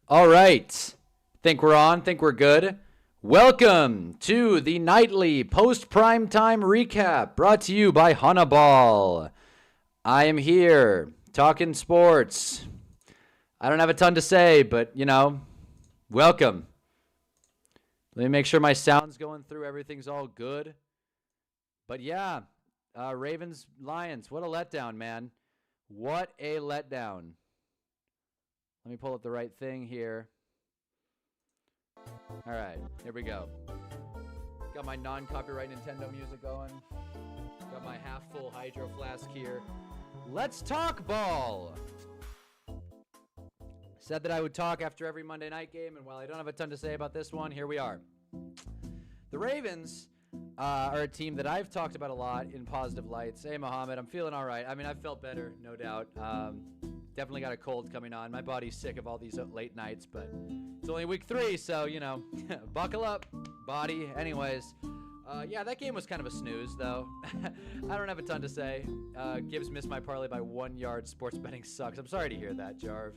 All right. Think we're on. Think we're good. Welcome to the nightly post-prime time recap brought to you by Hunnaball. I am here talking sports. I don't have a ton to say, but, welcome. Let me make sure my sound's going through. Everything's all good. But yeah, Ravens, Lions, what a letdown, man. What a letdown. Let me pull up the right thing here. All right, here we go. Got my non-copyright Nintendo music going. Got my half-full hydro flask here. Let's talk ball. Said that I would talk after every Monday night game, and while I don't have a ton to say about this one, here we are. The Ravens are a team that I've talked about a lot in positive lights. Hey, Mohammed, I'm feeling all right. I mean, I've felt better, no doubt. Definitely got a cold coming on. My body's sick of all these late nights, but it's only week 3, so, buckle up, body. Anyways, yeah, that game was kind of a snooze, though. I don't have a ton to say. Gibbs missed my parlay by 1 yard. Sports betting sucks. I'm sorry to hear that, Jarv.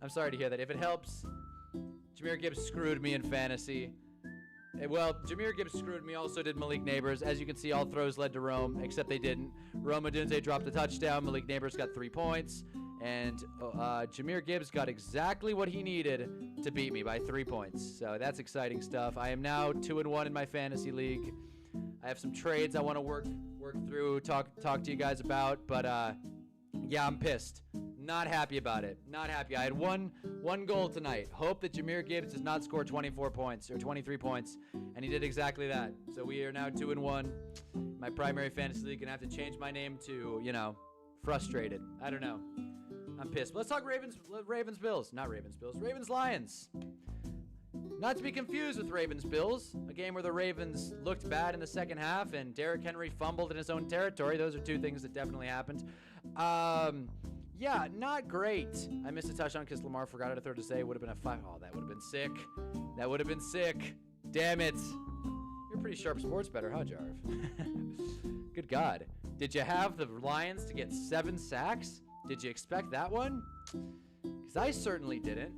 I'm sorry to hear that. If it helps, Jahmyr Gibbs screwed me in fantasy. Well, Jahmyr Gibbs screwed me, also did Malik Neighbors. As you can see, all throws led to Rome, except they didn't. Rome Odunze dropped a touchdown. Malik Neighbors got 3 points. And Jahmyr Gibbs got exactly what he needed to beat me by 3 points. So that's exciting stuff. I am now 2-1 in my fantasy league. I have some trades I want to work through, talk to you guys about. But, yeah, I'm pissed. Not happy about it. Not happy. I had one goal tonight. Hope that Jahmyr Gibbs does not score 24 points or 23 points. And he did exactly that. So we are now 2-1. My primary fantasy league. Going to have to change my name to, frustrated. I don't know. I'm pissed. But let's talk Ravens-Bills. Not Ravens-Bills. Ravens-Lions. Not to be confused with Ravens-Bills. A game where the Ravens looked bad in the second half and Derrick Henry fumbled in his own territory. Those are two things that definitely happened. Yeah, not great. I missed a touchdown because Lamar forgot how to throw to say. Would have been a 5. Oh, that would have been sick. That would have been sick. Damn it. You're a pretty sharp sports bettor, huh, Jarv? Good God. Did you have the Lions to get 7 sacks? Did you expect that one? Because I certainly didn't.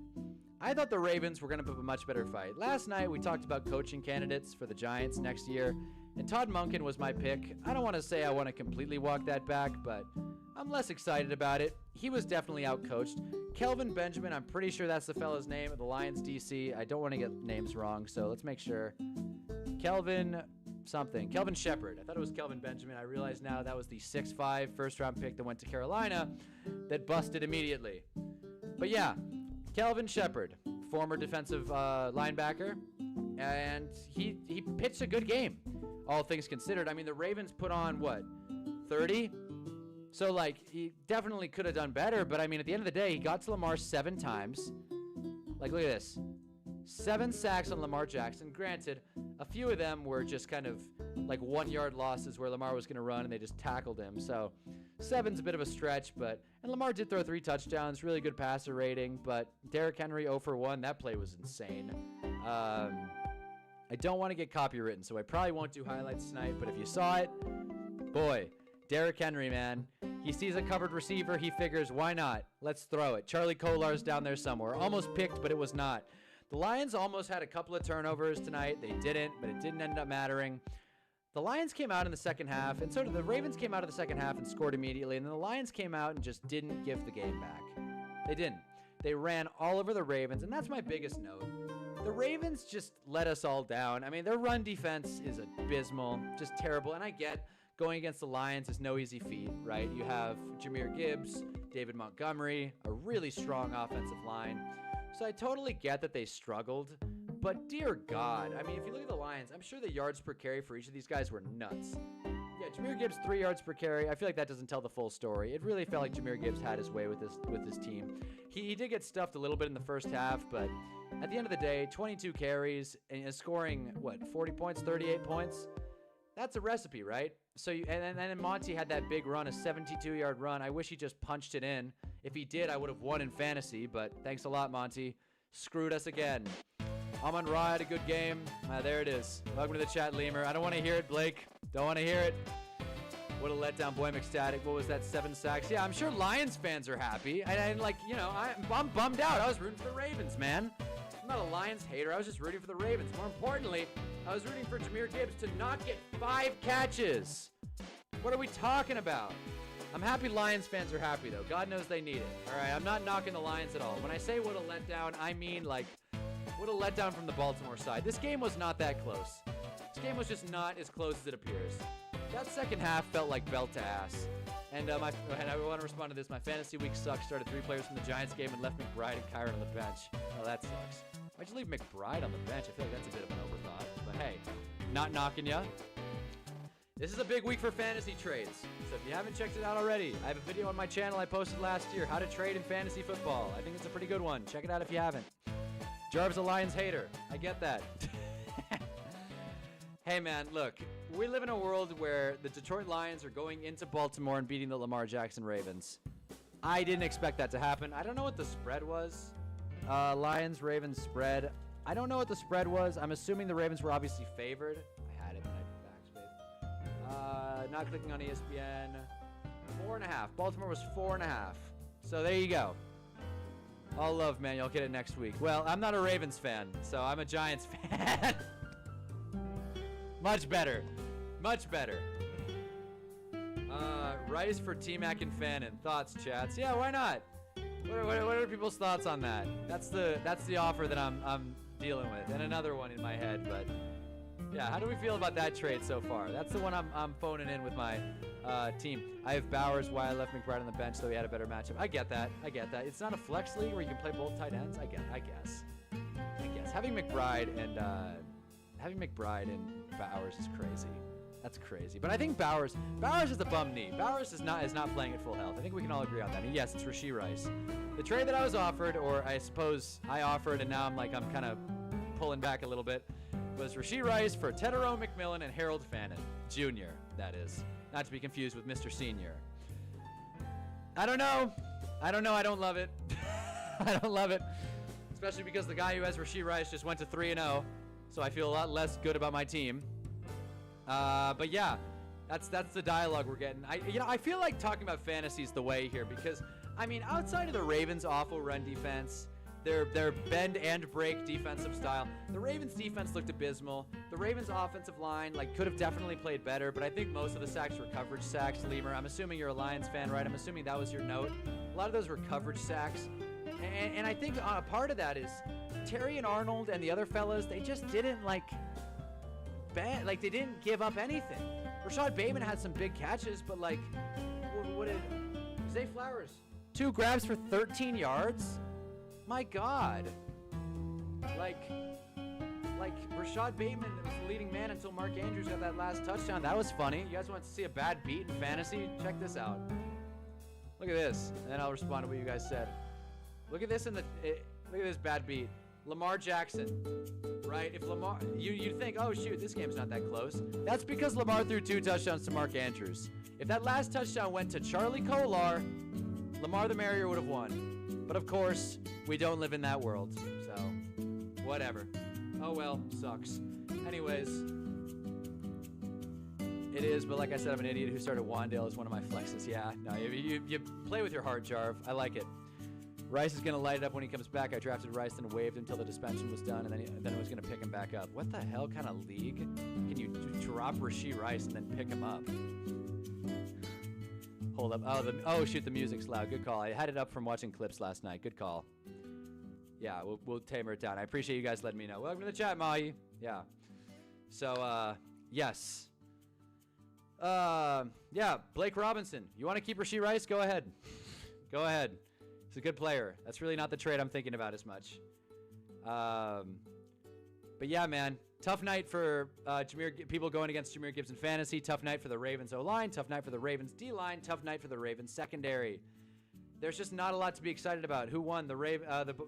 I thought the Ravens were going to put up a much better fight. Last night, we talked about coaching candidates for the Giants next year, and Todd Monken was my pick. I don't want to say I want to completely walk that back, but I'm less excited about it. He was definitely outcoached. Kelvin Benjamin, I'm pretty sure that's the fellow's name of the Lions DC. I don't want to get names wrong, so let's make sure. Kelvin Shepard. I thought it was Kelvin Benjamin. I realize now that was the 6'5" first-round pick that went to Carolina that busted immediately. But yeah, Kelvin Shepard, former defensive linebacker, and he pitched a good game, all things considered. I mean, the Ravens put on, 30? So, he definitely could have done better, but, I mean, at the end of the day, he got to Lamar 7 times. Look at this. 7 sacks on Lamar Jackson. Granted, a few of them were just kind of 1 yard losses where Lamar was going to run and they just tackled him. So 7's a bit of a stretch, and Lamar did throw 3 touchdowns, really good passer rating, but Derrick Henry 0 for 1, that play was insane. I don't want to get copywritten, so I probably won't do highlights tonight, but if you saw it, boy, Derrick Henry, man. He sees a covered receiver, he figures, why not? Let's throw it. Charlie Kolar's down there somewhere. Almost picked, but it was not. The Lions almost had a couple of turnovers tonight. They didn't, but it didn't end up mattering. The Lions came out in the second half, and so did the Ravens came out of the second half and scored immediately, and then the Lions came out and just didn't give the game back. They didn't. They ran all over the Ravens, and that's my biggest note. The Ravens just let us all down. I mean, their run defense is abysmal, just terrible, and I get going against the Lions is no easy feat, right? You have Jahmyr Gibbs, David Montgomery, a really strong offensive line. So I totally get that they struggled, but dear God, I mean, if you look at the Lions, I'm sure the yards per carry for each of these guys were nuts. Yeah, Jahmyr Gibbs 3 yards per carry. I feel like that doesn't tell the full story. It really felt like Jahmyr Gibbs had his way with this team. He did get stuffed a little bit in the first half, but at the end of the day, 22 carries and scoring 40 points, 38 points. That's a recipe, right? So and then Monty had that big run, a 72-yard run. I wish he just punched it in. If he did, I would have won in fantasy, but thanks a lot, Monty. Screwed us again. Amon-Ra had a good game. There it is. Welcome to the chat, Lemur. I don't want to hear it, Blake. Don't want to hear it. What a letdown. Boy, I'm ecstatic. What was that? 7 sacks. Yeah, I'm sure Lions fans are happy. And like, you know, I'm bummed out. I was rooting for the Ravens, man. I'm not a Lions hater. I was just rooting for the Ravens. More importantly, I was rooting for Jahmyr Gibbs to not get 5 catches. What are we talking about? I'm happy Lions fans are happy, though. God knows they need it. All right, I'm not knocking the Lions at all. When I say what a letdown, I mean, like, what a letdown from the Baltimore side. This game was not that close. This game was just not as close as it appears. That second half felt like belt to ass. And I want to respond to this. My fantasy week sucks. Started 3 players from the Giants game and left McBride and Kyron on the bench. Oh, that sucks. Why'd you leave McBride on the bench? I feel like that's a bit of an overthought. But hey, not knocking ya. This is a big week for fantasy trades. So if you haven't checked it out already, I have a video on my channel I posted last year, how to trade in fantasy football. I think it's a pretty good one. Check it out if you haven't. Jarv's a Lions hater. I get that. Hey man, look, we live in a world where the Detroit Lions are going into Baltimore and beating the Lamar Jackson Ravens. I didn't expect that to happen. I don't know what the spread was. Lions-Ravens spread. I don't know what the spread was. I'm assuming the Ravens were obviously favored. I had it, but I backspace. Not clicking on ESPN. 4.5. Baltimore was 4.5. So there you go. All love, man. You'll get it next week. Well, I'm not a Ravens fan, so I'm a Giants fan. Much better. Much better. Rice for T-Mac and Fannin. Thoughts, chats? Yeah, why not? What are people's thoughts on that? That's the offer that I'm dealing with, and another one in my head. But yeah, how do we feel about that trade so far? That's the one I'm phoning in with my team. I have Bowers. Why I left McBride on the bench, so he had a better matchup. I get that. I get that. It's not a flex league where you can play both tight ends. I guess. Having McBride and Bowers is crazy. That's crazy. But I think Bowers is a bum knee. Bowers is not playing at full health. I think we can all agree on that. And yes, it's Rashee Rice. The trade that I was offered, or I suppose I offered, and now I'm kind of pulling back a little bit, was Rashee Rice for Tedero McMillan and Harold Fannin Jr. That is, not to be confused with Mr. Senior. I don't know. I don't love it. I don't love it, especially because the guy who has Rashee Rice just went to 3-0. So I feel a lot less good about my team. But yeah, that's the dialogue we're getting. I feel like talking about fantasy is the way here because, I mean, outside of the Ravens' awful run defense, their bend and break defensive style, the Ravens' defense looked abysmal. The Ravens' offensive line could have definitely played better, but I think most of the sacks were coverage sacks. Lemur, I'm assuming you're a Lions fan, right? I'm assuming that was your note. A lot of those were coverage sacks. And I think a part of that is Terry and Arnold and the other fellas, they just didn't they didn't give up anything. Rashad Bateman had some big catches, but what did Zay Flowers? 2 grabs for 13 yards? My God. Like Rashad Bateman was the leading man until Mark Andrews got that last touchdown. That was funny. You guys want to see a bad beat in fantasy? Check this out. Look at this, and then I'll respond to what you guys said. Look at this look at this bad beat. Lamar Jackson, right? If Lamar, you'd think, oh shoot, this game's not that close. That's because Lamar threw 2 touchdowns to Mark Andrews. If that last touchdown went to Charlie Kolar, Lamar the Merrier would have won. But of course, we don't live in that world, so whatever. Oh well, sucks. Anyways, it is, but like I said, I'm an idiot who started Wandale as one of my flexes. Yeah, no, you play with your heart, Jarv. I like it. Rice is going to light it up when he comes back. I drafted Rice and waived until the suspension was done, and then I was going to pick him back up. What the hell kind of league can you drop Rashee Rice and then pick him up? Hold up. Oh, shoot, the music's loud. Good call. I had it up from watching clips last night. Good call. Yeah, we'll tamer it down. I appreciate you guys letting me know. Welcome to the chat, Mahi. Yeah. So, yes. Yeah, Blake Robinson. You want to keep Rashee Rice? Go ahead. Go ahead. He's a good player. That's really not the trade I'm thinking about as much. But yeah, man. Tough night for people going against Jahmyr Gibbs in fantasy. Tough night for the Ravens O-line. Tough night for the Ravens D-line. Tough night for the Ravens secondary. There's just not a lot to be excited about. Who won? The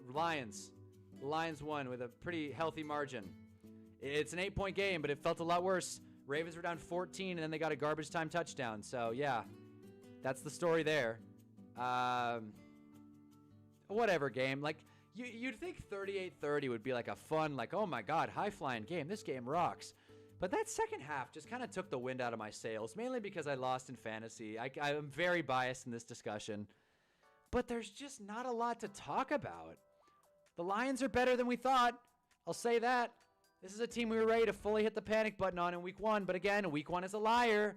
Lions. The Lions won with a pretty healthy margin. It's an 8-point game, but it felt a lot worse. Ravens were down 14, and then they got a garbage time touchdown. So, yeah, that's the story there. Whatever game. Like, you'd think 38-30 would be like a fun, like, oh, my God, high-flying game. This game rocks. But that second half just kind of took the wind out of my sails, mainly because I lost in fantasy. I'm very biased in this discussion. But there's just not a lot to talk about. The Lions are better than we thought. I'll say that. This is a team we were ready to fully hit the panic button on in week 1. But again, week 1 is a liar.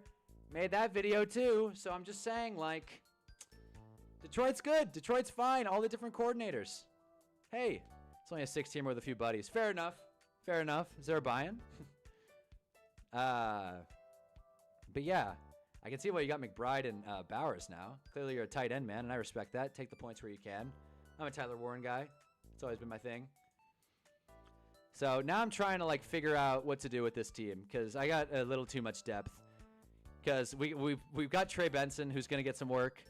Made that video too. So I'm just saying, like, Detroit's good. Detroit's fine. All the different coordinators. Hey, it's only a 6-teamer with a few buddies. Fair enough. Fair enough. Is there a buy-in? But yeah, I can see why you got McBride and Bowers now. Clearly you're a tight end, man, and I respect that. Take the points where you can. I'm a Tyler Warren guy. It's always been my thing. So now I'm trying to like figure out what to do with this team because I got a little too much depth. Because we've got Trey Benson who's going to get some work.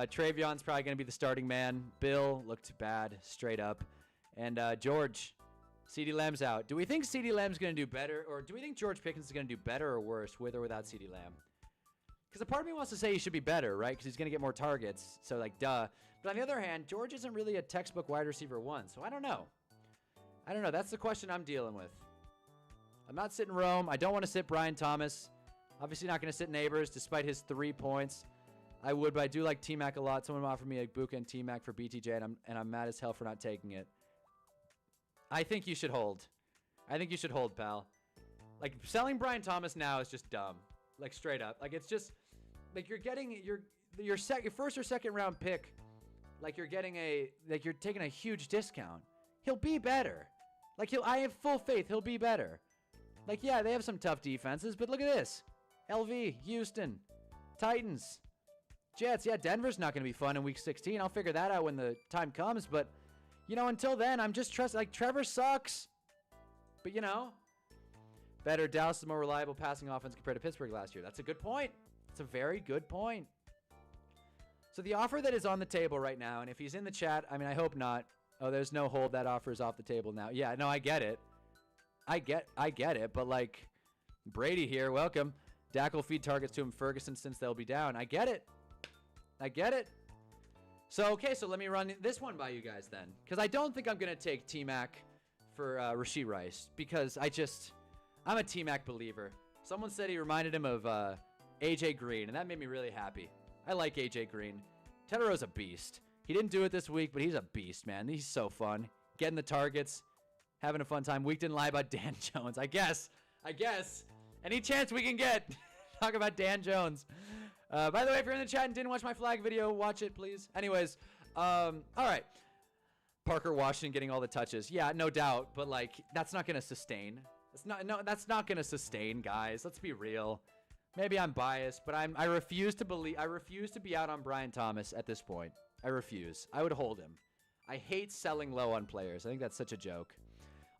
Travion's probably going to be the starting man. Bill looked bad straight up, and George. CeeDee Lamb's out. Do we think CeeDee Lamb's going to do better, or do we think George Pickens is going to do better or worse with or without CeeDee Lamb? Because a part of me wants to say he should be better, right? Because he's going to get more targets, so like, duh. But on the other hand, George isn't really a textbook wide receiver 1, so I don't know. I don't know. That's the question I'm dealing with. I'm not sitting Rome. I don't want to sit Brian Thomas. Obviously not going to sit Neighbors, despite his 3 points. I would, but I do like T-Mac a lot. Someone offered me a Buka and T-Mac for BTJ, and I'm mad as hell for not taking it. I think you should hold. I think you should hold, pal. Like, selling Brian Thomas now is just dumb. Like, straight up. Like, it's just, like, you're getting your first or second round pick. Like, you're taking a huge discount. He'll be better. Like, I have full faith he'll be better. Like, yeah, they have some tough defenses, but look at this. LV, Houston, Titans, Jets. Yeah, Denver's not going to be fun in week 16. I'll figure that out when the time comes, but you know, until then, I'm just trusting. Like, Trevor sucks. But, you know, better. Dallas is more reliable passing offense compared to Pittsburgh last year. That's a good point. It's a very good point. So the offer that is on the table right now, and if he's in the chat, I mean, I hope not. Oh, there's no hold. That offer is off the table now. Yeah, no, I get it. I get it. But, like, Brady here, welcome. Dak will feed targets to him, Ferguson, since they'll be down. I get it. I get it. So, okay, so let me run this one by you guys then. Because I don't think I'm going to take T-Mac for Rashee Rice. Because I'm a T-Mac believer. Someone said he reminded him of A.J. Green, and that made me really happy. I like A.J. Green. Tetero's a beast. He didn't do it this week, but he's a beast, man. He's so fun. Getting the targets. Having a fun time. Week didn't lie about Dan Jones. I guess. Any chance we can get. Talk about Dan Jones. By the way, if you're in the chat and didn't watch my flag video, watch it, please. Anyways, all right. Parker Washington getting all the touches. Yeah, no doubt. But, like, that's not going to sustain. That's not going to sustain, guys. Let's be real. Maybe I'm biased, but I refuse to be out on Brian Thomas at this point. I refuse. I would hold him. I hate selling low on players. I think that's such a joke.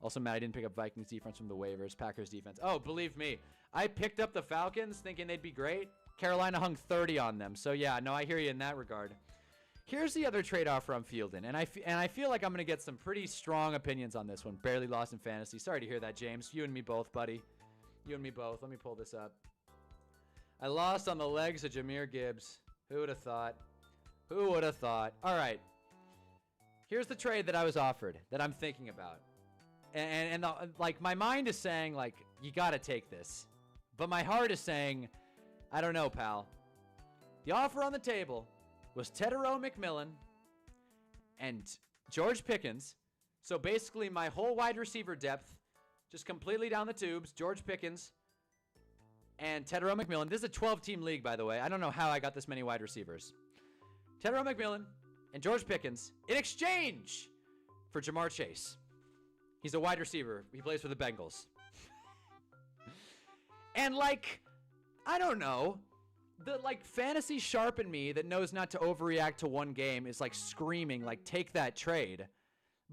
Also, Matt, I didn't pick up Vikings defense from the waivers. Packers defense. Oh, believe me. I picked up the Falcons thinking they'd be great. Carolina hung 30 on them. So, yeah, no, I hear you in that regard. Here's the other trade offer I'm fielding, and I feel like I'm going to get some pretty strong opinions on this one. Barely lost in fantasy. Sorry to hear that, James. You and me both, buddy. You and me both. Let me pull this up. I lost on the legs of Jahmyr Gibbs. Who would have thought? Who would have thought? All right. Here's the trade that I was offered that I'm thinking about. And like, my mind is saying, like, you got to take this. But my heart is saying, I don't know, pal. The offer on the table was Tetero McMillan and George Pickens. So basically my whole wide receiver depth, just completely down the tubes, George Pickens and Tetero McMillan. This is a 12-team league, by the way. I don't know how I got this many wide receivers. Tetero McMillan and George Pickens in exchange for Jamar Chase. He's a wide receiver. He plays for the Bengals. And, like, I don't know. The, like, fantasy sharp in me that knows not to overreact to one game is, like, screaming, like, take that trade.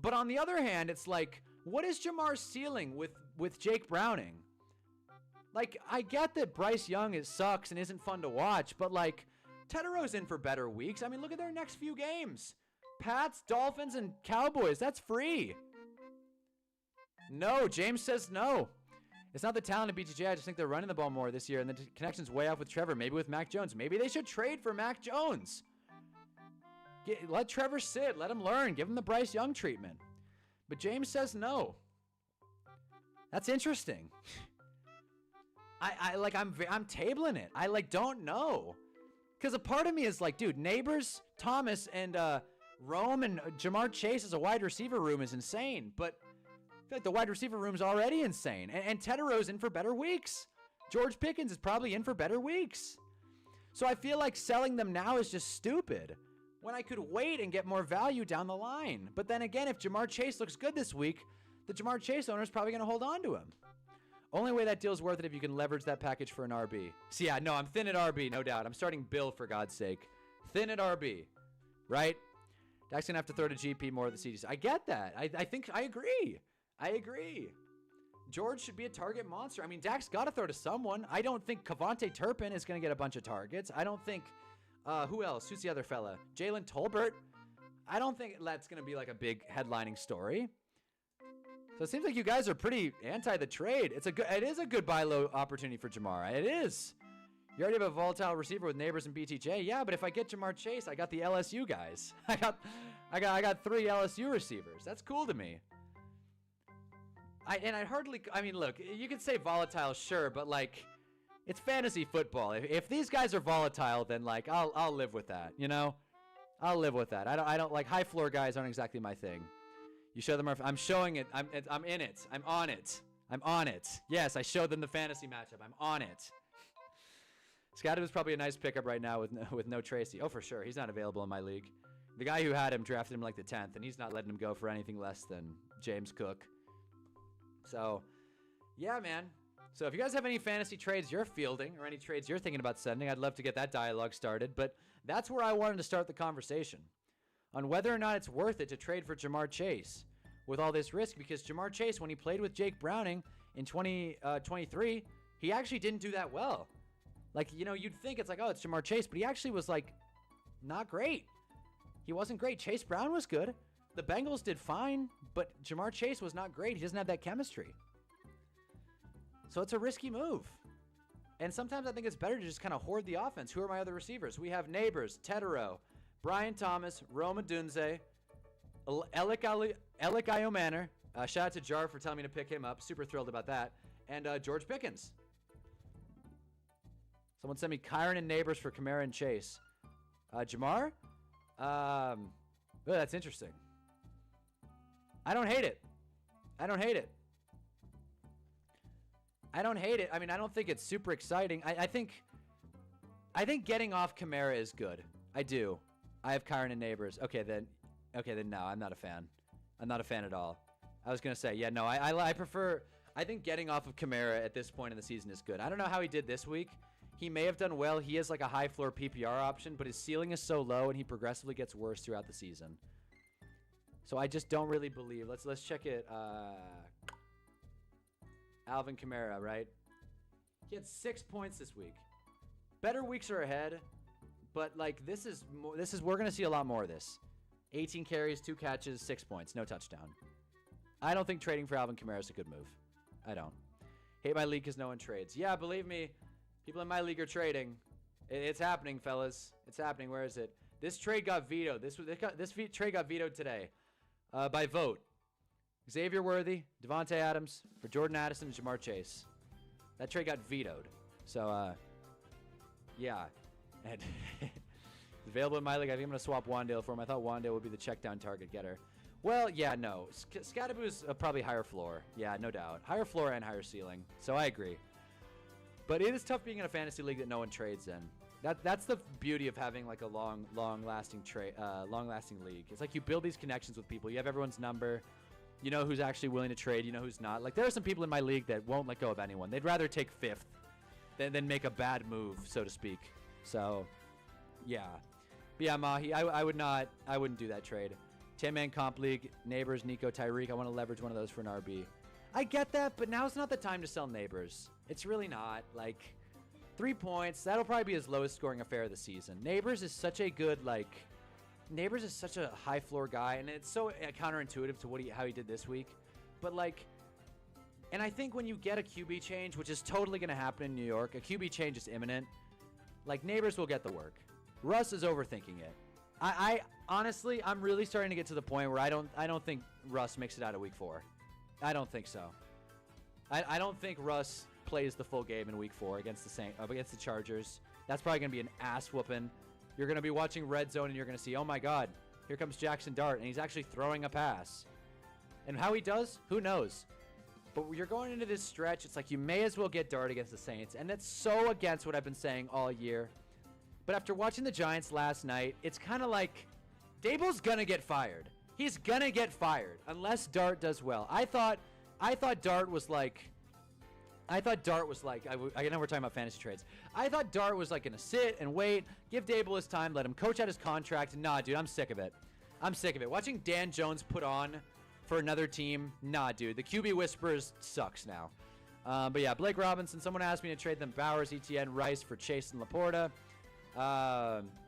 But on the other hand, it's like, what is Jamar's ceiling with Jake Browning? Like, I get that Bryce Young sucks and isn't fun to watch, but, like, Tetero's in for better weeks. I mean, look at their next few games. Pats, Dolphins, and Cowboys. That's free. No, James says no. It's not the talent of BTJ. I just think they're running the ball more this year, and the connection's way off with Trevor. Maybe with Mac Jones. Maybe they should trade for Mac Jones. Let Trevor sit. Let him learn. Give him the Bryce Young treatment. But James says no. That's interesting. I'm tabling it. I like don't know. Because a part of me is like, dude, Neighbors, Thomas, and Rome and Jamar Chase as a wide receiver room is insane. But I feel like the wide receiver room's already insane. And Tetero's in for better weeks. George Pickens is probably in for better weeks. So I feel like selling them now is just stupid when I could wait and get more value down the line. But then again, if Jamar Chase looks good this week, the Jamar Chase owner is probably going to hold on to him. Only way that deal's worth it if you can leverage that package for an RB. So yeah, no, I'm thin at RB, no doubt. I'm starting Bill, for God's sake. Thin at RB, right? Dak's going to have to throw to GP more of the CDs. I get that. I think I agree. I agree. George should be a target monster. I mean, Dak's got to throw to someone. I don't think Cavante Turpin is going to get a bunch of targets. I don't think, who else? Who's the other fella? Jalen Tolbert. I don't think that's going to be like a big headlining story. So it seems like you guys are pretty anti the trade. It is a good buy low opportunity for Jamar. It is. You already have a volatile receiver with Neighbors and BTJ. Yeah, but if I get Jamar Chase, I got the LSU guys. I got 3 LSU receivers. That's cool to me. I mean, look, you could say volatile, sure, but like, it's fantasy football. If these guys are volatile, then like, I'll live with that. You know, I'll live with that. I don't like high floor guys aren't exactly my thing. You show them. I'm showing it. I'm in it. I'm on it. I'm on it. Yes, I showed them the fantasy matchup. I'm on it. Scotty was probably a nice pickup right now with no Tracy. Oh, for sure. He's not available in my league. The guy who had him drafted him like the 10th, and he's not letting him go for anything less than James Cook. So, yeah, man. So if you guys have any fantasy trades you're fielding or any trades you're thinking about sending, I'd love to get that dialogue started. But that's where I wanted to start the conversation on whether or not it's worth it to trade for Jamar Chase with all this risk, because Jamar Chase, when he played with Jake Browning in 2023, he actually didn't do that well. Like, you know, you'd think it's like, oh, it's Jamar Chase, but he actually was like not great. He wasn't great. Chase Brown was good. The Bengals did fine, but Jamar Chase was not great. He doesn't have that chemistry. So it's a risky move. And sometimes I think it's better to just kind of hoard the offense. Who are my other receivers? We have Neighbors, Tetero, Brian Thomas, Roma Dunze, Alec Iomanner. Shout out to Jar for telling me to pick him up. Super thrilled about that. And George Pickens. Someone sent me Kyron and Neighbors for Kamara and Chase. Jamar? Oh, that's interesting. I don't hate it. I don't hate it. I don't hate it. I mean, I don't think it's super exciting. I think getting off Kamara is good. I do. I have Kyron and Neighbors. Okay, then no, I'm not a fan. I'm not a fan at all. I was going to say, yeah, no, I prefer, I think getting off of Kamara at this point in the season is good. I don't know how he did this week. He may have done well. He is like a high floor PPR option, but his ceiling is so low and he progressively gets worse throughout the season. So I just don't really believe. Let's check it. Alvin Kamara, right? He had 6 points this week. Better weeks are ahead, but like we're gonna see a lot more of this. 18 carries, 2 catches, 6 points, no touchdown. I don't think trading for Alvin Kamara is a good move. I don't. Hate my league because no one trades. Yeah, believe me, people in my league are trading. It's happening, fellas. It's happening. Where is it? This trade got vetoed. This trade got vetoed today by vote. Xavier Worthy, Devontae Adams for Jordan Addison and Jamar Chase. That trade got vetoed. So, yeah. And it's available in my league. I think I'm going to swap Wandale for him. I thought Wandale would be the check down target getter. Well, yeah, no. Scadaboo's probably higher floor. Yeah, no doubt. Higher floor and higher ceiling. So I agree. But it is tough being in a fantasy league that no one trades in. That's the beauty of having like a long-lasting league. It's like you build these connections with people. You have everyone's number. You know who's actually willing to trade. You know who's not. Like there are some people in my league that won't let go of anyone. They'd rather take 5th than make a bad move, so to speak. So, yeah. But yeah, Mahi, I wouldn't do that trade. 10-man comp league, Neighbors, Nico, Tyreek. I want to leverage one of those for an RB. I get that, but now's not the time to sell Neighbors. It's really not. Like 3 points. That'll probably be his lowest scoring affair of the season. Neighbors is such a good Neighbors is such a high floor guy, and it's so counterintuitive to how he did this week. But like, and I think when you get a QB change, which is totally going to happen in New York, a QB change is imminent. Like Neighbors will get the work. Russ is overthinking it. I honestly, I'm really starting to get to the point where I don't think Russ makes it out of week 4. I don't think so. I don't think Russ plays the full game in Week 4 against the Chargers. That's probably going to be an ass whooping. You're going to be watching Red Zone and you're going to see, oh my God, here comes Jackson Dart, and he's actually throwing a pass. And how he does, who knows? But you're going into this stretch, it's like you may as well get Dart against the Saints, and that's so against what I've been saying all year. But after watching the Giants last night, it's kind of like Dable's going to get fired. He's going to get fired unless Dart does well. I thought Dart was like, I know we're talking about fantasy trades. I thought Dart was like going to sit and wait, give Dable his time, let him coach out his contract. Nah, dude, I'm sick of it. I'm sick of it. Watching Dan Jones put on for another team, nah, dude. The QB Whispers sucks now. But yeah, Blake Robinson, someone asked me to trade them Bowers, Etienne, Rice for Chase and Laporta.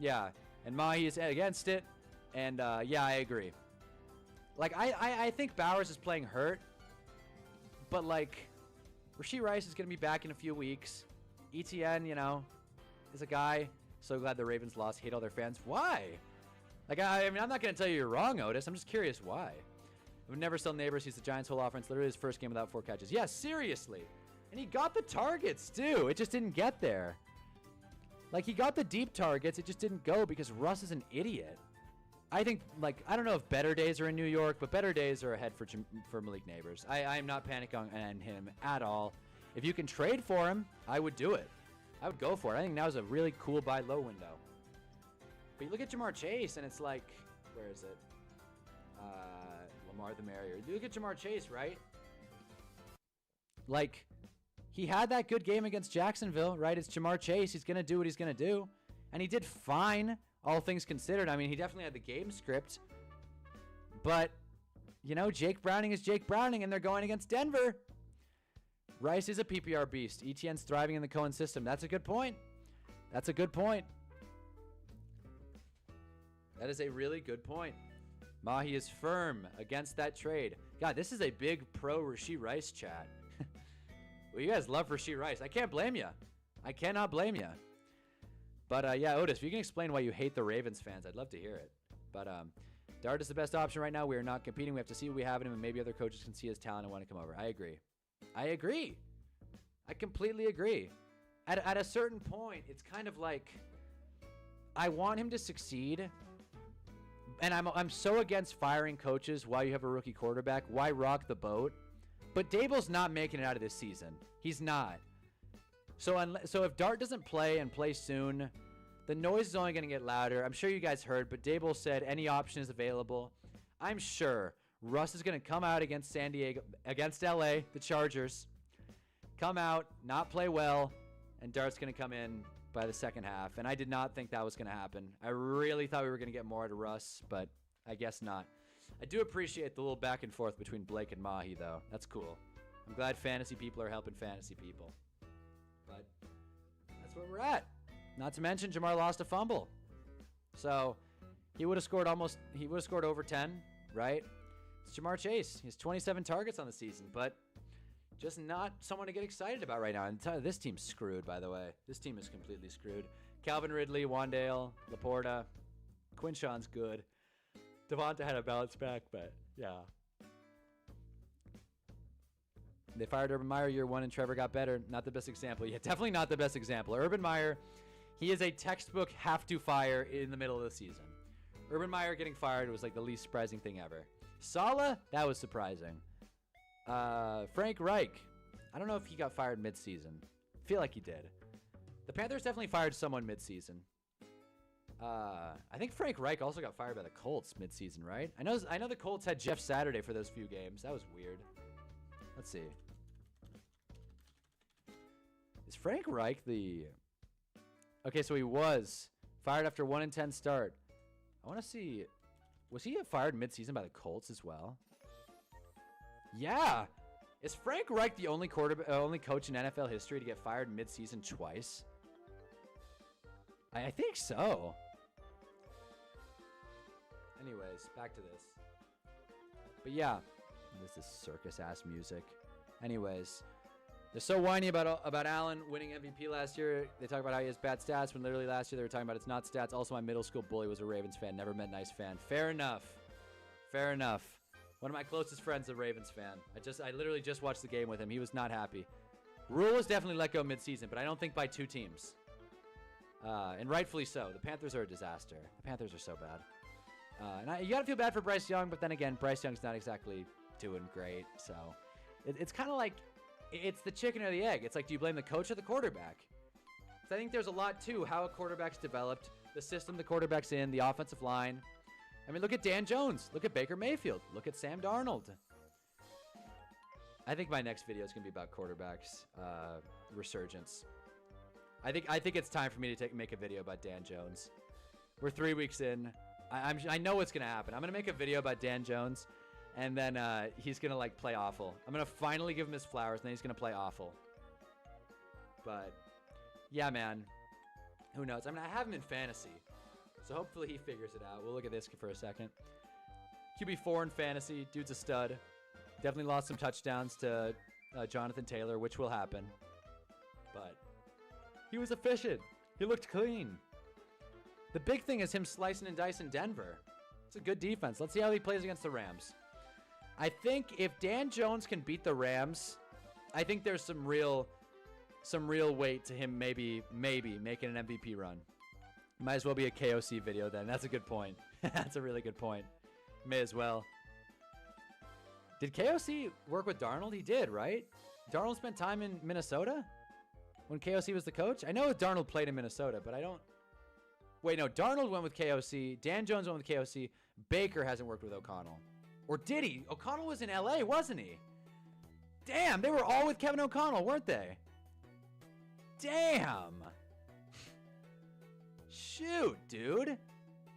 Yeah, and Mahi is against it. And yeah, I agree. Like, I think Bowers is playing hurt. But, like, Rashee Rice is going to be back in a few weeks. Etienne, you know, is a guy. So glad the Ravens lost. Hate all their fans. Why? Like, I mean, I'm not going to tell you you're wrong, Otis. I'm just curious why. I would never sell Neighbors. He's the Giants' whole offense. Literally his first game without 4 catches. Yeah, seriously. And he got the targets, too. It just didn't get there. Like, he got the deep targets. It just didn't go because Russ is an idiot. I think, like, I don't know if better days are in New York, but better days are ahead for Malik Neighbors. I am not panicking on him at all. If you can trade for him, I would do it. I would go for it. I think now is a really cool buy low window. But you look at Jamar Chase, and it's like, where is it? Lamar the Merrier. You look at Jamar Chase, right? Like, he had that good game against Jacksonville, right? It's Jamar Chase. He's going to do what he's going to do. And he did fine, all things considered. I mean, he definitely had the game script. But, you know, Jake Browning is Jake Browning, and they're going against Denver. Rice is a PPR beast. ETN's thriving in the Cohen system. That's a good point. That's a good point. That is a really good point. Mahi is firm against that trade. God, this is a big pro Rashee Rice chat. Well, you guys love Rashee Rice. I can't blame you. I cannot blame you. But, yeah, Otis, if you can explain why you hate the Ravens fans, I'd love to hear it. But Dart is the best option right now. We are not competing. We have to see what we have in him, and maybe other coaches can see his talent and want to come over. I agree. I agree. I completely agree. At a certain point, it's kind of like I want him to succeed. And I'm so against firing coaches while you have a rookie quarterback. Why rock the boat? But Dable's not making it out of this season. He's not. So if Dart doesn't play and play soon, the noise is only going to get louder. I'm sure you guys heard, but Dable said any option is available. I'm sure Russ is going to come out against San Diego, against LA, the Chargers, come out, not play well, and Dart's going to come in by the second half. And I did not think that was going to happen. I really thought we were going to get more out of Russ, but I guess not. I do appreciate the little back and forth between Blake and Mahi, though. That's cool. I'm glad fantasy people are helping fantasy people. But that's where we're at. Not to mention Jamar lost a fumble. So he would have scored over 10, right? It's Jamar Chase. He has 27 targets on the season, but just not someone to get excited about right now. And this team's screwed, by the way. This team is completely screwed. Calvin Ridley, Wandale, Laporta. Quinshawn's good. Devonta had a bounce back, but yeah. They fired Urban Meyer year 1 and Trevor got better. Not the best example. Yeah, definitely not the best example. Urban Meyer, he is a textbook have to fire in the middle of the season. Urban Meyer getting fired was like the least surprising thing ever. Saleh, that was surprising. Frank Reich, I don't know if he got fired mid-season. I feel like he did. The Panthers definitely fired someone mid-season. I think Frank Reich also got fired by the Colts mid-season, right? I know the Colts had Jeff Saturday for those few games. That was weird. Let's see. Is Frank Reich the... Okay, so he was fired after 1-10 start. I want to see... Was he fired mid-season by the Colts as well? Yeah. Is Frank Reich the only coach in NFL history to get fired mid-season twice? I think so. Anyways, back to this. But yeah, this is circus-ass music. Anyways, they're so whiny about Allen winning MVP last year. They talk about how he has bad stats when literally last year they were talking about it's not stats. Also, my middle school bully was a Ravens fan. Never met nice fan. Fair enough. Fair enough. One of my closest friends is a Ravens fan. I literally just watched the game with him. He was not happy. Rule was definitely let go mid-season, but I don't think by 2 teams. And rightfully so. The Panthers are a disaster. The Panthers are so bad. And you got to feel bad for Bryce Young, but then again, Bryce Young's not exactly doing great. So it's kind of like it's the chicken or the egg. It's like, do you blame the coach or the quarterback? So I think there's a lot to how a quarterback's developed, the system the quarterback's in, the offensive line. I mean, look at Dan Jones. Look at Baker Mayfield. Look at Sam Darnold. I think my next video is going to be about quarterbacks resurgence. I think it's time for me to make a video about Dan Jones. We're 3 weeks in. I know what's going to happen. I'm going to make a video about Dan Jones, and then he's going to, like, play awful. I'm going to finally give him his flowers, and then he's going to play awful. But, yeah, man. Who knows? I mean, I have him in fantasy, so hopefully he figures it out. We'll look at this for a second. QB4 in fantasy. Dude's a stud. Definitely lost some touchdowns to Jonathan Taylor, which will happen. But he was efficient. He looked clean. The big thing is him slicing and dicing Denver. It's a good defense. Let's see how he plays against the Rams. I think if Dan Jones can beat the Rams, I think there's some real weight to him maybe making an MVP run. Might as well be a KOC video then. That's a good point. That's a really good point. May as well. Did KOC work with Darnold? He did, right? Darnold spent time in Minnesota when KOC was the coach? I know Darnold played in Minnesota, but I don't... Wait, no. Darnold went with KOC. Dan Jones went with KOC. Baker hasn't worked with O'Connell. Or did he? O'Connell was in LA, wasn't he? Damn, they were all with Kevin O'Connell, weren't they? Damn. Shoot, dude.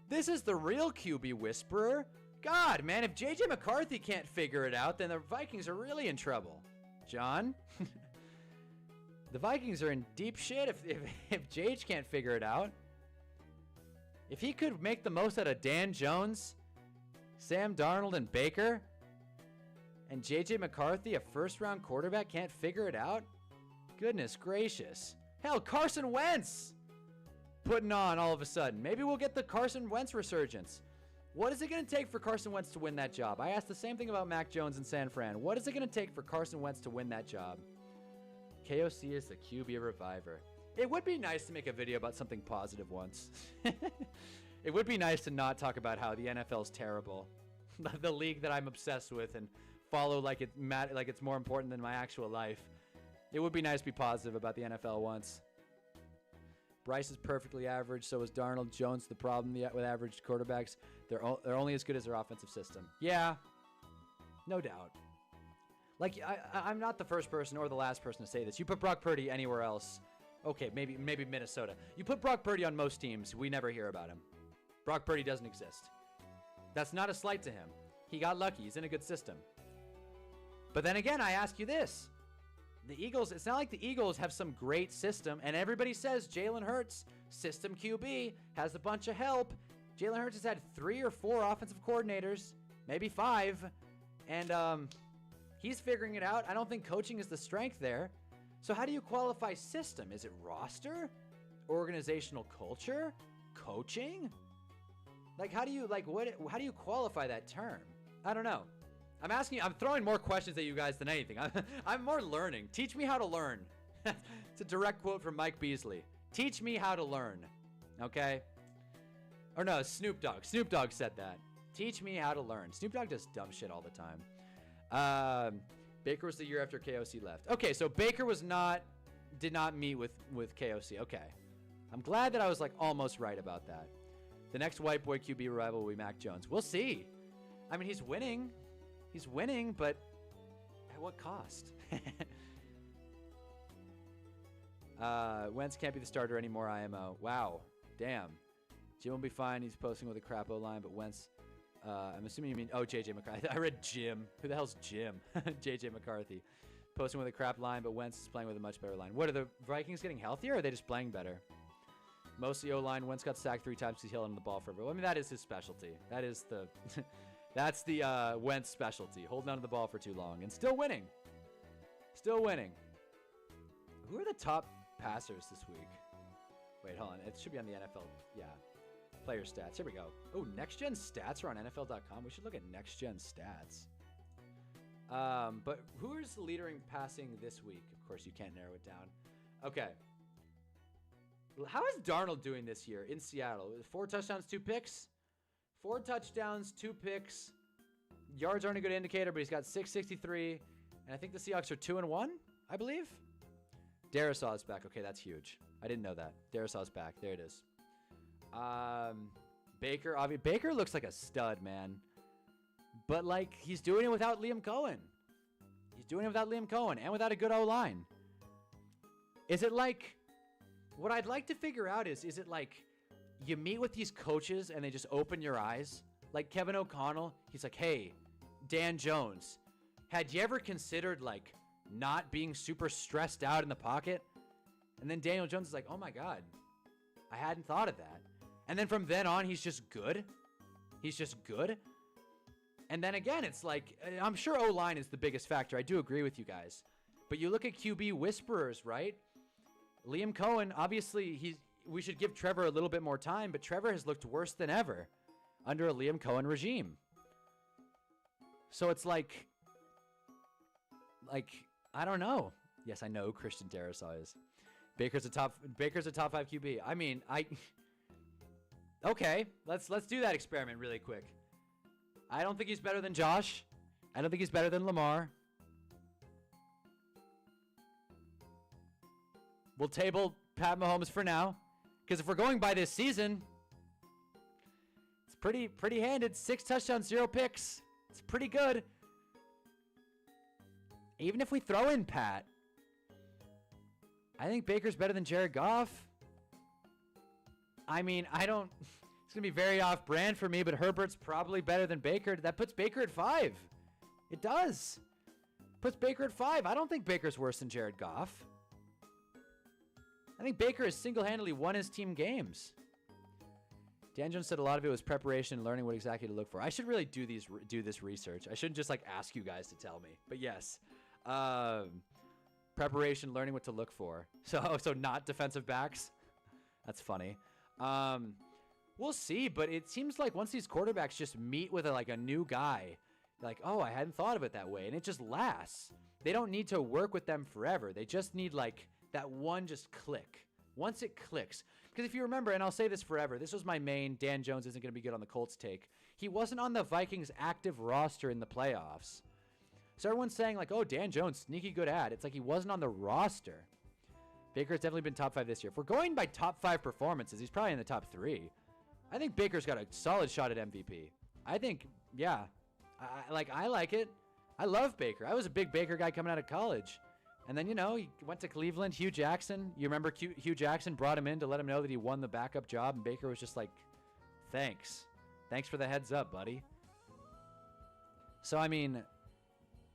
This is the real QB whisperer. God, man, if JJ McCarthy can't figure it out, then the Vikings are really in trouble. John? The Vikings are in deep shit if JJ can't figure it out. If he could make the most out of Dan Jones, Sam Darnold, and Baker, and JJ McCarthy, a first-round quarterback, can't figure it out, goodness gracious. Hell, Carson Wentz putting on all of a sudden. Maybe we'll get the Carson Wentz resurgence. What is it going to take for Carson Wentz to win that job? I asked the same thing about Mac Jones in San Fran. What is it going to take for Carson Wentz to win that job? KOC is the QB reviver. It would be nice to make a video about something positive once. It would be nice to not talk about how the NFL's terrible. The league that I'm obsessed with and follow like it's more important than my actual life. It would be nice to be positive about the NFL once. Bryce is perfectly average, so is Darnold. Jones, the problem with average quarterbacks, they're only as good as their offensive system. Yeah, no doubt. Like, I'm not the first person or the last person to say this. You put Brock Purdy anywhere else, okay, maybe Minnesota. You put Brock Purdy on most teams, we never hear about him. Brock Purdy doesn't exist. That's not a slight to him. He got lucky. He's in a good system. But then again, I ask you this. The Eagles, it's not like the Eagles have some great system, and everybody says Jalen Hurts, system QB, has a bunch of help. Jalen Hurts has had 3 or 4 offensive coordinators, maybe 5, and he's figuring it out. I don't think coaching is the strength there. So how do you qualify system? Is it roster? Organizational culture? Coaching? Like, how do you qualify that term? I don't know. I'm asking you, I'm throwing more questions at you guys than anything. I'm more learning. Teach me how to learn. It's a direct quote from Mike Beasley. Teach me how to learn. Okay? Or no, Snoop Dogg. Snoop Dogg said that. Teach me how to learn. Snoop Dogg does dumb shit all the time. Baker was the year after KOC left. Okay, so Baker did not meet with KOC. Okay. I'm glad that I was like almost right about that. The next white boy QB rival will be Mac Jones. We'll see. I mean, he's winning. He's winning, but at what cost? Wentz can't be the starter anymore, IMO. Wow. Damn. Jim will be fine. He's posting with a crap O-line, but Wentz... I'm assuming you mean... Oh, J.J. McCarthy. I read Jim. Who the hell's Jim? J.J. McCarthy. Posting with a crap line, but Wentz is playing with a much better line. What, are the Vikings getting healthier, or are they just playing better? Mostly O-line. Wentz got sacked 3 times. He's holding the ball for... I mean, that is his specialty. That is the... That's the Wentz specialty. Holding on to the ball for too long. And still winning. Still winning. Who are the top passers this week? Wait, hold on. It should be on the NFL. Yeah. Player stats. Here we go. Oh, next gen stats are on NFL.com. We should look at next gen stats. But who is the leader in passing this week? Of course, you can't narrow it down. Okay. How is Darnold doing this year in Seattle? 4 touchdowns, 2 picks? 4 touchdowns, 2 picks. Yards aren't a good indicator, but he's got 663. And I think the Seahawks are 2-1, I believe. Darisaw is back. Okay, that's huge. I didn't know that. Darisaw is back. There it is. Baker looks like a stud, man. But, like, he's doing it without Liam Cohen. He's doing it without Liam Cohen and without a good O-line. Is it like... What I'd like to figure out is it like you meet with these coaches and they just open your eyes? Like Kevin O'Connell, he's like, hey, Dan Jones, had you ever considered, like, not being super stressed out in the pocket? And then Daniel Jones is like, oh, my God, I hadn't thought of that. And then from then on, he's just good. He's just good. And then again, it's like, I'm sure O-line is the biggest factor. I do agree with you guys. But you look at QB whisperers, right? Liam Cohen, obviously, we should give Trevor a little bit more time, but Trevor has looked worse than ever under a Liam Cohen regime. So it's like, I don't know. Yes, I know who Christian Darisaw is. Baker's a top 5 QB. I mean, okay, let's do that experiment really quick. I don't think he's better than Josh. I don't think he's better than Lamar. We'll table Pat Mahomes for now, because if we're going by this season, it's pretty handed. 6 touchdowns, 0 picks. It's pretty good. Even if we throw in Pat, I think Baker's better than Jared Goff. I mean, it's going to be very off-brand for me, but Herbert's probably better than Baker. That puts Baker at 5. It does. Puts Baker at 5. I don't think Baker's worse than Jared Goff. I think Baker has single-handedly won his team games. Dan Jones said a lot of it was preparation and learning what exactly to look for. I should really do this research. I shouldn't just like ask you guys to tell me. But yes, preparation, learning what to look for. So not defensive backs. That's funny. We'll see. But it seems like once these quarterbacks just meet with a new guy, like, oh, I hadn't thought of it that way, and it just lasts. They don't need to work with them forever. They just need that one just click. Once it clicks. Because if you remember, and I'll say this forever, this was my main Dan Jones isn't going to be good on the Colts take. He wasn't on the Vikings active roster in the playoffs. So everyone's saying oh, Dan Jones, sneaky good ad. It's like he wasn't on the roster. Baker's definitely been top 5 this year. If we're going by top 5 performances, he's probably in the top 3. I think Baker's got a solid shot at MVP. I think, yeah. I like it. I love Baker. I was a big Baker guy coming out of college. And then, he went to Cleveland. Hugh Jackson. You remember Hugh Jackson brought him in to let him know that he won the backup job. And Baker was just like, thanks. Thanks for the heads up, buddy. So, I mean,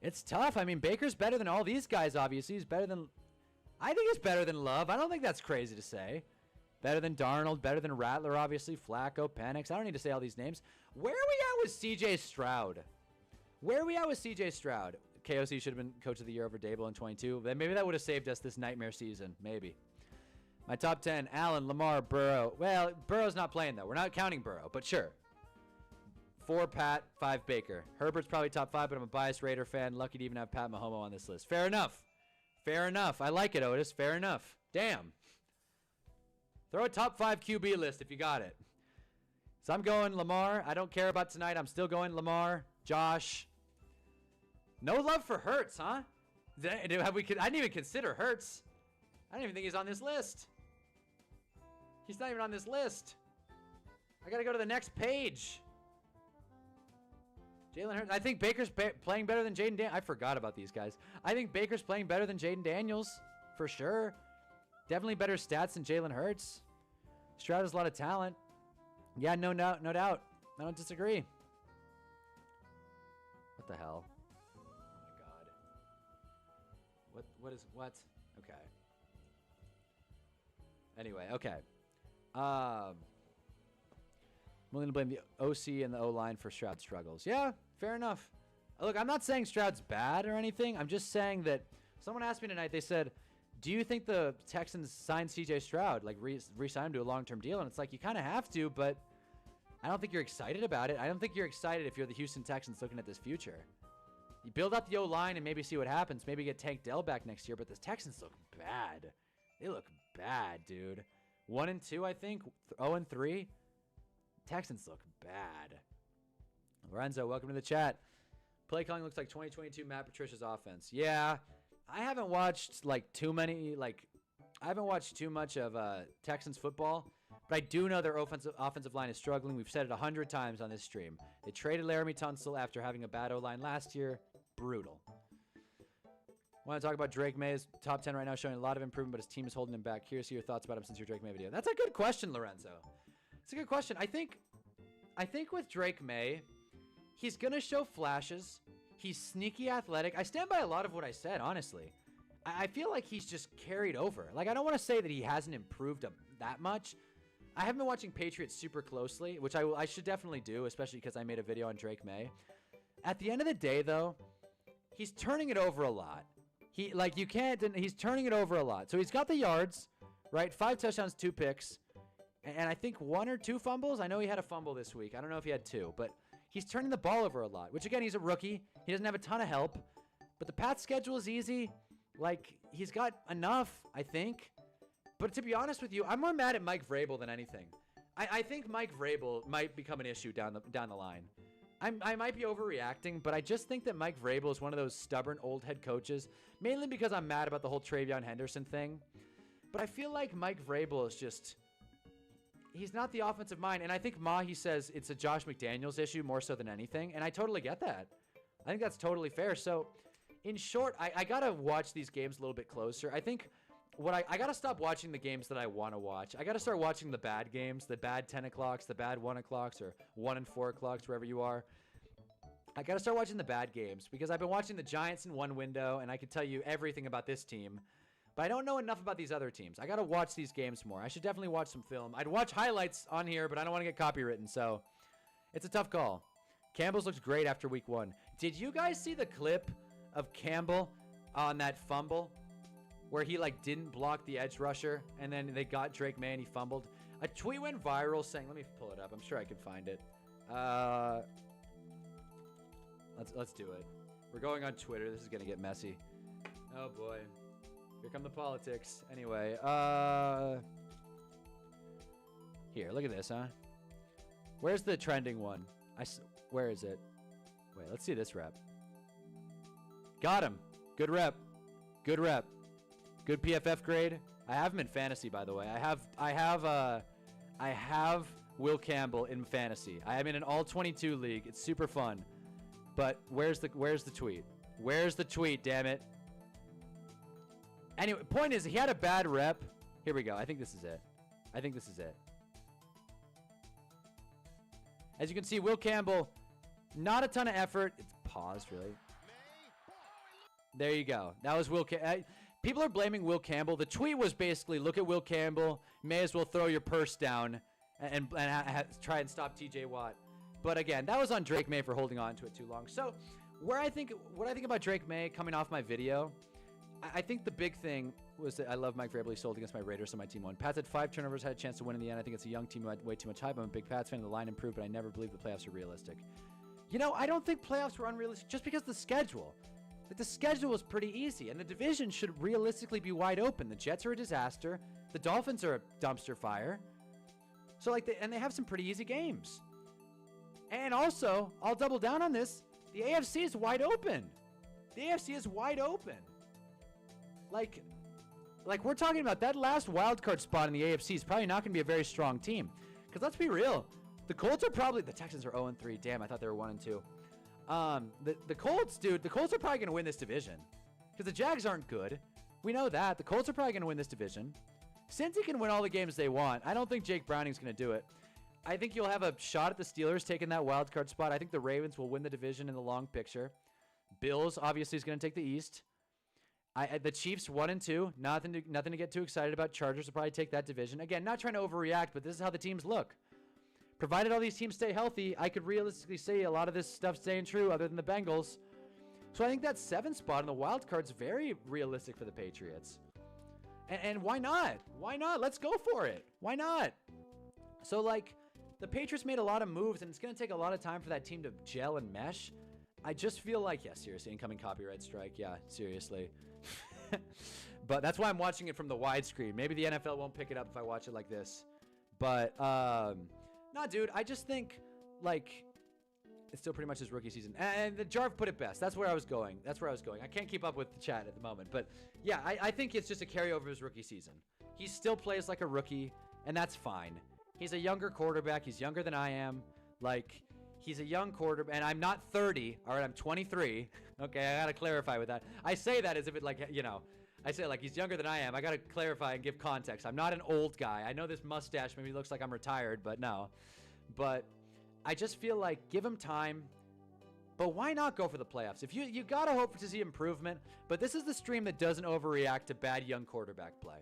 it's tough. I mean, Baker's better than all these guys, obviously. I think he's better than Love. I don't think that's crazy to say. Better than Darnold. Better than Rattler, obviously. Flacco, Penix. I don't need to say all these names. Where are we at with C.J. Stroud? KOC should have been coach of the year over Dable in 22. Then maybe that would have saved us this nightmare season. Maybe. My top 10, Allen, Lamar, Burrow. Well, Burrow's not playing, though. We're not counting Burrow, but sure. 4 Pat, 5 Baker. Herbert's probably top 5, but I'm a biased Raider fan. Lucky to even have Pat Mahomes on this list. Fair enough. I like it, Otis. Fair enough. Damn. Throw a top 5 QB list if you got it. So I'm going Lamar. I don't care about tonight. I'm still going Lamar, Josh. No love for Hurts, huh? I didn't even consider Hurts. I don't even think he's on this list. He's not even on this list. I got to go to the next page. Jalen Hurts. I think Baker's playing better than Jaden Daniels. I forgot about these guys. I think Baker's playing better than Jaden Daniels, for sure. Definitely better stats than Jalen Hurts. Stroud has a lot of talent. Yeah, no doubt. I don't disagree. What the hell? What? Okay. Anyway, okay. I'm willing to blame the OC and the O-line for Stroud's struggles. Yeah, fair enough. Look, I'm not saying Stroud's bad or anything. I'm just saying that someone asked me tonight, they said, do you think the Texans signed CJ Stroud, re-sign him to a long-term deal? And it's like, you kind of have to, but I don't think you're excited about it. I don't think you're excited if you're the Houston Texans looking at this future. You build out the O-line and maybe see what happens. Maybe get Tank Dell back next year, but the Texans look bad. They look bad, dude. 1-2, I think. 0-3. Texans look bad. Lorenzo, welcome to the chat. Play calling looks like 2022 Matt Patricia's offense. Yeah, I haven't watched too much of Texans football, but I do know their offensive line is struggling. We've said it 100 times on this stream. They traded Laramie Tunsil after having a bad O-line last year. Brutal. Want to talk about Drake May's top 10 right now, showing a lot of improvement, but his team is holding him back. Curious to see your thoughts about him since your Drake May video. That's a good question, Lorenzo. It's a good question. I think with Drake May, he's going to show flashes. He's sneaky athletic. I stand by a lot of what I said, honestly. I feel like he's just carried over. Like, I don't want to say that he hasn't improved that much. I haven't been watching Patriots super closely, which I should definitely do, especially because I made a video on Drake May. At the end of the day, though, he's turning it over a lot. He's turning it over a lot. So he's got the yards, right? 5 touchdowns, 2 picks. And I think 1 or 2 fumbles. I know he had a fumble this week. I don't know if he had 2, but he's turning the ball over a lot, which, again, he's a rookie. He doesn't have a ton of help, but the Pats schedule is easy. Like, he's got enough, I think. But to be honest with you, I'm more mad at Mike Vrabel than anything. I think Mike Vrabel might become an issue down the line. I might be overreacting, but I just think that Mike Vrabel is one of those stubborn old head coaches, mainly because I'm mad about the whole Travion Henderson thing. But I feel like Mike Vrabel is just... He's not the offensive mind, and I think Mahi says it's a Josh McDaniels issue more so than anything, and I totally get that. I think that's totally fair. So, in short, I got to watch these games a little bit closer. I think I got to stop watching the games that I want to watch. I got to start watching the bad games, the bad 10 o'clocks, the bad 1 o'clocks, or 1 and 4 o'clocks, wherever you are. I got to start watching the bad games because I've been watching the Giants in one window, and I can tell you everything about this team. But I don't know enough about these other teams. I got to watch these games more. I should definitely watch some film. I'd watch highlights on here, but I don't want to get copywritten, so it's a tough call. Campbell's looks great after week 1. Did you guys see the clip of Campbell on that fumble where he didn't block the edge rusher and then they got Drake May and he fumbled? A tweet went viral saying, let me pull it up. I'm sure I can find it. Let's do it. We're going on Twitter. This is going to get messy. Oh boy. Here come the politics. Anyway, here, look at this, huh? Where's the trending one? Where is it? Wait, let's see this rep. Got him. Good rep. Good rep. Good PFF grade. I have him in fantasy, by the way. I have Will Campbell in fantasy. I am in an all 22 league. It's super fun. But where's the tweet? Where's the tweet, damn it? Anyway, point is, he had a bad rep. Here we go. I think this is it. As you can see, Will Campbell, not a ton of effort. It's paused, really. There you go. That was Will Campbell. People are blaming Will Campbell. The tweet was basically, look at Will Campbell. May as well throw your purse down and try and stop TJ Watt. But again, that was on Drake May for holding on to it too long. So what I think about Drake May coming off my video, I think the big thing was that I love Mike Vrabel. He sold against my Raiders, so my team won. Pats had 5 turnovers, had a chance to win in the end. I think it's a young team who had way too much hype. I'm a big Pats fan. The line improved, but I never believed the playoffs are realistic. You know, I don't think playoffs were unrealistic just because the schedule. The schedule was pretty easy, and the division should realistically be wide open. The Jets are a disaster. The Dolphins are a dumpster fire. So, and they have some pretty easy games. And also, I'll double down on this. The AFC is wide open. The AFC is wide open. Like we're talking about that last wild card spot in the AFC is probably not going to be a very strong team. Because let's be real, the Colts are probably the Texans are 0-3. Damn, I thought they were 1-2. The Colts, dude, the Colts are probably going to win this division because the Jags aren't good. We know that. The Colts are probably going to win this division. Cincy can win all the games they want. I don't think Jake Browning's going to do it. I think you'll have a shot at the Steelers taking that wild card spot. I think the Ravens will win the division in the long picture. Bills obviously is going to take the East. The Chiefs 1-2. Nothing to get too excited about. Chargers will probably take that division. Again, not trying to overreact, but this is how the teams look. Provided all these teams stay healthy, I could realistically say a lot of this stuff staying true other than the Bengals. So I think that 7th spot in the wild card is very realistic for the Patriots. And why not? Why not? Let's go for it. Why not? So, the Patriots made a lot of moves, and it's going to take a lot of time for that team to gel and mesh. I just feel like, yeah, seriously, incoming copyright strike. Yeah, seriously. But that's why I'm watching it from the widescreen. Maybe the NFL won't pick it up if I watch it like this. But, nah, dude, I just think, like, it's still pretty much his rookie season. And the Jarv put it best. That's where I was going. I can't keep up with the chat at the moment. But, yeah, I think it's just a carryover of his rookie season. He still plays like a rookie, and that's fine. He's a younger quarterback. He's younger than I am. Like, he's a young quarterback. And I'm not 30. All right, I'm 23. Okay, I got to clarify with that. I say that as if it, like, you know, I say, like, he's younger than I am. I got to clarify and give context. I'm not an old guy. I know this mustache maybe looks like I'm retired, but no. But I just feel like give him time. But why not go for the playoffs? If you got to hope to see improvement. But this is the stream that doesn't overreact to bad young quarterback play.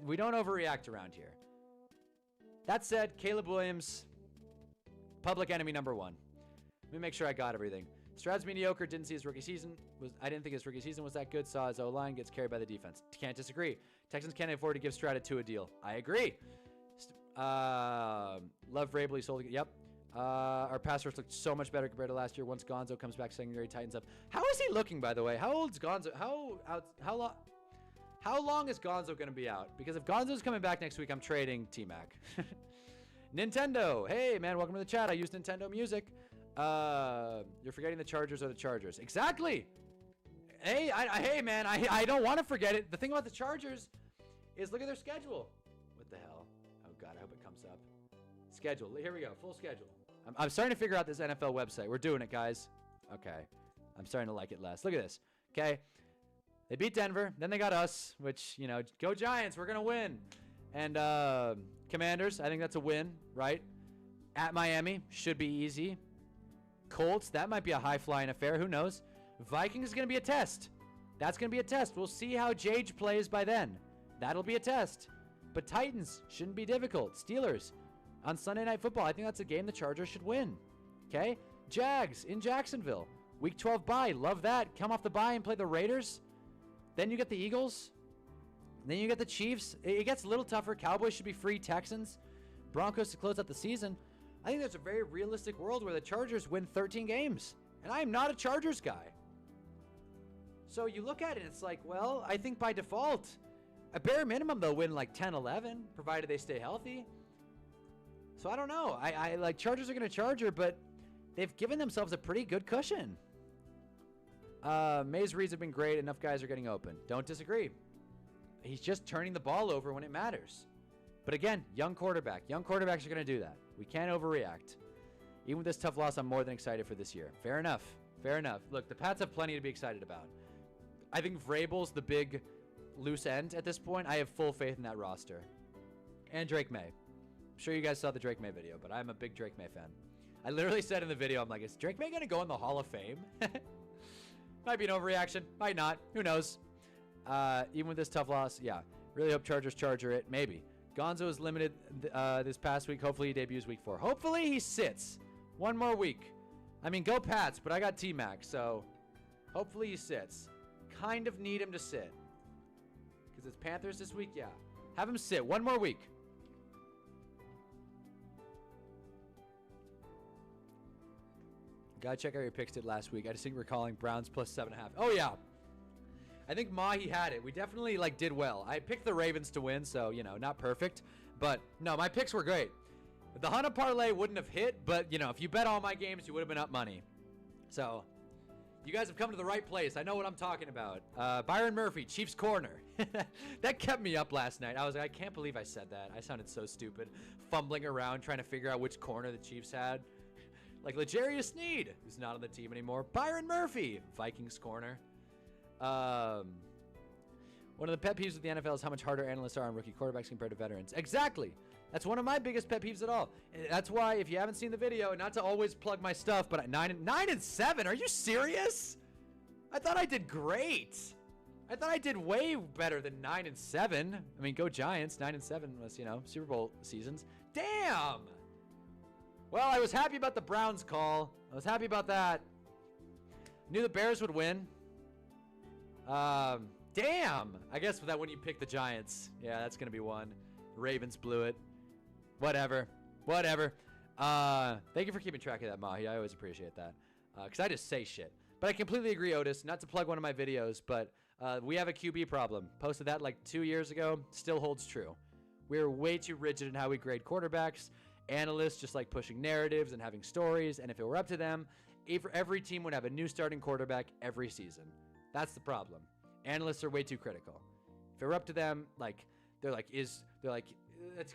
We don't overreact around here. That said, Caleb Williams, public enemy number 1. Let me make sure I got everything. Stroud's mediocre. Didn't see his rookie season. I didn't think his rookie season was that good. Saw his O-line gets carried by the defense. Can't disagree. Texans can't afford to give Stroud a Tua deal. I agree. Love Vrabel. He sold it. Yep. Our pass rush looked so much better compared to last year. Once Gonzo comes back, secondary tightens up. How is he looking, by the way? How old's Gonzo? How long is Gonzo going to be out? Because if Gonzo's coming back next week, I'm trading T-Mac. Nintendo. Hey, man, welcome to the chat. I use Nintendo Music. You're forgetting the Chargers are the Chargers. Exactly. Hey, hey, man, I don't want to forget it. The thing about the Chargers is look at their schedule. What the hell? Oh, God, I hope it comes up. Schedule. Here we go. Full schedule. I'm starting to figure out this NFL website. We're doing it, guys. Okay. I'm starting to like it less. Look at this. Okay. They beat Denver. Then they got us, which, you know, go Giants. We're going to win. And Commanders, I think that's a win, right? At Miami, should be easy. Colts, that might be a high-flying affair. Who knows? Vikings is going to be a test. That's going to be a test. We'll see how Jage plays by then. That'll be a test. But Titans shouldn't be difficult. Steelers on Sunday Night Football. I think that's a game the Chargers should win. Okay? Jags in Jacksonville. Week 12 bye. Love that. Come off the bye and play the Raiders. Then you get the Eagles. Then you get the Chiefs. It gets a little tougher. Cowboys should be free. Texans. Broncos to close out the season. I think there's a very realistic world where the Chargers win 13 games. And I am not a Chargers guy. So you look at it, it's like, well, I think by default, a bare minimum, they'll win like 10, 11, provided they stay healthy. So I don't know. I like Chargers are going to Charger, but they've given themselves a pretty good cushion. Mays reads have been great. Enough guys are getting open. Don't disagree. He's just turning the ball over when it matters. But again, young quarterback. Young quarterbacks are going to do that. We can't overreact. Even with this tough loss, I'm more than excited for this year. Fair enough. Fair enough. Look, the Pats have plenty to be excited about. I think Vrabel's the big loose end at this point. I have full faith in that roster. And Drake May. I'm sure you guys saw the Drake May video, but I'm a big Drake May fan. I literally said in the video, I'm like, is Drake May going to go in the Hall of Fame? Might be an overreaction. Might not. Who knows? Even with this tough loss, yeah. Really hope Chargers Charger it. Maybe. Gonzo is limited this past week. Hopefully he debuts week 4. Hopefully he sits one more week. I mean, go Pats, but I got T-Mac, so hopefully he sits. Kind of need him to sit. Because it's Panthers this week, yeah. Have him sit one more week. Gotta check out your picks did last week. I just think we're calling Browns plus 7.5. Oh, yeah. I think Mahi had it. We definitely, like, did well. I picked the Ravens to win, so, you know, not perfect. But, no, my picks were great. The Hunna parlay wouldn't have hit, but, you know, if you bet all my games, you would have been up money. So, you guys have come to the right place. I know what I'm talking about. Byron Murphy, Chiefs corner. That kept me up last night. I was like, I can't believe I said that. I sounded so stupid. Fumbling around, trying to figure out which corner the Chiefs had. Like, L'Jarius Sneed, who's not on the team anymore. Byron Murphy, Vikings corner. One of the pet peeves of the NFL is how much harder analysts are on rookie quarterbacks compared to veterans. Exactly. That's one of my biggest pet peeves at all. And that's why, if you haven't seen the video, not to always plug my stuff, but at 9-7, are you serious? I thought I did great. I thought I did way better than 9-7. I mean, go Giants. 9-7 was, you know, Super Bowl seasons. Damn. Well, I was happy about the Browns call. I was happy about that. Knew the Bears would win. Damn. I guess that when you pick the Giants. Yeah, that's going to be one. Ravens blew it. Whatever. Thank you for keeping track of that, Mahi. I always appreciate that. because I just say shit. But I completely agree, Otis. Not to plug one of my videos, but we have a QB problem. Posted that like 2 years ago. Still holds true. We're way too rigid in how we grade quarterbacks. Analysts just like pushing narratives and having stories. And if it were up to them, every team would have a new starting quarterback every season. That's the problem. Analysts are way too critical. If it were up to them, it's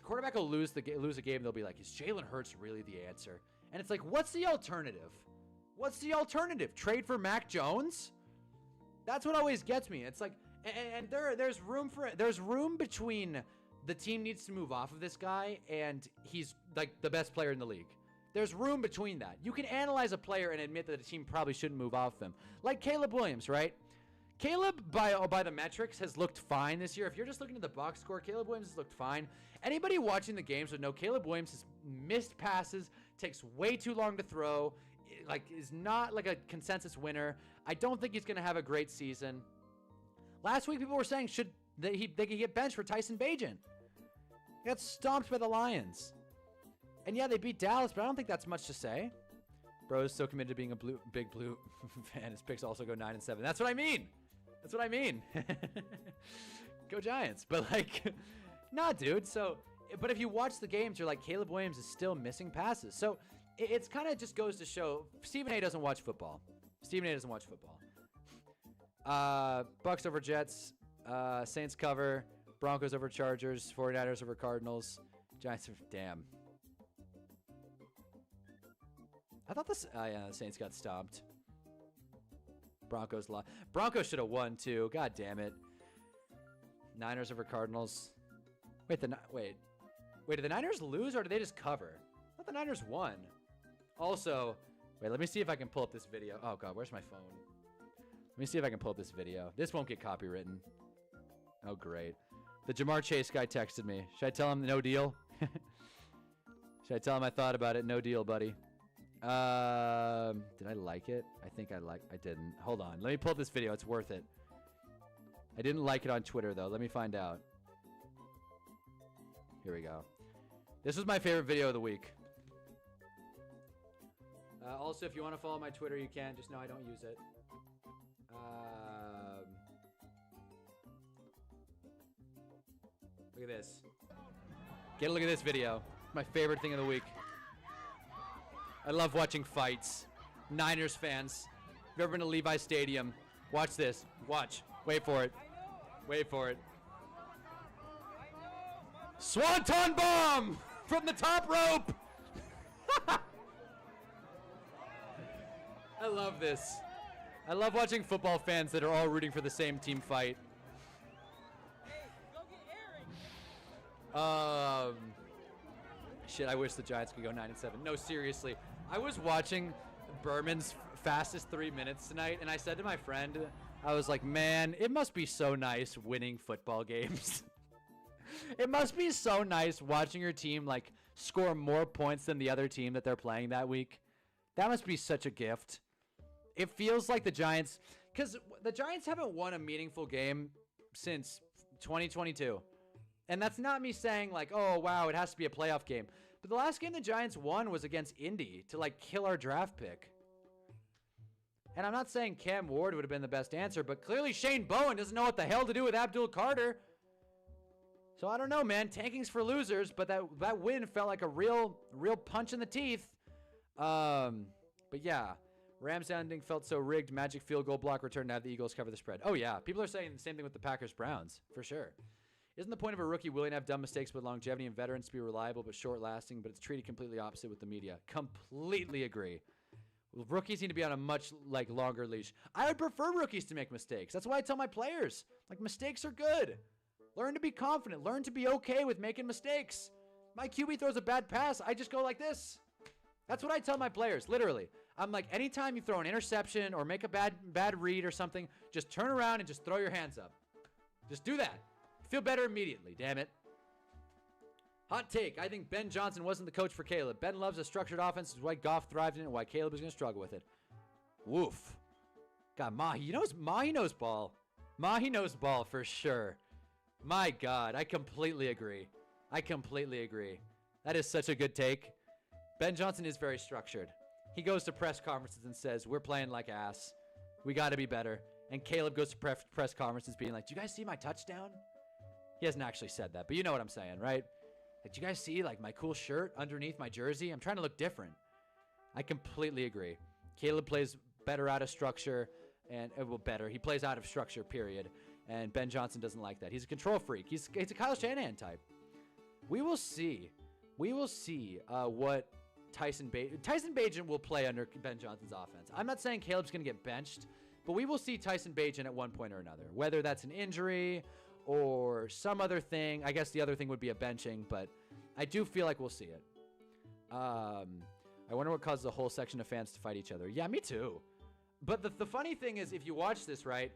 quarterback will lose a game. They'll be like, is Jalen Hurts really the answer? And it's like, what's the alternative? What's the alternative? Trade for Mac Jones? That's what always gets me. It's like, and there's room between the team needs to move off of this guy and he's like the best player in the league. There's room between that. You can analyze a player and admit that a team probably shouldn't move off him. Like Caleb Williams, right? Caleb, by the metrics, has looked fine this year. If you're just looking at the box score, Caleb Williams has looked fine. Anybody watching the games would know Caleb Williams has missed passes, takes way too long to throw, is not like a consensus winner. I don't think he's going to have a great season. Last week, people were saying they could get benched for Tyson Bagent. He got stomped by the Lions. And yeah, they beat Dallas, but I don't think that's much to say. Bro is so committed to being a big blue fan. His picks also go 9-7. That's what I mean. That's what I mean. Go Giants. But nah, dude. So, but if you watch the games, you're like, Caleb Williams is still missing passes. So it's kind of just goes to show Stephen A doesn't watch football. Bucks over Jets. Saints cover. Broncos over Chargers. 49ers over Cardinals. Giants over, damn. I thought the Saints got stomped. Broncos lost. Broncos should have won too. God damn it. Niners over Cardinals. Wait, did the Niners lose or did they just cover? I thought the Niners won. Also, wait, let me see if I can pull up this video. Oh god, where's my phone? Let me see if I can pull up this video. This won't get copywritten. Oh great. The Jamar Chase guy texted me. Should I tell him no deal? Should I tell him I thought about it? No deal, buddy. Did I like it? I didn't. Hold on. Let me pull up this video. It's worth it. I didn't like it on Twitter, though. Let me find out. Here we go. This was my favorite video of the week. Also, if you want to follow my Twitter, you can. Just know I don't use it. Look at this. Get a look at this video. My favorite thing of the week. I love watching fights. Niners fans. If you've ever been to Levi Stadium, watch this. Watch. Wait for it. Wait for it. Swanton bomb from the top rope. I love this. I love watching football fans that are all rooting for the same team fight. Shit, I wish the Giants could go 9-7. No, seriously. I was watching Berman's fastest 3 minutes tonight, and I said to my friend, I was like, man, it must be so nice winning football games. It must be so nice watching your team, score more points than the other team that they're playing that week. That must be such a gift. It feels like the Giants, because the Giants haven't won a meaningful game since 2022. And that's not me saying, oh, wow, it has to be a playoff game. But the last game the Giants won was against Indy to, kill our draft pick. And I'm not saying Cam Ward would have been the best answer, but clearly Shane Bowen doesn't know what the hell to do with Abdul Carter. So I don't know, man. Tanking's for losers, but that win felt like a real punch in the teeth. But yeah, Rams ending felt so rigged. Magic field goal block return to have the Eagles cover the spread. Oh, yeah. People are saying the same thing with the Packers-Browns, for sure. Isn't the point of a rookie willing to have dumb mistakes with longevity and veterans to be reliable but short-lasting, but it's treated completely opposite with the media? Completely agree. Rookies need to be on a much longer leash. I would prefer rookies to make mistakes. That's why I tell my players, mistakes are good. Learn to be confident. Learn to be okay with making mistakes. My QB throws a bad pass, I just go like this. That's what I tell my players, literally. I'm like, anytime you throw an interception or make a bad read or something, just turn around and just throw your hands up. Just do that. Feel better immediately, damn it. Hot take. I think Ben Johnson wasn't the coach for Caleb. Ben loves a structured offense. This is why Goff thrived in it and why Caleb is going to struggle with it. Woof. God, Mahi knows ball. Mahi knows ball for sure. My God, I completely agree. That is such a good take. Ben Johnson is very structured. He goes to press conferences and says, we're playing like ass. We got to be better. And Caleb goes to press conferences being like, do you guys see my touchdown? He hasn't actually said that, but you know what I'm saying, right? Like, do you guys see like my cool shirt underneath my jersey? I'm trying to look different. I completely agree. Caleb plays better out of structure and well, better. He plays out of structure, period. And Ben Johnson doesn't like that. He's a control freak. He's a Kyle Shanahan type. We will see. We will see what Tyson Bagent will play under Ben Johnson's offense. I'm not saying Caleb's going to get benched, but we will see Tyson Bagent at one point or another, whether that's an injury or some other thing. I guess the other thing would be a benching, but I do feel like we'll see it. I wonder what causes a whole section of fans to fight each other. Yeah, me too. But the funny thing is, if you watch this, right,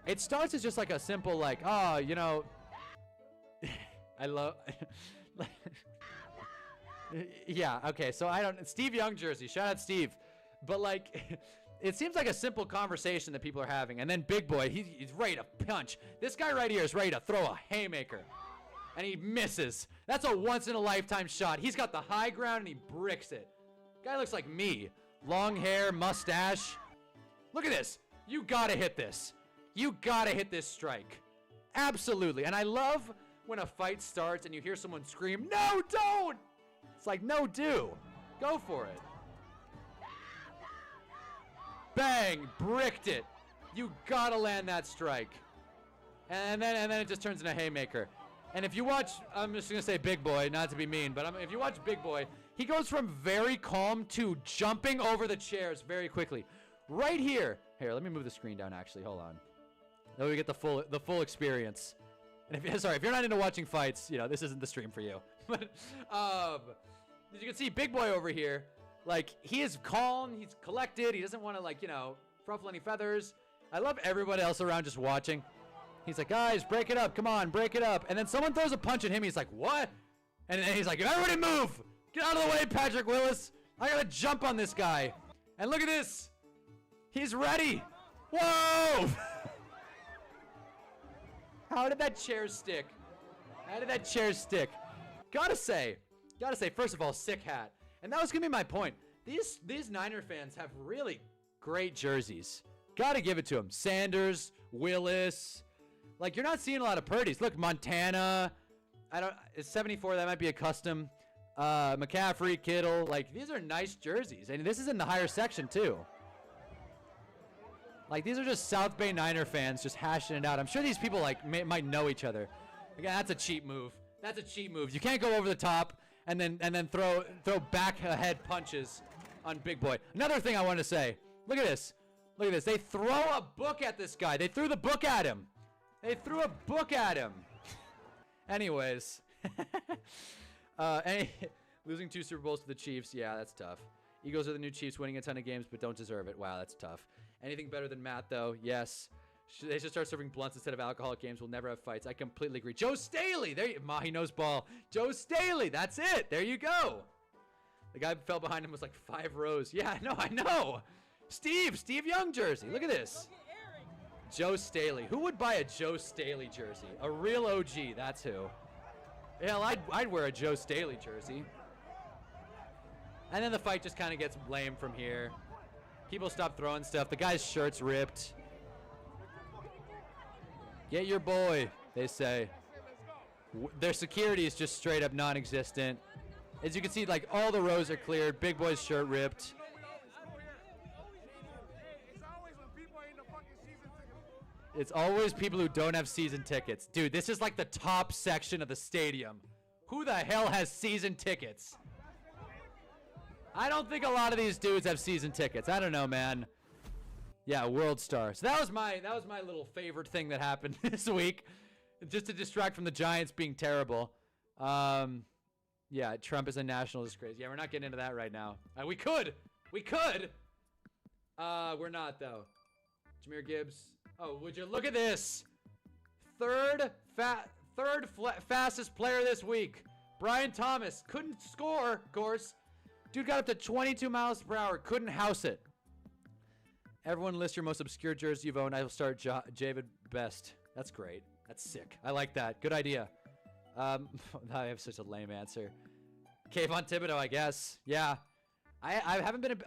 it starts as just like a simple, like, oh, you know, I love... yeah, okay, so I don't... Steve Young jersey. Shout out Steve. But, like, it seems like a simple conversation that people are having. And then Big Boy, he's ready to punch. This guy right here is ready to throw a haymaker. And he misses. That's a once-in-a-lifetime shot. He's got the high ground, and he bricks it. Guy looks like me. Long hair, mustache. Look at this. You gotta hit this. You gotta hit this strike. Absolutely. And I love when a fight starts and you hear someone scream, no, don't! It's like, no, do. Go for it. Bang! Bricked it. You gotta land that strike. And then it just turns into a haymaker. And if you watch, I'm just gonna say Big Boy, not to be mean, but if you watch Big Boy, he goes from very calm to jumping over the chairs very quickly. Right here. Here, let me move the screen down, actually. Hold on. Then we get the full experience. And if you're not into watching fights, you know, this isn't the stream for you. But as you can see, Big Boy over here, like, he is calm, he's collected, he doesn't want to, like, you know, ruffle any feathers. I love everybody else around just watching. He's like, guys, break it up, come on, break it up. And then someone throws a punch at him, he's like, what? And then he's like, everybody move! Get out of the way, Patrick Willis! I gotta jump on this guy. And look at this! He's ready! Whoa! How did that chair stick? How did that chair stick? Gotta say, first of all, sick hat. And that was gonna be my point. These Niner fans have really great jerseys. Gotta give it to them. Sanders, Willis. Like, you're not seeing a lot of Purdy's. Look, Montana. It's 74. That might be a custom. McCaffrey, Kittle. Like, these are nice jerseys. And this is in the higher section, too. Like, these are just South Bay Niner fans just hashing it out. I'm sure these people, like, might know each other. Again, that's a cheap move. That's a cheap move. You can't go over the top and then throw back ahead punches on Big Boy. Another thing I want to say. Look at this. Look at this. They throw a book at this guy. They threw the book at him. They threw a book at him. Anyways. Losing 2 Super Bowls to the Chiefs. Yeah, that's tough. Eagles are the new Chiefs, winning a ton of games, but don't deserve it. Wow, that's tough. Anything better than Matt, though? Yes. They should start serving blunts instead of alcohol at games. We'll never have fights. I completely agree. Joe Staley. There you Mahi knows ball. Joe Staley. That's it. There you go. The guy who fell behind him was like 5 rows. Yeah, no, I know. Steve Young jersey. Look at this. Joe Staley. Who would buy a Joe Staley jersey? A real OG. That's who. Hell, I'd wear a Joe Staley jersey. And then the fight just kind of gets lame from here. People stop throwing stuff. The guy's shirt's ripped. Get your boy, they say. Their security is just straight up non-existent. As you can see, like, all the rows are cleared. Big Boy's shirt ripped. It's always people who don't have season tickets. Dude, this is like the top section of the stadium. Who the hell has season tickets? I don't think a lot of these dudes have season tickets. I don't know, man. Yeah, World Star. So that was my little favorite thing that happened this week, just to distract from the Giants being terrible. Yeah, Trump is a national disgrace. Yeah, we're not getting into that right now. We could. We're not though. Jahmyr Gibbs. Oh, would you look at this? Third fastest player this week. Brian Thomas couldn't score, of course. Dude got up to 22 miles per hour. Couldn't house it. Everyone list your most obscure jersey you've owned. I will start Javid Best. That's great. That's sick. I like that. Good idea. I have such a lame answer. Kayvon Thibodeau, I guess. Yeah. I haven't been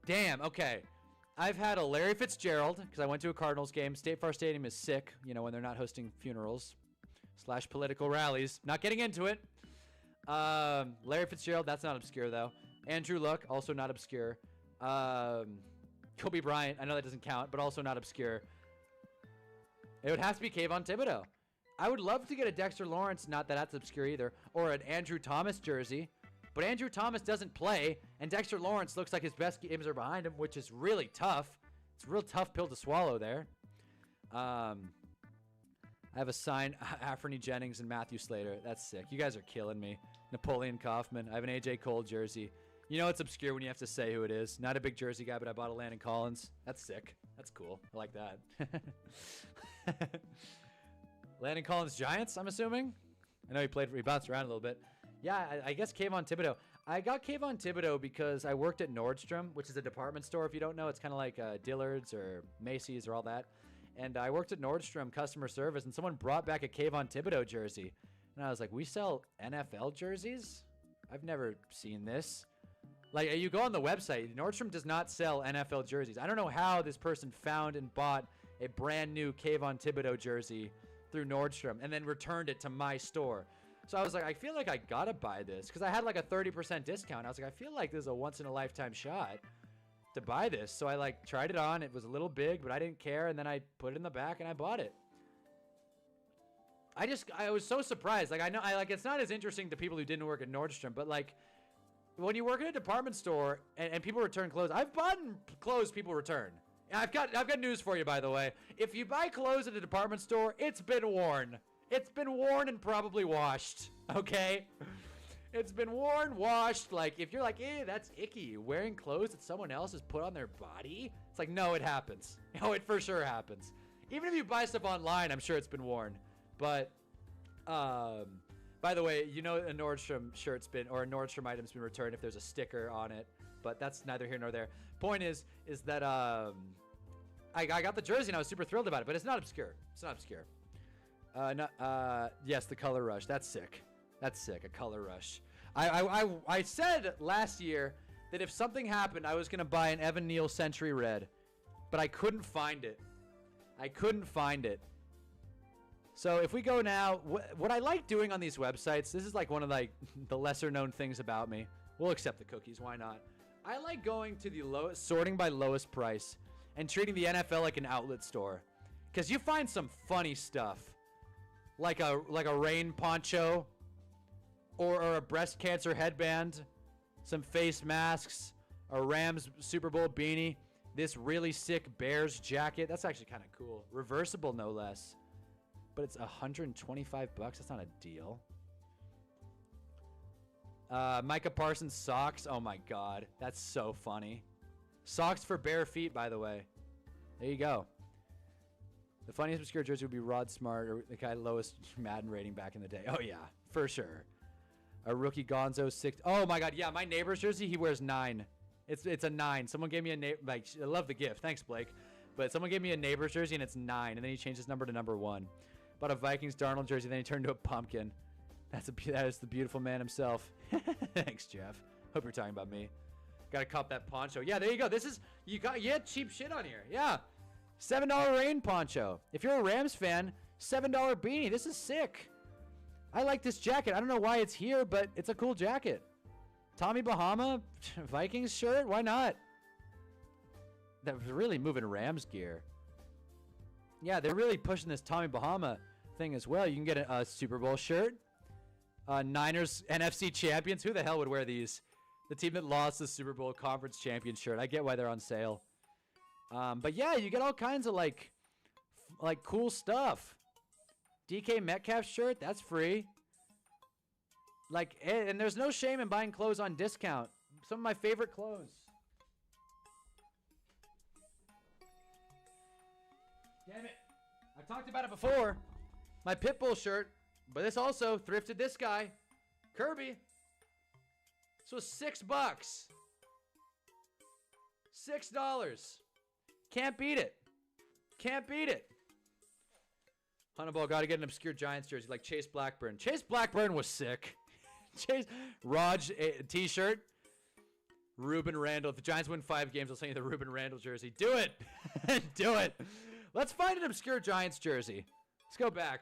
damn, okay. I've had a Larry Fitzgerald because I went to a Cardinals game. State Farm Stadium is sick, you know, when they're not hosting funerals / political rallies. Not getting into it. Larry Fitzgerald, that's not obscure though. Andrew Luck, also not obscure. Kobe Bryant, I know that doesn't count, but also not obscure. It would have to be Kayvon Thibodeau. I would love to get a Dexter Lawrence, not that that's obscure either, or an Andrew Thomas jersey. But Andrew Thomas doesn't play, and Dexter Lawrence looks like his best games are behind him, which is really tough. It's a real tough pill to swallow there. I have a signed Anfernee Jennings and Matthew Slater. That's sick. You guys are killing me. Napoleon Kaufman. I have an AJ Cole jersey. You know it's obscure when you have to say who it is. Not a big jersey guy, but I bought a Landon Collins. That's sick. That's cool. I like that. Landon Collins Giants, I'm assuming? I know he bounced around a little bit. Yeah, I guess Kayvon Thibodeau. I got Kayvon Thibodeau because I worked at Nordstrom, which is a department store. If you don't know, it's kind of like Dillard's or Macy's or all that. And I worked at Nordstrom customer service, and someone brought back a Kayvon Thibodeau jersey. And I was like, we sell NFL jerseys? I've never seen this. Like, you go on the website, Nordstrom does not sell NFL jerseys. I don't know how this person found and bought a brand new Kayvon Thibodeau jersey through Nordstrom and then returned it to my store. So I was like, I feel like I gotta buy this because I had like a 30% discount. I was like, I feel like this is a once in a lifetime shot to buy this. So I like tried it on. It was a little big, but I didn't care. And then I put it in the back and I bought it. I was so surprised. Like, I know, it's not as interesting to people who didn't work at Nordstrom, but like when you work in a department store and people return clothes, I've bought clothes people return. And I've got news for you, by the way. If you buy clothes at a department store, it's been worn. It's been worn and probably washed, okay? It's been worn, washed. Like, if you're like, that's icky, wearing clothes that someone else has put on their body, it's like, no, it happens. No, it for sure happens. Even if you buy stuff online, I'm sure it's been worn. But, by the way, you know a Nordstrom shirt's been, or a Nordstrom item's been returned if there's a sticker on it. But that's neither here nor there. Point is that, I got the jersey and I was super thrilled about it, but it's not obscure. It's not obscure. Yes, the color rush. That's sick. That's sick. A color rush. I said last year that if something happened, I was going to buy an Evan Neal Century Red, but I couldn't find it. I couldn't find it. So if we go now, what I like doing on these websites, this is like one of like the lesser known things about me. We'll accept the cookies. Why not? I like going to the lowest, sorting by lowest price and treating the NFL like an outlet store. Because you find some funny stuff. Like a rain poncho or a breast cancer headband, some face masks, a Rams Super Bowl beanie, this really sick Bears jacket. That's actually kind of cool. Reversible, no less. But it's $125. That's not a deal. Micah Parsons socks. Oh my God. That's so funny. Socks for bare feet, by the way. There you go. The funniest obscure jersey would be Rod Smart, or the guy lowest Madden rating back in the day. Oh yeah, for sure. A rookie Gonzo 6. Oh my God, yeah, my neighbor's jersey, he wears 9. It's a 9. Someone gave me a neighbor, like, I love the gift. Thanks, Blake. But someone gave me a neighbor's jersey and it's 9, and then he changed his number to number 1. Bought a Vikings Darnold jersey, then he turned into a pumpkin. That is the beautiful man himself. Thanks, Jeff. Hope you're talking about me. Gotta cop that poncho. Yeah, there you go. This is, you had cheap shit on here. Yeah. $7 rain poncho. If you're a Rams fan, $7 beanie. This is sick. I like this jacket. I don't know why it's here, but it's a cool jacket. Tommy Bahama Vikings shirt. Why not? That was really moving Rams gear. Yeah, they're really pushing this Tommy Bahama thing as well. You can get a Super Bowl shirt. Niners NFC champions. Who the hell would wear these? The team that lost the Super Bowl conference champion shirt. I get why they're on sale. But yeah, you get all kinds of like cool stuff. DK Metcalf shirt, that's free. Like, and there's no shame in buying clothes on discount. Some of my favorite clothes. Damn it. I've talked about it before. My Pitbull shirt, but this also thrifted this guy. Kirby. This was $6. $6. Can't beat it. Can't beat it. Hunnaball got to get an obscure Giants jersey like Chase Blackburn. Chase Blackburn was sick. Chase Raj t-shirt. Ruben Randall. If the Giants win 5 games, I'll send you the Ruben Randall jersey. Do it. Do it. Let's find an obscure Giants jersey. Let's go back.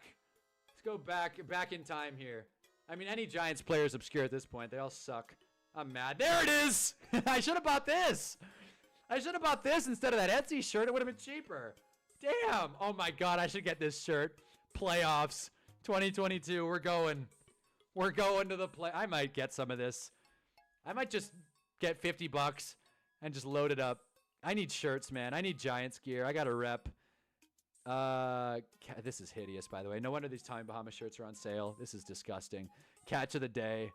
Let's go back in time here. I mean, any Giants player is obscure at this point. They all suck. I'm mad. There it is. I should have bought this. I should have bought this instead of that Etsy shirt. It would have been cheaper. Damn. Oh, my God. I should get this shirt. Playoffs 2022. We're going. We're going to the play. I might get some of this. I might just get $50 and just load it up. I need shirts, man. I need Giants gear. I got a rep. This is hideous, by the way. No wonder these Tommy Bahama shirts are on sale. This is disgusting. Catch of the day.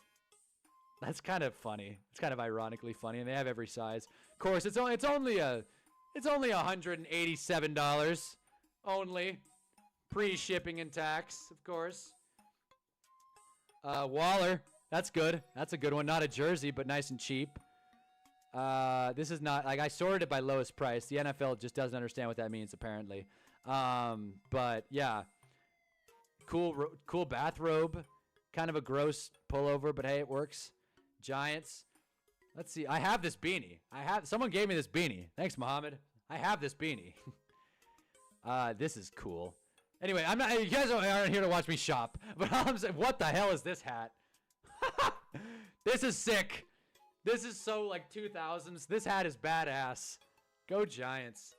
That's kind of funny. It's kind of ironically funny, and they have every size. Of course, it's only $187. Only pre-shipping and tax, of course. Waller. That's good. That's a good one. Not a jersey, but nice and cheap. This is not like I sorted it by lowest price. The NFL just doesn't understand what that means, apparently. But yeah, cool bathrobe, kind of a gross pullover, but hey, it works. Giants. Let's see. I have this beanie. Someone gave me this beanie. Thanks, Mohammed. I have this beanie. This is cool. Anyway, you guys aren't here to watch me shop, but I'm saying, what the hell is this hat? This is sick. This is so like 2000s. This hat is badass. Go Giants.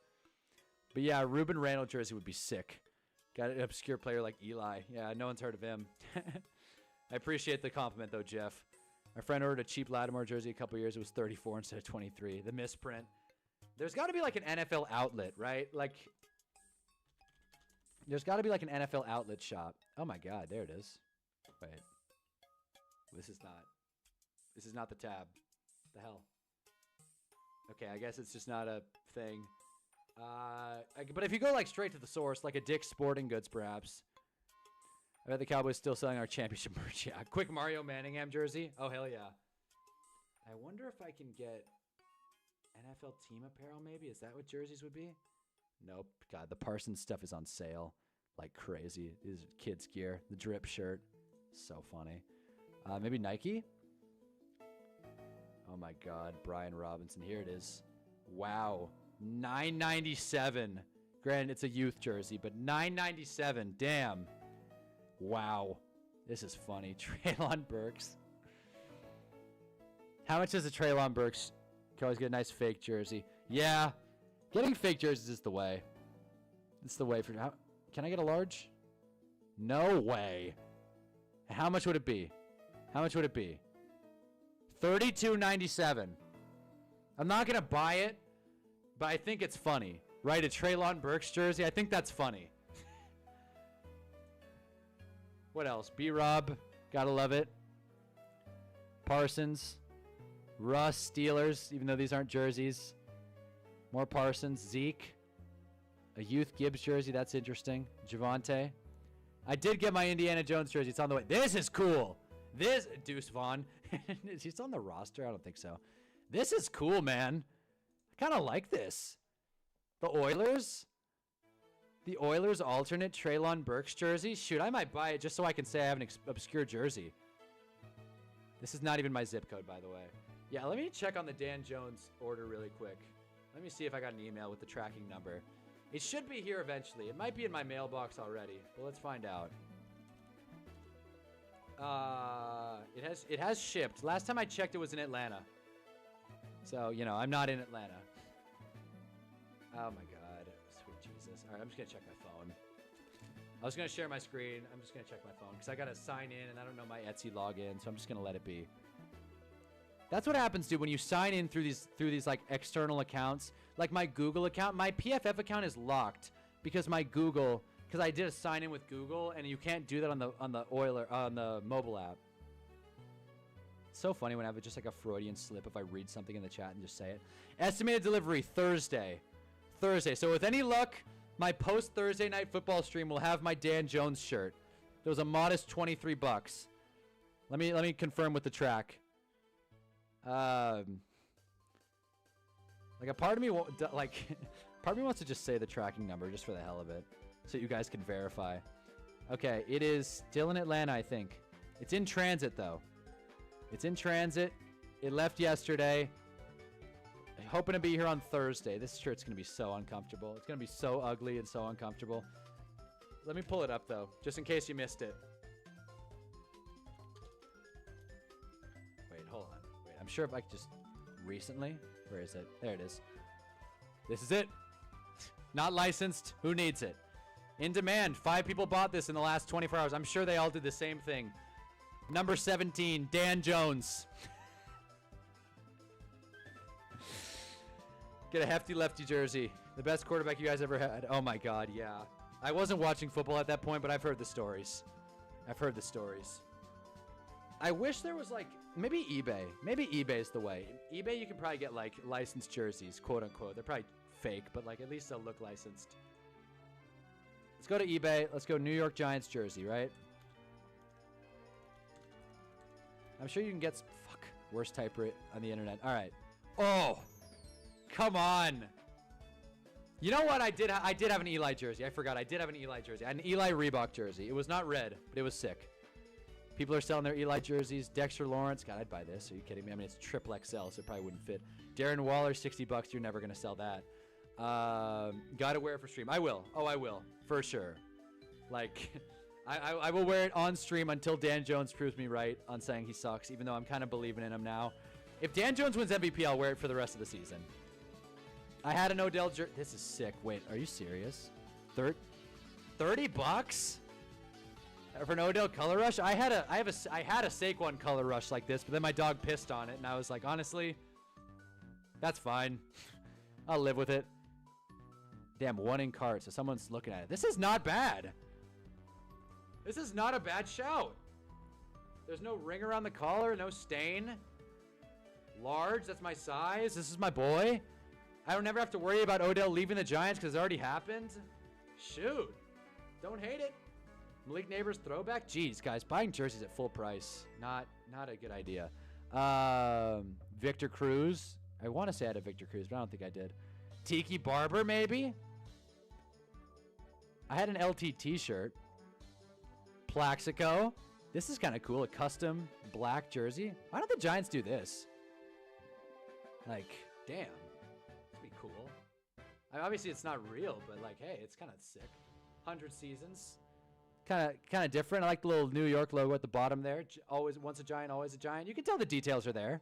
But yeah, Ruben Randall jersey would be sick. Got an obscure player like Eli. Yeah, no one's heard of him. I appreciate the compliment though, Jeff. My friend ordered a cheap Lattimore jersey a couple years. It was 34 instead of 23. The misprint. There's got to be like an NFL outlet, right? Like, there's got to be like an NFL outlet shop. Oh my God, there it is. Wait. This is not the tab. The hell? Okay, I guess it's just not a thing. But if you go like straight to the source, like a Dick's Sporting Goods, perhaps. I bet the Cowboys still selling our championship merch. Yeah, quick Mario Manningham jersey. Oh hell yeah! I wonder if I can get NFL team apparel. Maybe is that what jerseys would be? Nope. God, the Parsons stuff is on sale like crazy. These are kids' gear. The drip shirt, so funny. Maybe Nike. Oh my God, Brian Robinson. Here it is. Wow. $9.97. Granted, it's a youth jersey, but $9.97. Damn. Wow. This is funny. Treylon Burks. How much is a Treylon Burks? Can always get a nice fake jersey. Yeah. Getting fake jerseys is the way. It's the way for... Can I get a large? No way. How much would it be? How much would it be? $32.97. I'm not going to buy it, but I think it's funny. Right? A Treylon Burks jersey. I think that's funny. What else? B-Rob. Gotta love it. Parsons. Russ. Steelers. Even though these aren't jerseys. More Parsons. Zeke. A youth Gibbs jersey. That's interesting. Javonte. I did get my Indiana Jones jersey. It's on the way. This is cool. This. Deuce Vaughn. Is he still on the roster? I don't think so. This is cool, man. I kind of like this. The Oilers. The Oilers alternate Treylon Burks jersey. Shoot, I might buy it just so I can say I have an obscure jersey. This is not even my zip code, by the way. Yeah, let me check on the Dan Jones order really quick. Let me see if I got an email with the tracking number. It should be here eventually. It might be in my mailbox already, but let's find out. It has shipped. Last time I checked, it was in Atlanta. So, you know, I'm not in Atlanta. Oh my God. Sweet Jesus. All right, I'm just going to check my phone. I was going to share my screen. I'm just going to check my phone because I got to sign in and I don't know my Etsy login, so I'm just going to let it be. That's what happens, dude, when you sign in through these like external accounts. Like my Google account, my PFF account is locked because because I did a sign in with Google and you can't do that on the mobile app. It's so funny when I have just like a Freudian slip if I read something in the chat and just say it. Estimated delivery Thursday. So with any luck, my post Thursday night football stream will have my Dan Jones shirt. There was a modest $23. Let me confirm with the track. Like a part of me wants to just say the tracking number just for the hell of it, so you guys can verify. Okay, it is still in Atlanta, I think. It's in transit though. It's in transit. It left yesterday. I'm hoping to be here on Thursday. This shirt's going to be so uncomfortable. It's going to be so ugly and so uncomfortable. Let me pull it up, though, just in case you missed it. Wait, hold on. Wait, I'm sure if I could just... Recently? Where is it? There it is. This is it. Not licensed. Who needs it? In demand. 5 people bought this in the last 24 hours. I'm sure they all did the same thing. Number 17, Dan Jones. Get a hefty lefty jersey. The best quarterback you guys ever had. Oh my God, yeah. I wasn't watching football at that point, but I've heard the stories. I've heard the stories. I wish there was like, maybe eBay. Maybe eBay's the way. eBay, you can probably get like licensed jerseys, quote unquote. They're probably fake, but like at least they'll look licensed. Let's go to eBay. Let's go New York Giants jersey, right? I'm sure you can get, fuck, worst typewriter on the internet. All right. Oh, come on. You know what? I did have an Eli jersey. I forgot. I did have an Eli jersey. I had an Eli Reebok jersey. It was not red, but it was sick. People are selling their Eli jerseys. Dexter Lawrence. God, I'd buy this. Are you kidding me? I mean, it's triple XL, so it probably wouldn't fit. Darren Waller, $60. You're never going to sell that. Gotta wear it for stream. I will. Oh, I will. For sure. Like, I will wear it on stream until Dan Jones proves me right on saying he sucks, even though I'm kind of believing in him now. If Dan Jones wins MVP, I'll wear it for the rest of the season. I had an Odell jersey. This is sick. Wait, are you serious? $30 for an Odell color rush? I had a Saquon color rush like this, but then my dog pissed on it, and I was like, honestly, that's fine. I'll live with it. Damn, 1 in cart, so someone's looking at it. This is not bad. This is not a bad shout. There's no ring around the collar, no stain. Large, that's my size. This is my boy. I don't never have to worry about Odell leaving the Giants because it already happened. Shoot. Don't hate it. Malik Neighbors throwback. Jeez, guys, buying jerseys at full price. Not a good idea. Victor Cruz. I want to say I had a Victor Cruz, but I don't think I did. Tiki Barber, maybe? I had an LT t-shirt. Plaxico. This is kind of cool. A custom black jersey. Why don't the Giants do this? Like, damn. That'd be cool. I mean, obviously, it's not real, but like, hey, it's kind of sick. 100 seasons. Kind of different. I like the little New York logo at the bottom there. Always, once a Giant, always a Giant. You can tell the details are there.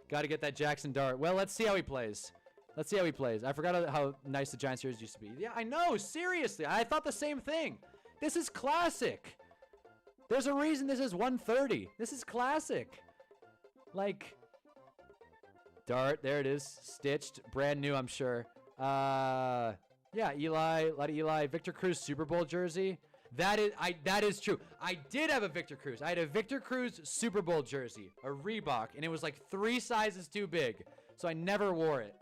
Got to get that Jackson Dart. Well, let's see how he plays. Let's see how he plays. I forgot how nice the Giants series used to be. Yeah, I know. Seriously. I thought the same thing. This is classic. There's a reason this is 130. This is classic. Like, Dart. There it is. Stitched. Brand new, I'm sure. Yeah, Eli. A lot of Eli. Victor Cruz Super Bowl jersey. That is true. I did have a Victor Cruz. I had a Victor Cruz Super Bowl jersey, a Reebok, and it was like 3 sizes too big, so I never wore it.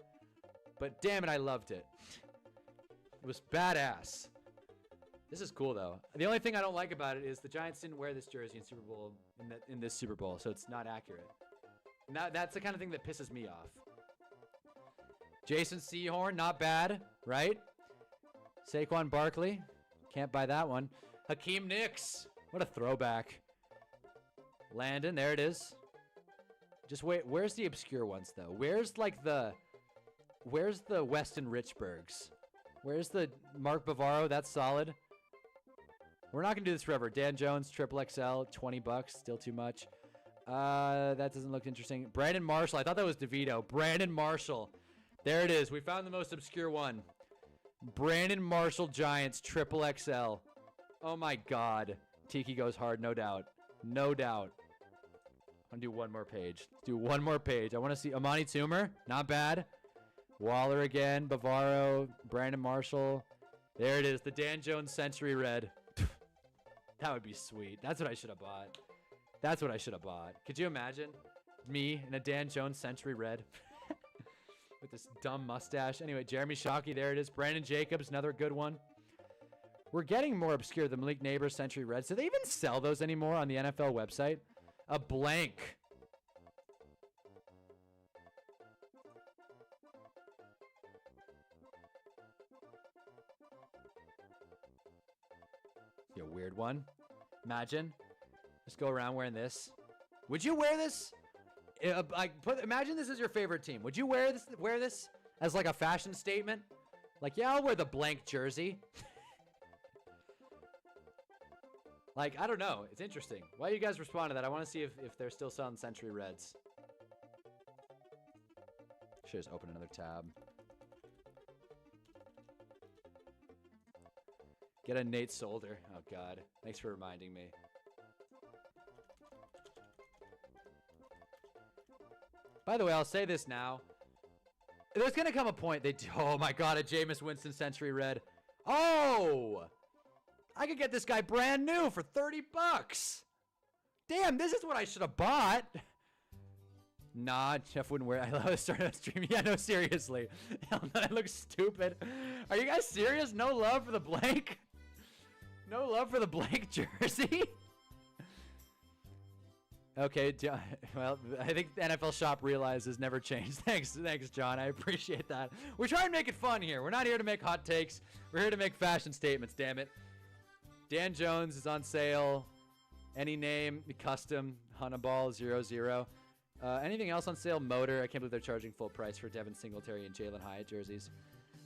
But damn it, I loved it. It was badass. This is cool though. The only thing I don't like about it is the Giants didn't wear this jersey in Super Bowl in this Super Bowl, so it's not accurate. And that's the kind of thing that pisses me off. Jason Sehorn, not bad, right? Saquon Barkley. Can't buy that one. Hakeem Nicks. What a throwback. Landon, there it is. Just wait, where's the obscure ones though? Where's the Weston Richburgs? Where's the Mark Bavaro? That's solid. We're not gonna do this forever. Dan Jones, triple XL, $20, still too much. That doesn't look interesting. Brandon Marshall, I thought that was DeVito. Brandon Marshall. There it is. We found the most obscure one. Brandon Marshall Giants, triple XL. Oh my God. Tiki goes hard, no doubt. No doubt. I'm gonna do one more page. Let's do one more page. I want to see Amani Toomer. Not bad. Waller again. Bavaro. Brandon Marshall. There it is. The Dan Jones Century Red. That would be sweet. That's what I should have bought. That's what I should have bought. Could you imagine me in a Dan Jones Century Red? With this dumb mustache. Anyway, Jeremy Shockey, there it is. Brandon Jacobs, another good one. We're getting more obscure. The Malik Neighbors Century Reds. Do they even sell those anymore on the NFL website? A blank. See a weird one. Imagine. Just go around wearing this. Would you wear this? Imagine this is your favorite team. Would you wear this as like a fashion statement? Like, yeah, I'll wear the blank jersey. Like, I don't know. It's interesting. Why you guys respond to that? I want to see if they're still selling Century Reds. Should just open another tab. Get a Nate Solder. Oh, God. Thanks for reminding me. By the way, I'll say this now. There's going to come a point they do. Oh, my God. A Jameis Winston Century Red. Oh! I could get this guy brand new for 30 bucks. Damn, this is what I should have bought. Nah, Jeff wouldn't wear it. I love to start a stream. Yeah, no, seriously. Hell no, that looks stupid. Are you guys serious? No love for the blank? No love for the blank jersey? Okay, well, I think the NFL shop realizes never changed. Thanks, John. I appreciate that. We're trying to make it fun here. We're not here to make hot takes. We're here to make fashion statements, damn it. Dan Jones is on sale. Any name, custom, Hunnaball 00. Anything else on sale? Motor. I can't believe they're charging full price for Devin Singletary and Jalen Hyatt jerseys.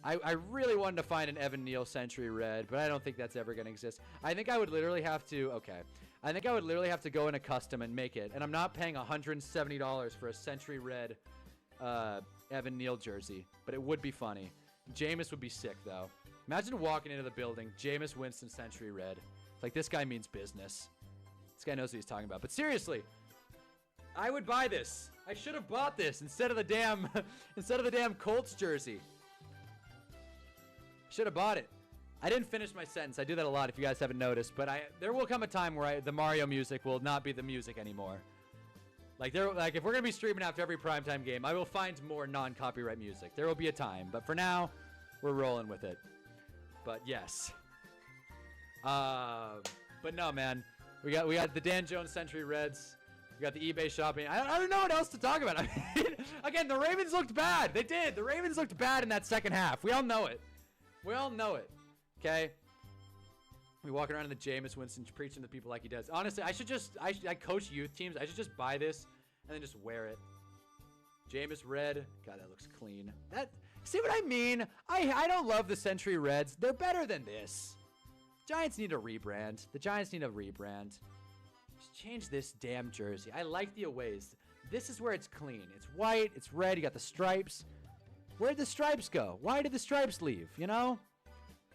I really wanted to find an Evan Neal Century Red, but I don't think that's ever going to exist. I think I would literally have to, I think I would literally have to go in a custom and make it. And I'm not paying $170 for a Century Red Evan Neal jersey, but it would be funny. Jameis would be sick, though. Imagine walking into the building, Jameis Winston Century Red. Like, this guy means business. This guy knows what he's talking about. But seriously, I would buy this. I should have bought this instead of the damn Colts jersey. Should have bought it. I didn't finish my sentence. I do that a lot if you guys haven't noticed, but there will come a time where the Mario music will not be the music anymore. Like if we're going to be streaming after every primetime game, I will find more non-copyright music. There will be a time, but for now, we're rolling with it. But yes. But no, man. We got the Dan Jones Century Reds. We got the eBay shopping. I don't know what else to talk about. I mean, again, the Ravens looked bad. They did. The Ravens looked bad in that second half. We all know it. We all know it. Okay? We walking around in the Jameis Winston preaching to people like he does. Honestly, I coach youth teams. I should just buy this and then just wear it. Jameis Red. God, that looks clean. See what I mean? I don't love the Century Reds. They're better than this. Giants need a rebrand. The Giants need a rebrand. Just change this damn jersey. I like the aways. This is where it's clean. It's white. It's red. You got the stripes. Where'd the stripes go? Why did the stripes leave? You know?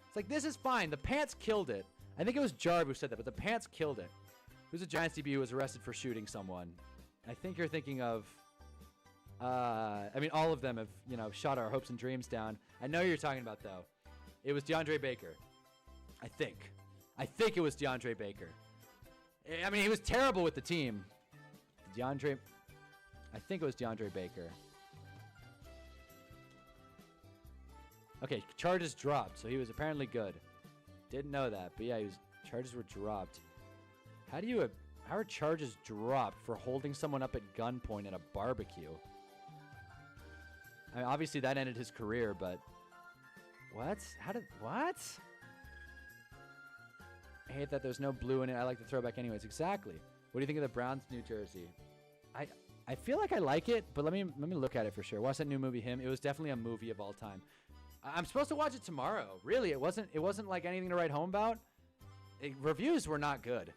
It's like, this is fine. The pants killed it. I think it was Jarb who said that, but the pants killed it. Who's a Giants DB who was arrested for shooting someone? I think you're thinking of... I mean, all of them have, shot our hopes and dreams down. I know you're talking about, though. It was DeAndre Baker. I think it was DeAndre Baker. I mean, he was terrible with the team. I think it was DeAndre Baker. Okay, charges dropped, so he was apparently good. Didn't know that, but yeah, charges were dropped. How are charges dropped for holding someone up at gunpoint at a barbecue? I mean, obviously that ended his career, but what? What? I hate that there's no blue in it. I like the throwback anyways. Exactly. What do you think of the Browns New Jersey? I feel like I like it, but let me look at it for sure. Watch that new movie, Him. It was definitely a movie of all time. I'm supposed to watch it tomorrow. Really, it wasn't like anything to write home about. Reviews were not good.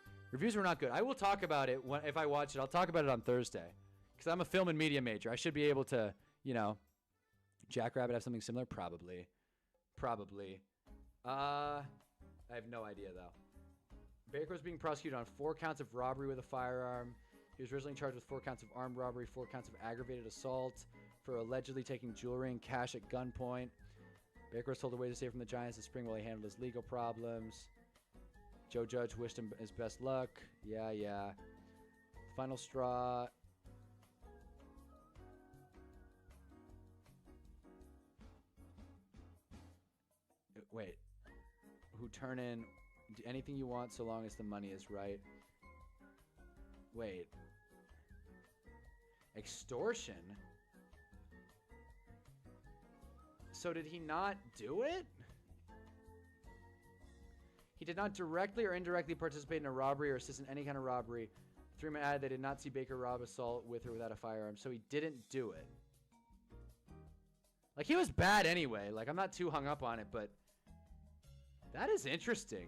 I will talk about it if I watch it. I'll talk about it on Thursday because I'm a film and media major. I should be able to, Jackrabbit have something similar? Probably. I have no idea, though. Baker was being prosecuted on 4 counts of robbery with a firearm. He was originally charged with 4 counts of armed robbery, 4 counts of aggravated assault for allegedly taking jewelry and cash at gunpoint. Baker was told to wait to stay from the Giants this spring while he handled his legal problems. Joe Judge wished him his best luck. Yeah. Final straw. Wait. Who turn in anything you want so long as the money is right. Wait. Extortion? So did he not do it? He did not directly or indirectly participate in a robbery or assist in any kind of robbery 3-man ad, they did not see Baker rob assault with or without a firearm, so he didn't do it. Like, he was bad anyway. Like, I'm not too hung up on it, but that is interesting.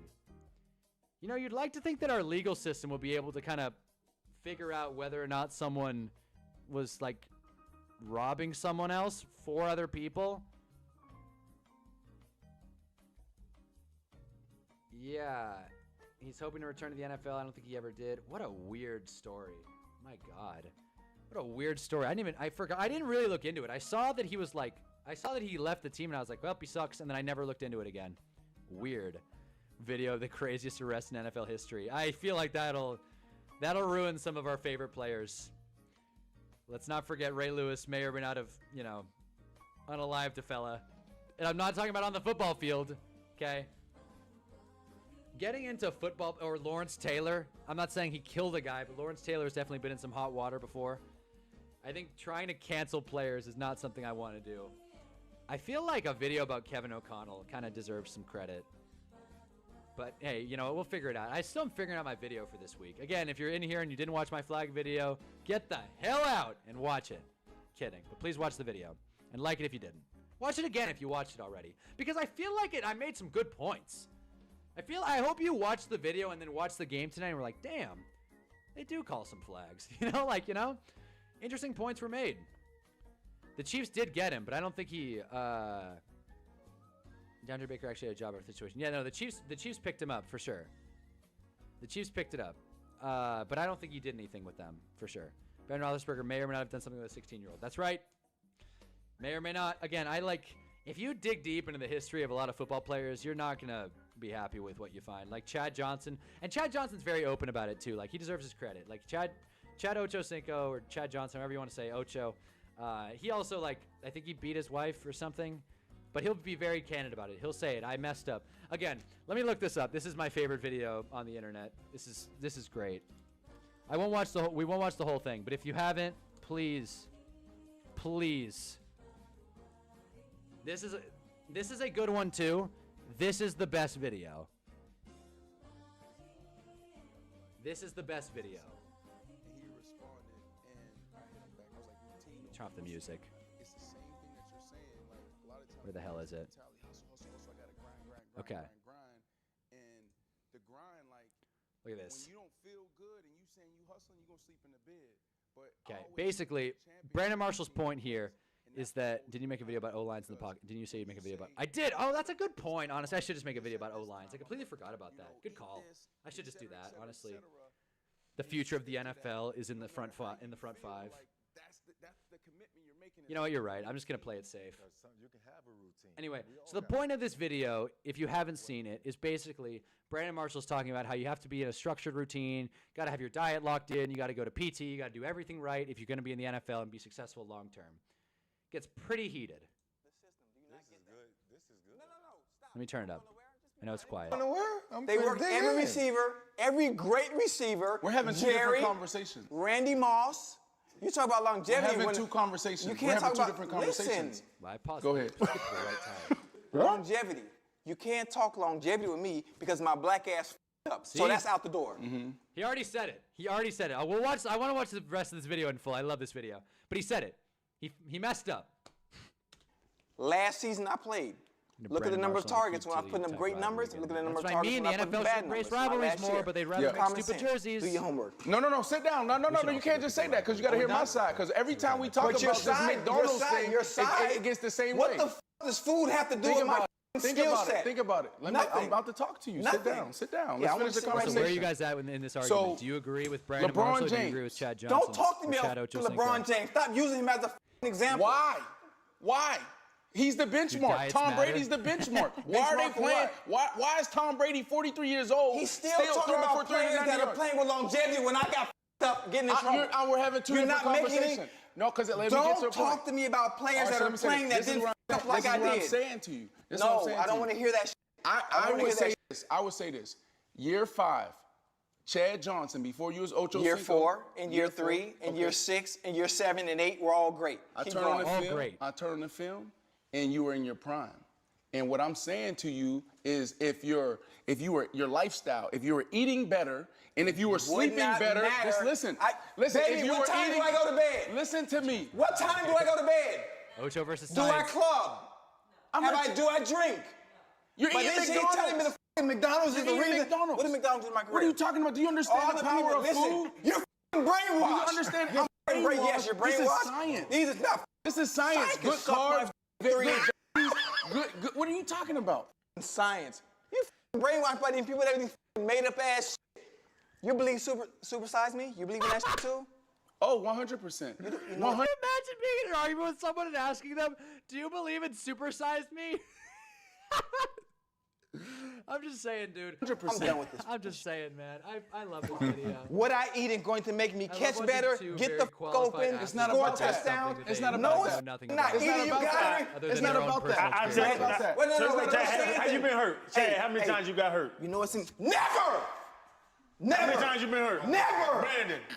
You know, you'd like to think that our legal system will be able to kind of figure out whether or not someone was, like, robbing someone else for other people. Yeah. He's hoping to return to the NFL. I don't think he ever did. What a weird story. My God. What a weird story. I forgot. I didn't really look into it. I saw that he was like, I saw that he left the team and I was like, well, he sucks. And then I never looked into it again. Weird. Video of the craziest arrest in NFL history. I feel like that'll ruin some of our favorite players. Let's not forget Ray Lewis may or may not have, you know, unalived a fella. And I'm not talking about on the football field. Okay. Getting into football, or Lawrence Taylor, I'm not saying he killed a guy, but Lawrence Taylor has definitely been in some hot water before. I think trying to cancel players is not something I want to do. I feel like a video about Kevin O'Connell kind of deserves some credit. But hey, you know, we'll figure it out. I still am figuring out my video for this week. Again, if you're in here and you didn't watch my flag video, get the hell out and watch it. Kidding, but please watch the video and like it if you didn't. Watch it again if you watched it already, because I feel like I made some good points. I hope you watched the video and then watched the game tonight and were like, damn, they do call some flags. Interesting points were made. The Chiefs did get him, but I don't think he, DeAndre Baker actually had a job or situation. Yeah, no, the Chiefs picked him up for sure. The Chiefs picked it up. But I don't think he did anything with them, for sure. Ben Roethlisberger may or may not have done something with a 16-year-old. That's right. May or may not. Again, if you dig deep into the history of a lot of football players, you're not going to be happy with what you find. Like Chad Johnson. And Chad Johnson's very open about it, too. Like, he deserves his credit. Like, Chad Ochocinco, or Chad Johnson, however you want to say, Ocho. He also, like, I think he beat his wife or something. But he'll be very candid about it. He'll say it. I messed up. Again, let me look this up. This is my favorite video on the internet. This is great. We won't watch the whole thing, but if you haven't, please. This is a good one too. This is the best video. This is the best video. And he responded, and I hit him back. I was like, routine. Turn off the music. It's the same thing that you're saying. Like, a lot of times, Where the hell is it? Hustle. I gotta grind. Okay. Grind. And the grind, like, Look at this. when you don't feel good and you saying you hustling, you're gonna sleep in the bed. But Okay. Basically, Brandon Marshall's point here is that, did you make a video about O-lines in the pocket? Didn't you say you'd make a video about? I did. Oh, that's a good point. Honestly, I should just make a video about O-lines. I completely forgot about that. Good call. I should just do that. Honestly, the future of the NFL is in the front five. That's the commitment you're making. You know what? You're right. I'm just gonna play it safe. You can have a routine. Anyway, so the point of this video, if you haven't seen it, is basically Brandon Marshall's talking about how you have to be in a structured routine, got to have your diet locked in, you got to go to PT, you got to do everything right if you're going to be in the NFL and be successful long term. Gets pretty heated. This is good. No, stop. Let me turn it up. I know it's quiet. They work every receiver, every great receiver. We're having two different conversations. Randy Moss. You talk about longevity. We're having two conversations. You can't We're having talk two about, different conversations. Listen, Well, I paused Go it. ahead. Just get to the right time. longevity. You can't talk longevity with me because my black ass up. So See? that's out the door. He already said it. I want to watch the rest of this video in full. I love this video. But he said it. He messed up. Last season I played. Look at the number of targets when I was putting up great numbers. Look at the number of targets when I put up bad numbers. The NFL should race rivalries more, but they'd rather make stupid jerseys. Do your homework. No, sit down. No, you can't just say that because you got to hear my side. Because every time we talk about this McDonald's thing, it gets the same way. What the f does food have to do with my skill set? Think about it. I'm about to talk to you. Nothing. Sit down. Yeah, Let's finish the I wanna conversation. So where are you guys at in this argument? Do you agree with Brandon Marshall or do you agree with Chad Johnson? Don't talk to me about LeBron James. Stop using him as an example. Why? He's the benchmark. Tom Brady's the benchmark. Why are they playing? Why is Tom Brady 43 years old? He's still talking about players that are playing with longevity when I got up getting in trouble. We're having two different conversations. No, because let me get to a point. Don't talk to me about players that are playing that didn't up like I did. This is what I'm saying to you. No, I don't want to hear that shit. I would say this. Year 5, Chad Johnson, before you was Ocho Year Cinco. 4, and year 3, and year 6, and year 7 and 8 were all great. I turned on the film, and you were in your prime. And what I'm saying to you is if your lifestyle, if you were eating better, and if you were sleeping better, just listen. Listen, baby, if you what were time eating, do I go to bed? Listen to me. What time do I go to bed? Ocho versus Do I science. club? Do I drink? You're But eating this ain't McDonald's. telling me the fucking McDonald's is the You're eating reason. McDonald's. What did McDonald's do to my career? What are you talking about? Do you understand All the the power people, of listen, food? you're fucking brainwashed. Do you understand? You're I'm fucking yes, you're This brainwashed. is science. These is not This is science. Science Good can suck carbs, my good three- veggies, good. What are you talking about? science. You fucking brainwashed by these people that have these fucking made up ass shit. You believe supersize me? You believe in that shit too? Oh, 100%. 100. Imagine being in an argument with someone and asking them, "Do you believe in supersized me?" I'm just saying, dude. 100%. I'm done with this. I'm just saying, man. I love this video. What I eat ain't going to make me I catch love better, watching two get very the fuck qualified open, athletes not score a about that. touchdown. Something that It's they not know about that. nothing Not about. It's not eating, you about got that. it. Other It's than not their own about that. personal I'm It's saying, not about that. Wait, no, so no, it's wait, like, don't Chad, say how you anything. been hurt? Chad, how many times you got hurt? You know what's in... Never! How many times you been hurt? Never!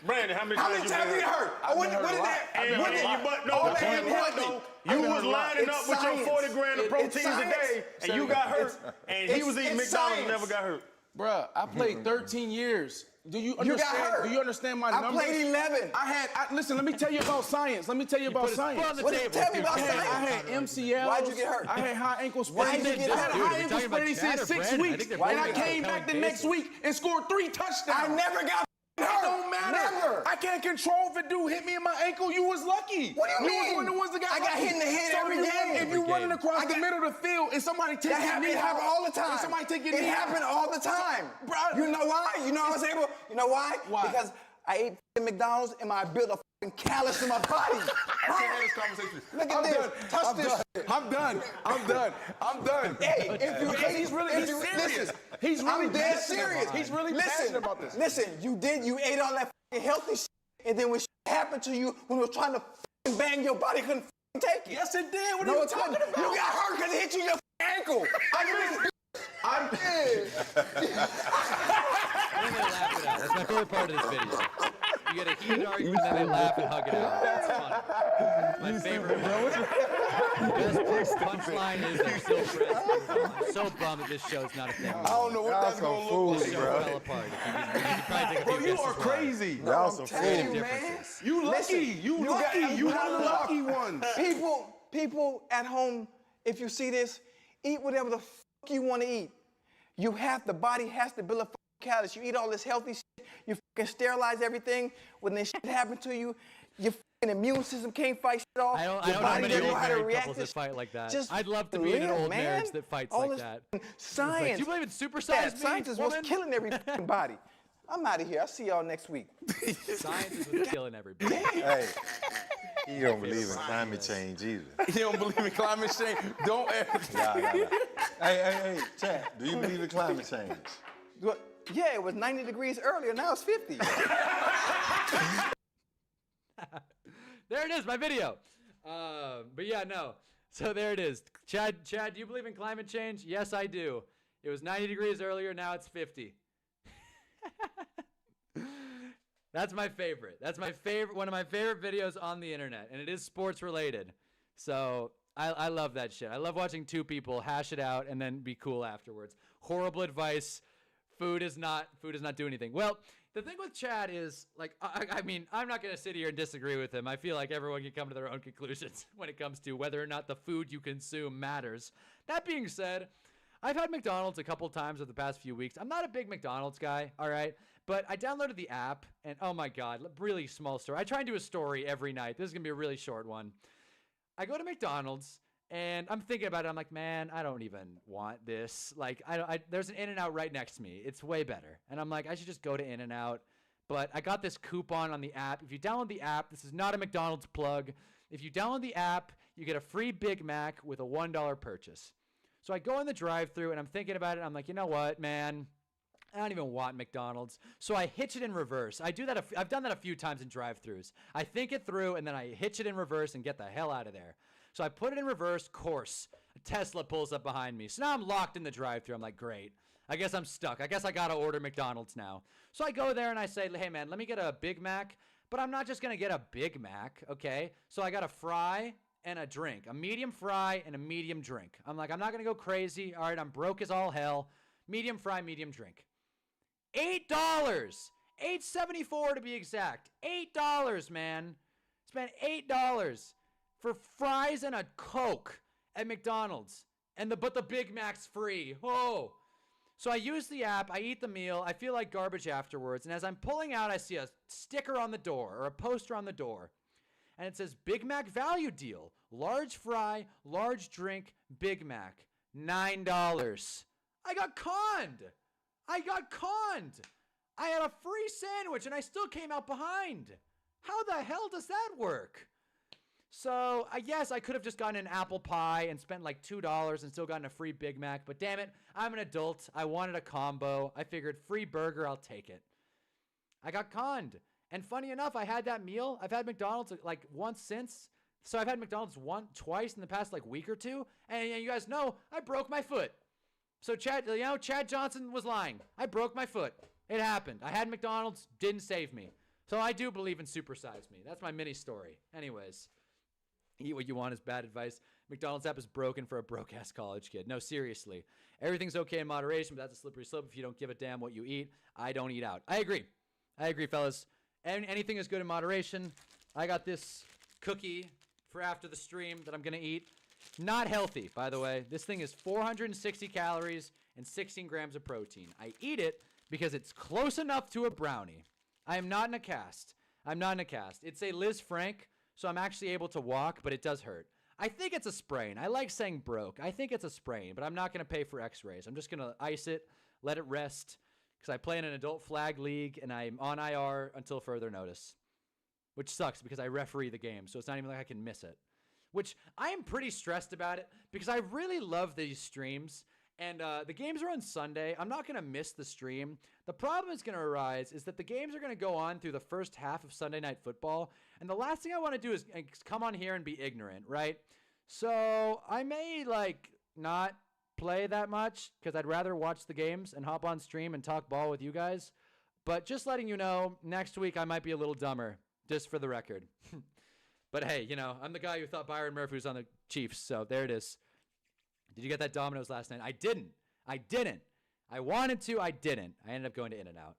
Brandon, how many How times many you times been you hurt? hurt? I've When been hurt did a lot. that... I've been when hurt did a you... lot. But no, Oh, the that point ain't was, healthy. though, I've you been was hurt a lot. lining up It's with your science. 40 grams of It's proteins a science. day, and you got hurt, and he was eating it's McDonald's science. and never got hurt. Bruh, I played 13 years. Do you understand? got hurt. Do you understand my I numbers? played 11. Listen, let me tell you about science. Let me tell you about Put his foot science. on the What- table. tell me dude. about I science. had MCLs. Why'd you get hurt? I had high ankle Why'd sprains. you get I had hurt? high Dude, ankle we're talking about sprains Chad since or 6 Brandon? I weeks. think they're And I both came about back the business. next week and scored 3 touchdowns. I never got It hurt. don't matter. Never. I can't control if a dude hit me in my ankle. You was lucky. What do you mean? was one of the ones that got I got lucky. hit in the head So every if you game. If you Every running game. across the middle of the field and somebody takes That your happened, knee it happened out, all the time. and somebody take your It knee happened out. all the time. Bruh. You know why? You know I was able. You know why? Why? Because I ate McDonald's and I built a fucking callus in my body. Look at this. Touch this. I'm done. Hey, if you Because ate, he's really if you, serious. listen, He's really I'm dead passionate serious. about it. He's really listen, passionate about this. Listen, you ate all that fucking healthy shit, and then when shit happened to you, when we were trying to fucking bang your body, couldn't fucking take it. Yes, it did. What No, are you it talking couldn't. about? You got hurt because it hit you in your ankle. I'm dead. And they laugh it out. That's my favorite part of this video. You get a heated argument, and then they laugh and hug it out. That's fun. My favorite. Best punchline is they're still friends. I'm so bummed that this show's not a thing. I don't know what that's some gonna look fools, This like. show fell apart. If you could probably take a Bro, few you guesses are why. crazy. Y'all some telling fools. you, man. Differences. You lucky. Listen, You lucky. You got one of the luck. lucky ones. People at home, if you see this, eat whatever the fuck you want to eat. The body has to build a fucking callus. You eat all this healthy shit, you fucking sterilize everything. When this shit happen to you, your fucking immune system can't fight shit off. I don't Your know body many doesn't old know how to married react couples to that shit. fight like that. Just I'd love to be in an live, old man. marriage that fights All like this that. fucking It's Science. like, do you believe in supersized Yeah, me, science is woman? what's killing every fucking body. I'm out of here. I'll see y'all next week. Science is what's killing everybody. Hey, he don't believe in climate change either. You don't believe in climate change? Don't ever. Hey, Chad, do you believe in climate change? What? Yeah, it was 90 degrees earlier. Now it's 50. There it is, my video. But yeah, no. So there it is. Chad, do you believe in climate change? Yes, I do. It was 90 degrees earlier. Now it's 50. That's my favorite. That's my favorite. One of my favorite videos on the internet, and it is sports related. So I love that shit. I love watching two people hash it out and then be cool afterwards. Horrible advice. Food is not doing anything. Well, the thing with Chad is, like, I mean, I'm not going to sit here and disagree with him. I feel like everyone can come to their own conclusions when it comes to whether or not the food you consume matters. That being said, I've had McDonald's a couple times over the past few weeks. I'm not a big McDonald's guy, all right? But I downloaded the app, and oh my God, really small story. I try and do a story every night. This is going to be a really short one. I go to McDonald's, and I'm thinking about it. I'm like, man, I don't even want this. Like, there's an In-N-Out right next to me. It's way better. And I'm like, I should just go to In-N-Out. But I got this coupon on the app. If you download the app, this is not a McDonald's plug. If you download the app, you get a free Big Mac with a $1 purchase. So I go in the drive-thru, and I'm thinking about it. I'm like, you know what, man? I don't even want McDonald's. So I hitch it in reverse. I do that. I've done that a few times in drive-thrus. I think it through, and then I hitch it in reverse and get the hell out of there. So I put it in reverse course. A Tesla pulls up behind me. So now I'm locked in the drive-thru. I'm like, great. I guess I'm stuck. I guess I got to order McDonald's now. So I go there and I say, hey, man, let me get a Big Mac. But I'm not just going to get a Big Mac, okay? So I got a fry and a drink, a medium fry and a medium drink. I'm like, I'm not going to go crazy. All right, I'm broke as all hell. Medium fry, medium drink. $8. $8.74 to be exact. $8, man. Spent $8 for fries and a Coke at McDonald's. But the Big Mac's free. Oh. So I use the app, I eat the meal, I feel like garbage afterwards, and as I'm pulling out, I see a sticker on the door, or a poster on the door, and it says, Big Mac value deal, large fry, large drink, Big Mac, $9. I got conned. I had a free sandwich, and I still came out behind. How the hell does that work? So, I guess I could have just gotten an apple pie and spent like $2 and still gotten a free Big Mac. But damn it, I'm an adult. I wanted a combo. I figured free burger, I'll take it. I got conned. And funny enough, I had that meal. I've had McDonald's like once since. So I've had McDonald's twice in the past like week or two. And you guys know, I broke my foot. So Chad Johnson was lying. I broke my foot. It happened. I had McDonald's, didn't save me. So I do believe in supersize me. That's my mini story. Anyways. Eat what you want is bad advice. McDonald's app is broken for a broke-ass college kid. No, seriously. Everything's okay in moderation, but that's a slippery slope if you don't give a damn what you eat. I don't eat out. I agree, fellas. Anything is good in moderation. I got this cookie for after the stream that I'm going to eat. Not healthy, by the way. This thing is 460 calories and 16 grams of protein. I eat it because it's close enough to a brownie. I am not in a cast. It's a Liz Frank, so I'm actually able to walk, but it does hurt. I think it's a sprain. I like saying broke. I think it's a sprain, but I'm not going to pay for x-rays. I'm just going to ice it, let it rest, because I play in an adult flag league, and I'm on IR until further notice, which sucks because I referee the game, so it's not even like I can miss it, which I am pretty stressed about it because I really love these streams, and the games are on Sunday. I'm not going to miss the stream. The problem is going to arise is that the games are going to go on through the first half of Sunday Night Football, and the last thing I want to do is come on here and be ignorant, right? So I may, not play that much because I'd rather watch the games and hop on stream and talk ball with you guys. But just letting you know, next week I might be a little dumber, just for the record. But hey, I'm the guy who thought Byron Murphy was on the Chiefs, so there it is. Did you get that Domino's last night? I didn't. I wanted to. I didn't. I ended up going to In-N-Out.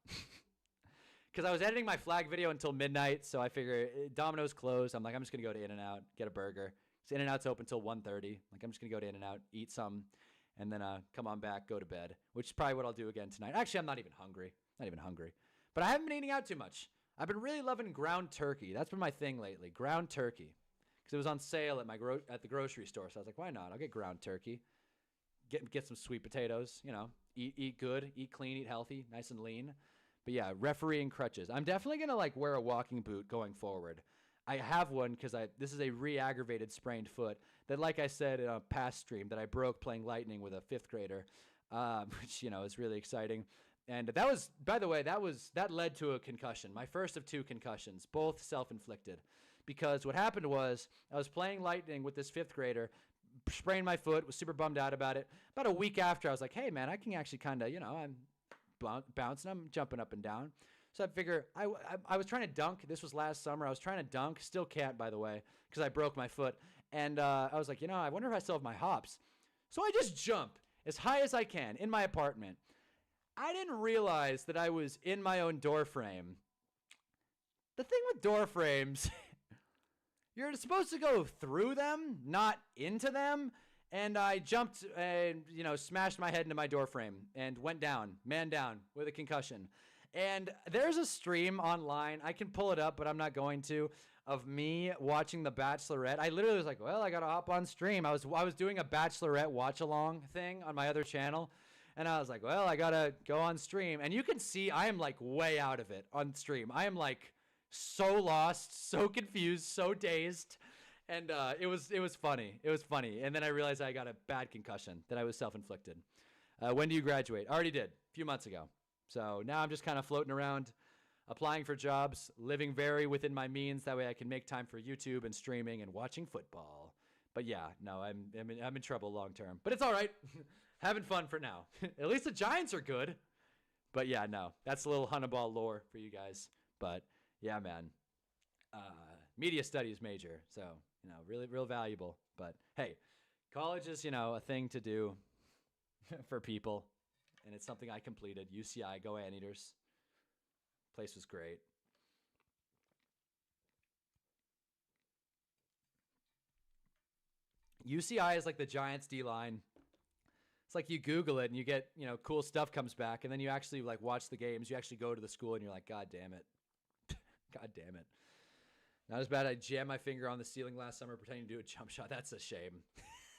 Because I was editing my flag video until midnight, so I figured Domino's closed. I'm like, I'm just going to go to In-N-Out, get a burger. So In-N-Out's open until 1:30. Like, I'm just going to go to In-N-Out, eat some, and then come on back, go to bed, which is probably what I'll do again tonight. Actually, I'm not even hungry. But I haven't been eating out too much. I've been really loving ground turkey. That's been my thing lately, ground turkey. Because it was on sale at the grocery store. So I was like, why not? I'll get ground turkey. Get some sweet potatoes, eat good, eat clean, eat healthy, nice and lean. But yeah, refereeing crutches. I'm definitely going to wear a walking boot going forward. I have one because this is a re-aggravated sprained foot that, like I said in a past stream, that I broke playing Lightning with a 5th grader, which, is really exciting. And that was, by the way, that led to a concussion. My first of 2 concussions, both self-inflicted. Because what happened was I was playing Lightning with this 5th grader, sprained my foot, was super bummed out about it. About a week after, I was like, hey, man, I can actually kind of, I'm bouncing, I'm jumping up and down. So I figure I was trying to dunk. This was last summer. I was trying to dunk. Still can't, by the way, because I broke my foot. And I was like, I wonder if I still have my hops. So I just jump as high as I can in my apartment. I didn't realize that I was in my own door frame. The thing with door frames... You're supposed to go through them, not into them. And I jumped and, smashed my head into my door frame and went down, man down with a concussion. And there's a stream online. I can pull it up, but I'm not going to, of me watching The Bachelorette. I literally was like, well, I got to hop on stream. I was doing a Bachelorette watch along thing on my other channel. And I was like, well, I got to go on stream. And you can see I am way out of it on stream. I am so lost, so confused, so dazed, and it was funny. It was funny, and then I realized I got a bad concussion that I was self-inflicted. When do you graduate? I already did, a few months ago. So now I'm just kind of floating around, applying for jobs, living very within my means. That way I can make time for YouTube and streaming and watching football. But yeah, no, I'm in trouble long term. But it's all right. Having fun for now. At least the Giants are good. But yeah, no, that's a little Hunnaball lore for you guys. But yeah, man. Media studies major. So really, real valuable. But hey, college is, a thing to do for people, and it's something I completed. UCI, go Anteaters. Place was great. UCI is like the Giants D-line. It's like you Google it and you get, cool stuff comes back, and then you actually like watch the games. You actually go to the school and you're like, God damn it. God damn it. Not as bad. I jammed my finger on the ceiling last summer pretending to do a jump shot. That's a shame.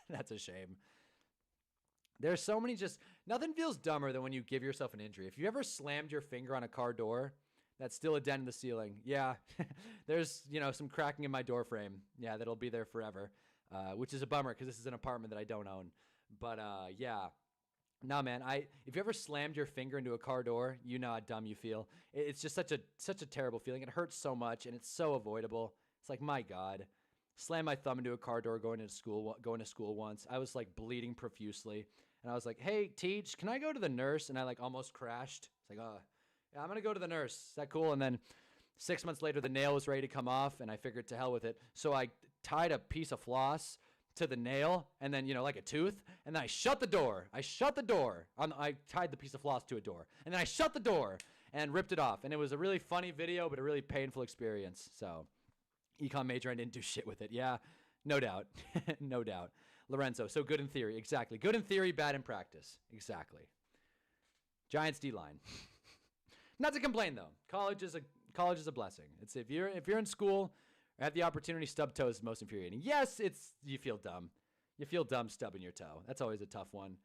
That's a shame. There's so many nothing feels dumber than when you give yourself an injury. If you ever slammed your finger on a car door, that's still a dent in the ceiling. Yeah. There's, some cracking in my door frame. Yeah, that'll be there forever. Which is a bummer because this is an apartment that I don't own. But yeah. No, man, if you ever slammed your finger into a car door, you know how dumb you feel. It's just such a terrible feeling. It hurts so much, and it's so avoidable. It's like, my God. Slammed my thumb into a car door going to school once. I was like bleeding profusely, and I was like, hey, Teach, can I go to the nurse? And I like almost crashed. It's like, yeah, I'm going to go to the nurse. Is that cool? And then 6 months later, the nail was ready to come off, and I figured to hell with it. So I tied a piece of floss to the nail, and then, like a tooth, and then I shut the door. I tied the piece of floss to a door, and then I shut the door and ripped it off. And it was a really funny video, but a really painful experience. So econ major, I didn't do shit with it. Yeah, no doubt. No doubt. Lorenzo, so good in theory. Exactly. Good in theory, bad in practice. Exactly. Giants D-line. Not to complain, though. College is a blessing. It's if you're in school, have the opportunity, stub toe is most infuriating. Yes, you feel dumb. You feel dumb stubbing your toe. That's always a tough one.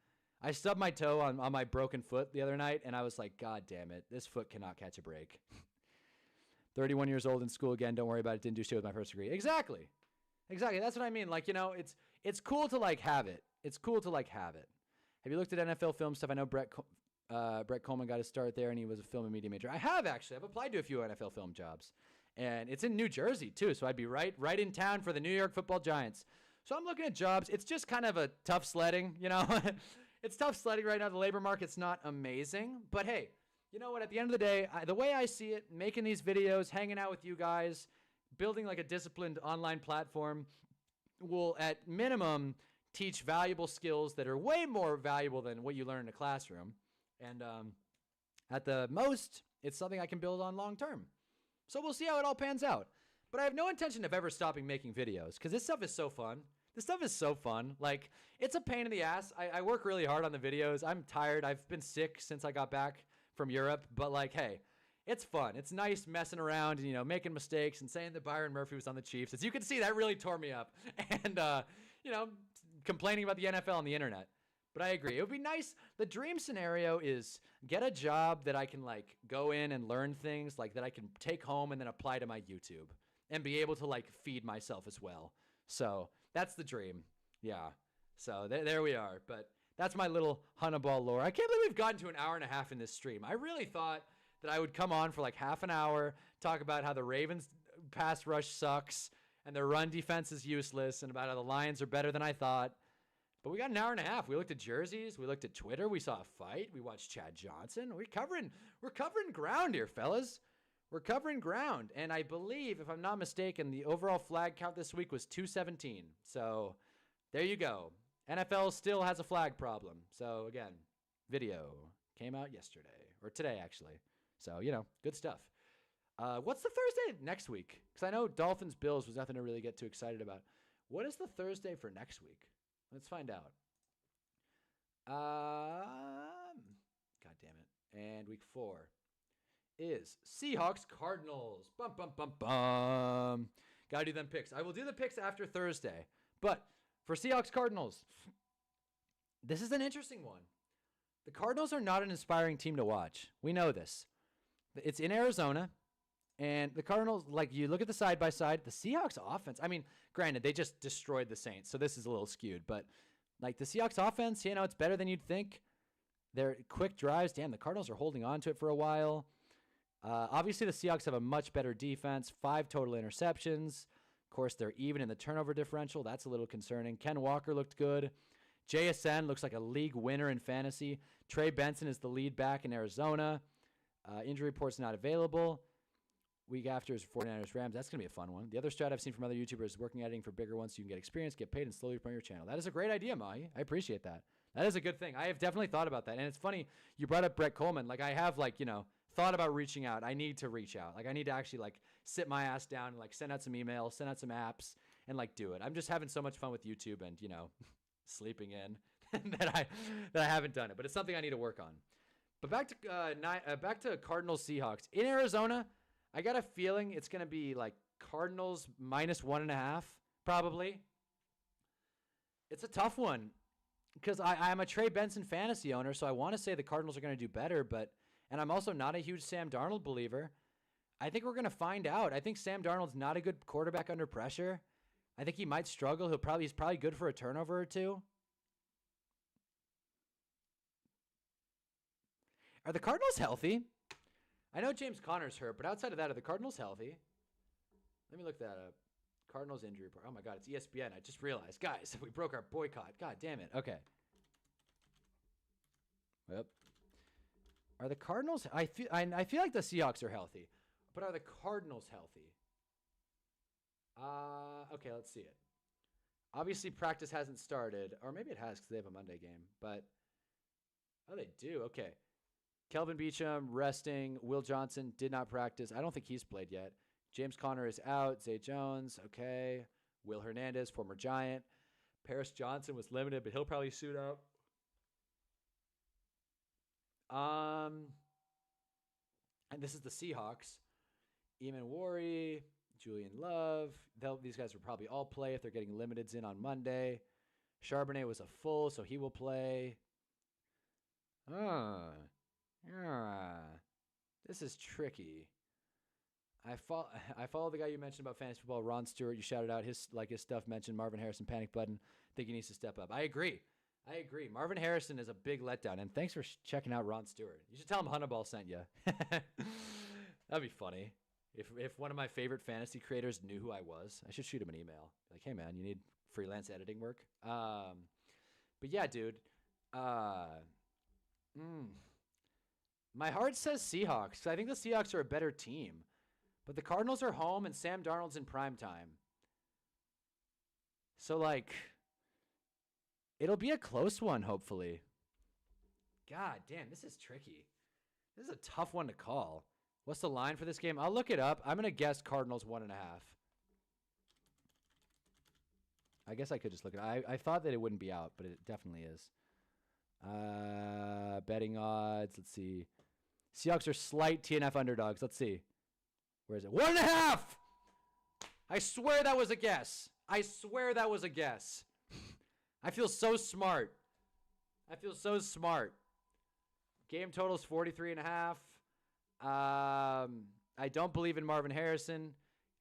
I stubbed my toe on my broken foot the other night, and I was like, God damn it. This foot cannot catch a break. 31 years old in school again. Don't worry about it. Didn't do shit with my first degree. Exactly. That's what I mean. Like, it's cool to like have it. It's cool to like have it. Have you looked at NFL film stuff? I know Brett Coleman got his start there, and he was a film and media major. I have, actually. I've applied to a few NFL film jobs. And it's in New Jersey, too, so I'd be right in town for the New York Football Giants. So I'm looking at jobs. It's just kind of a tough sledding, It's tough sledding right now. The labor market's not amazing. But, hey, you know what? At the end of the day, the way I see it, making these videos, hanging out with you guys, building like a disciplined online platform will, at minimum, teach valuable skills that are way more valuable than what you learn in a classroom. And at the most, it's something I can build on long term. So we'll see how it all pans out. But I have no intention of ever stopping making videos because this stuff is so fun. This stuff is so fun. Like, it's a pain in the ass. I work really hard on the videos. I'm tired. I've been sick since I got back from Europe. But, like, hey, it's fun. It's nice messing around and, making mistakes and saying that Byron Murphy was on the Chiefs. As you can see, that really tore me up. And, complaining about the NFL on the internet. But I agree. It would be nice. The dream scenario is get a job that I can like go in and learn things like that I can take home and then apply to my YouTube and be able to like feed myself as well. So that's the dream. Yeah. So there we are. But that's my little Hunnaball lore. I can't believe we've gotten to an hour and a half in this stream. I really thought that I would come on for like half an hour, talk about how the Ravens pass rush sucks and their run defense is useless and about how the Lions are better than I thought. But we got an hour and a half. We looked at jerseys. We looked at Twitter. We saw a fight. We watched Chad Johnson. We're covering ground here, fellas. We're covering ground. And I believe, if I'm not mistaken, the overall flag count this week was 217. So there you go. NFL still has a flag problem. So again, video came out yesterday or today, actually. So, good stuff. What's the Thursday next week? Because I know Dolphins Bills was nothing to really get too excited about. What is the Thursday for next week? Let's find out. God damn it. And week 4 is Seahawks Cardinals. Bum, bum, bum, bum. Gotta do them picks. I will do the picks after Thursday. But for Seahawks Cardinals, this is an interesting one. The Cardinals are not an inspiring team to watch. We know this. It's in Arizona. And the Cardinals, like, you look at the side-by-side, the Seahawks offense, I mean, granted, they just destroyed the Saints, so this is a little skewed. But, like, the Seahawks offense, it's better than you'd think. Their quick drives, damn, the Cardinals are holding on to it for a while. Obviously, the Seahawks have a much better defense, 5 total interceptions. Of course, they're even in the turnover differential. That's a little concerning. Ken Walker looked good. JSN looks like a league winner in fantasy. Trey Benson is the lead back in Arizona. Injury report's not available. Week after is 49ers Rams. That's going to be a fun one. The other strat I've seen from other YouTubers is working editing for bigger ones so you can get experience, get paid, and slowly promote your channel. That is a great idea, Mahi. I appreciate that. That is a good thing. I have definitely thought about that. And it's funny, you brought up Brett Coleman. Like, I have, like, you know, thought about reaching out. I need to reach out. Like, I need to actually, like, sit my ass down and, like, send out some emails, send out some apps, and, like, do it. I'm just having so much fun with YouTube and, you know, sleeping in that I haven't done it. But it's something I need to work on. But back to Cardinals Seahawks. In Arizona, I got a feeling it's going to be, like, Cardinals -1.5, probably. It's a tough one. Because I'm a Trey Benson fantasy owner, so I want to say the Cardinals are going to do better, and I'm also not a huge Sam Darnold believer. I think we're going to find out. I think Sam Darnold's not a good quarterback under pressure. I think he might struggle. He's probably good for a turnover or two. Are the Cardinals healthy? I know James Conner's hurt, but outside of that, are the Cardinals healthy? Let me look that up. Cardinals injury report. Oh my God, it's ESPN. I just realized, guys, we broke our boycott. God damn it. Okay. Yep. Are the Cardinals? I feel like the Seahawks are healthy, but are the Cardinals healthy? Okay, let's see it. Obviously, practice hasn't started, or maybe it has because they have a Monday game. But oh, they do. Okay. Kelvin Beachum resting. Will Johnson did not practice. I don't think he's played yet. James Conner is out. Zay Jones, okay. Will Hernandez, former Giant. Paris Johnson was limited, but he'll probably suit up. And this is the Seahawks. Eamon Worry, Julian Love. These guys will probably all play if they're getting limiteds in on Monday. Charbonnet was a full, so he will play. This is tricky. I follow the guy you mentioned about fantasy football, Ron Stewart. You shouted out his stuff, mentioned Marvin Harrison, panic button. Think he needs to step up. I agree. Marvin Harrison is a big letdown, and thanks for checking out Ron Stewart. You should tell him Hunnaball sent you. That'd be funny. If one of my favorite fantasy creators knew who I was, I should shoot him an email. Like, hey man, you need freelance editing work? But yeah, dude. My heart says Seahawks. I think the Seahawks are a better team. But the Cardinals are home, and Sam Darnold's in prime time. So, like, it'll be a close one, hopefully. God damn, this is tricky. This is a tough one to call. What's the line for this game? I'll look it up. I'm going to guess Cardinals 1.5. I guess I could just look at it. I thought that it wouldn't be out, but it definitely is. Betting odds. Let's see. Seahawks are slight TNF underdogs. Let's see. Where is it? 1.5! I swear that was a guess. I feel so smart. Game total's 43.5. I don't believe in Marvin Harrison.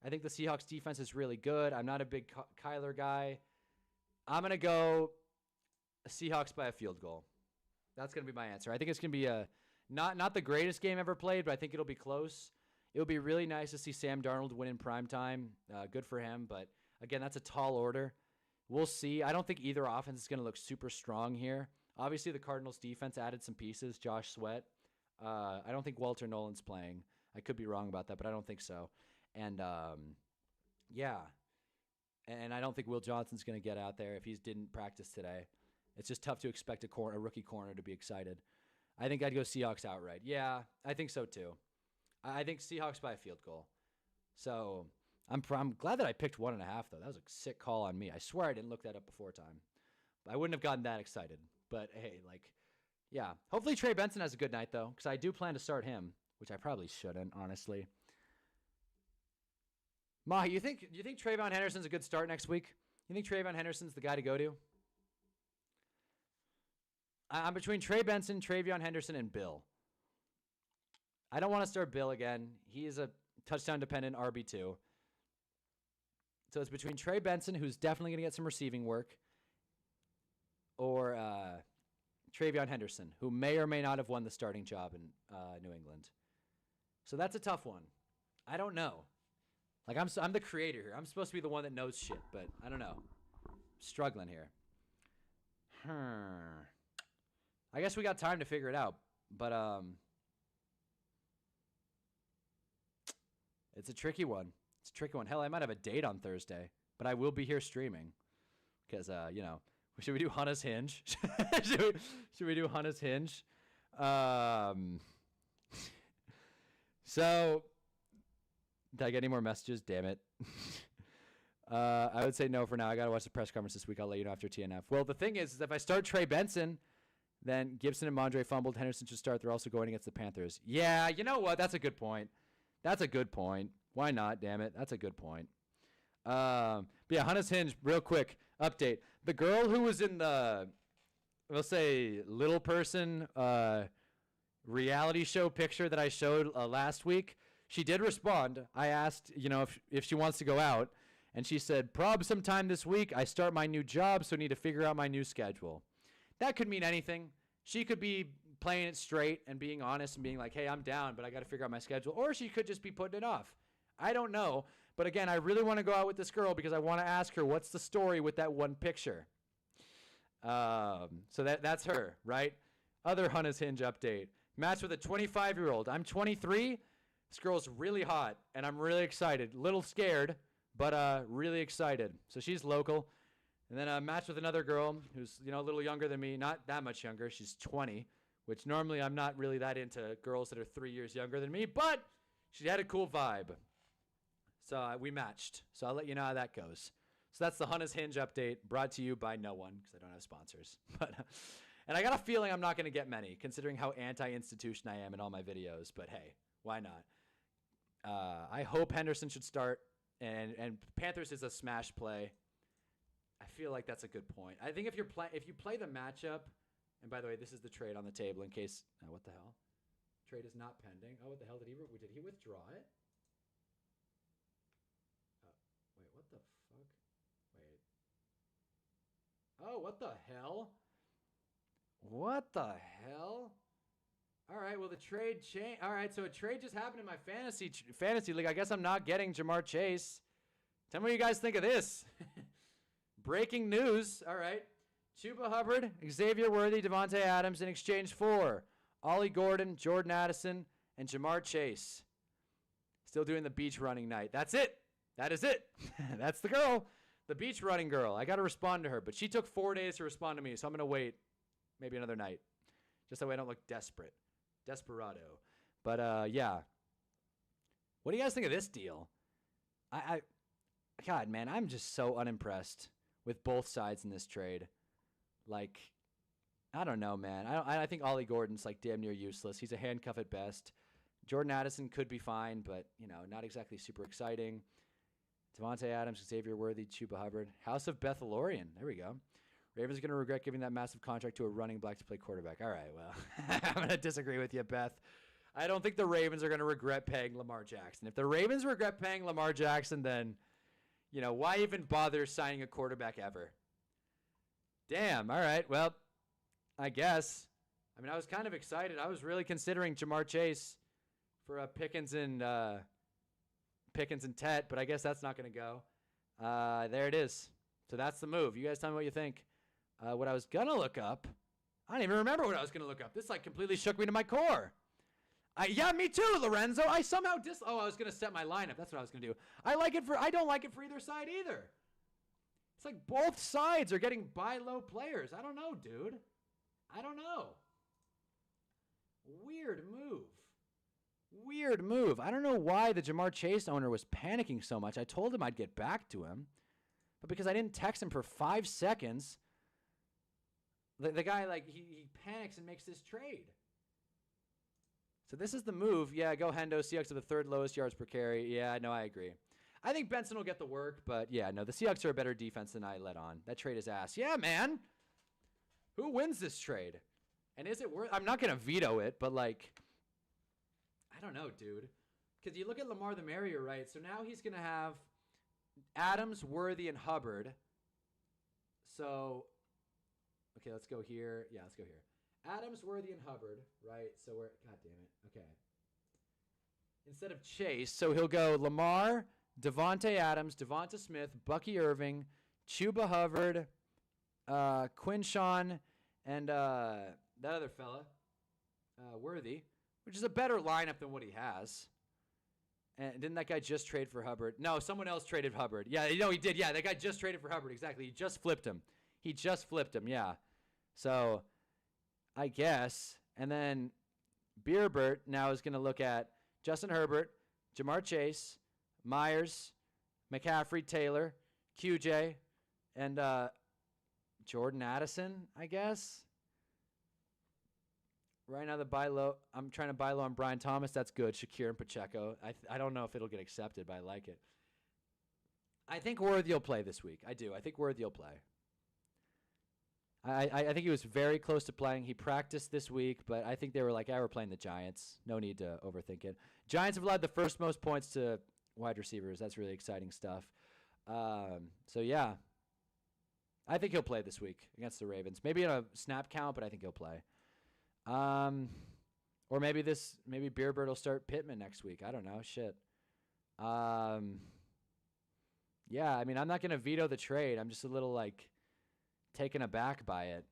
I think the Seahawks defense is really good. I'm not a big Kyler guy. I'm going to go Seahawks by a field goal. That's going to be my answer. I think it's going to be not the greatest game ever played, but I think it'll be close. It would be really nice to see Sam Darnold win in primetime. Good for him, but again, that's a tall order. We'll see. I don't think either offense is going to look super strong here. Obviously, the Cardinals defense added some pieces. Josh Sweat. I don't think Walter Nolan's playing. I could be wrong about that, but I don't think so. And yeah. And I don't think Will Johnson's going to get out there if he didn't practice today. It's just tough to expect a rookie corner to be excited. I think I'd go Seahawks outright. Yeah, I think so too. I think Seahawks by a field goal. So I'm glad that I picked 1.5, though. That was a sick call on me. I swear I didn't look that up before time. I wouldn't have gotten that excited. But, hey, like, yeah. Hopefully Trey Benson has a good night, though, because I do plan to start him, which I probably shouldn't, honestly. Mahi, you think Trayvon Henderson's a good start next week? You think Trayvon Henderson's the guy to go to? I'm between Trey Benson, Travion Henderson, and Bill. I don't want to start Bill again. He is a touchdown-dependent RB2. So it's between Trey Benson, who's definitely going to get some receiving work, or Travion Henderson, who may or may not have won the starting job in New England. So that's a tough one. I don't know. Like, I'm the creator here. I'm supposed to be the one that knows shit, but I don't know. I'm struggling here. I guess we got time to figure it out, but It's a tricky one. It's a tricky one. Hell, I might have a date on Thursday, but I will be here streaming because, you know, should we do Hunna's Hinge? should we do Hunna's Hinge? So, did I get any more messages? Damn it. I would say no for now. I got to watch the press conference this week. I'll let you know after TNF. Well, the thing is if I start Trey Benson, then Gibson and Mondre fumbled. Henderson should start. They're also going against the Panthers. Yeah, you know what? That's a good point. That's a good point. Why not, damn it? That's a good point. But yeah, Hunna's Hinge, real quick, update. The girl who was in the, we'll say, little person reality show picture that I showed last week, she did respond. I asked, you know, if she wants to go out, and she said, prob sometime this week. I start my new job, so I need to figure out my new schedule. That could mean anything. She could be playing it straight and being honest and being like, hey, I'm down, but I got to figure out my schedule. Or she could just be putting it off. I don't know. But again, I really want to go out with this girl because I want to ask her what's the story with that one picture. So that's her, right? Other Hunna's Hinge update. Match with a 25-year-old. I'm 23. This girl's really hot, and I'm really excited. Little scared, but really excited. So she's local. And then a match with another girl who's, you know, a little younger than me. Not that much younger. She's 20, which normally I'm not really that into girls that are 3 years younger than me, but she had a cool vibe. So we matched. So I'll let you know how that goes. So that's the Hunna's Hinge update, brought to you by no one because I don't have sponsors. But and I got a feeling I'm not going to get many, considering how anti-institution I am in all my videos. But hey, why not? I hope Henderson should start, and Panthers is a smash play. I feel like that's a good point. I think if you play the matchup, and by the way, this is the trade on the table in case. What the hell? Trade is not pending. Oh, what the hell did he withdraw it? Wait, what the fuck? Wait. Oh, what the hell? What the hell? All right, well, the trade change. All right, so a trade just happened in my fantasy league. I guess I'm not getting Jamar Chase. Tell me what you guys think of this. Breaking news. All right. Chuba Hubbard, Xavier Worthy, Devontae Adams in exchange for Ollie Gordon, Jordan Addison, and Jamar Chase. Still doing the beach running night. That's it. That is it. That's the girl. The beach running girl. I got to respond to her, but she took 4 days to respond to me, so I'm going to wait maybe another night. Just that way I don't look desperate. Desperado. But, yeah. What do you guys think of this deal? God, man, I'm just so unimpressed with both sides in this trade. Like, I don't know, man. I think Ollie Gordon's, like, damn near useless. He's a handcuff at best. Jordan Addison could be fine, but, you know, not exactly super exciting. Devontae Adams, Xavier Worthy, Chuba Hubbard. House of Bethelorian. There we go. Ravens are going to regret giving that massive contract to a running back to play quarterback. All right, well, I'm going to disagree with you, Beth. I don't think the Ravens are going to regret paying Lamar Jackson. If the Ravens regret paying Lamar Jackson, then, you know, why even bother signing a quarterback ever? Damn, all right, well, I guess. I mean, I was kind of excited. I was really considering Jamar Chase for Pickens and Tet, but I guess that's not going to go. There it is. So that's the move. You guys tell me what you think. What I was going to look up, I don't even remember what I was going to look up. This like completely shook me to my core. Yeah, me too, Lorenzo. I somehow I was going to set my lineup. That's what I was going to do. I don't like it for either side either. It's like both sides are getting buy low players. I don't know, dude. I don't know. Weird move. I don't know why the Jamar Chase owner was panicking so much. I told him I'd get back to him. But because I didn't text him for 5 seconds, the guy, like, he panics and makes this trade. So this is the move. Yeah, go Hendo. Seahawks are the third lowest yards per carry. Yeah, no, I agree. I think Benson will get the work, but yeah, no, the Seahawks are a better defense than I let on. That trade is ass. Yeah, man. Who wins this trade? And is it worth? I'm not going to veto it, but like, I don't know, dude. Because you look at Lamar the Merrier, right? So now he's going to have Adams, Worthy, and Hubbard. So, okay, let's go here. Yeah, let's go here. Adams, Worthy, and Hubbard, right? So we're, God damn it. Okay. Instead of Chase, so he'll go Lamar, Devontae Adams, Devonta Smith, Bucky Irving, Chuba Hubbard, Quinshawn, and that other fella, Worthy, which is a better lineup than what he has. And didn't that guy just trade for Hubbard? No, someone else traded Hubbard. Yeah, he did. Yeah, that guy just traded for Hubbard. Exactly. He just flipped him. Yeah. So I guess. And then Beerbert now is going to look at Justin Herbert, Jamar Chase, Myers, McCaffrey, Taylor, QJ, and Jordan Addison, I guess. Right now, I'm trying to buy low on Brian Thomas. That's good. Shakir and Pacheco. I don't know if it'll get accepted, but I like it. I think Worthy will play this week. I do. I think Worthy will play. I think he was very close to playing. He practiced this week, but I think they were like, we're playing the Giants. No need to overthink it. Giants have allowed the first most points to wide receivers. That's really exciting stuff. So, yeah. I think he'll play this week against the Ravens. Maybe in a snap count, but I think he'll play. Or maybe Beerbird will start Pittman next week. I don't know. Shit. Yeah, I mean, I'm not going to veto the trade. I'm just a little, taken aback by it.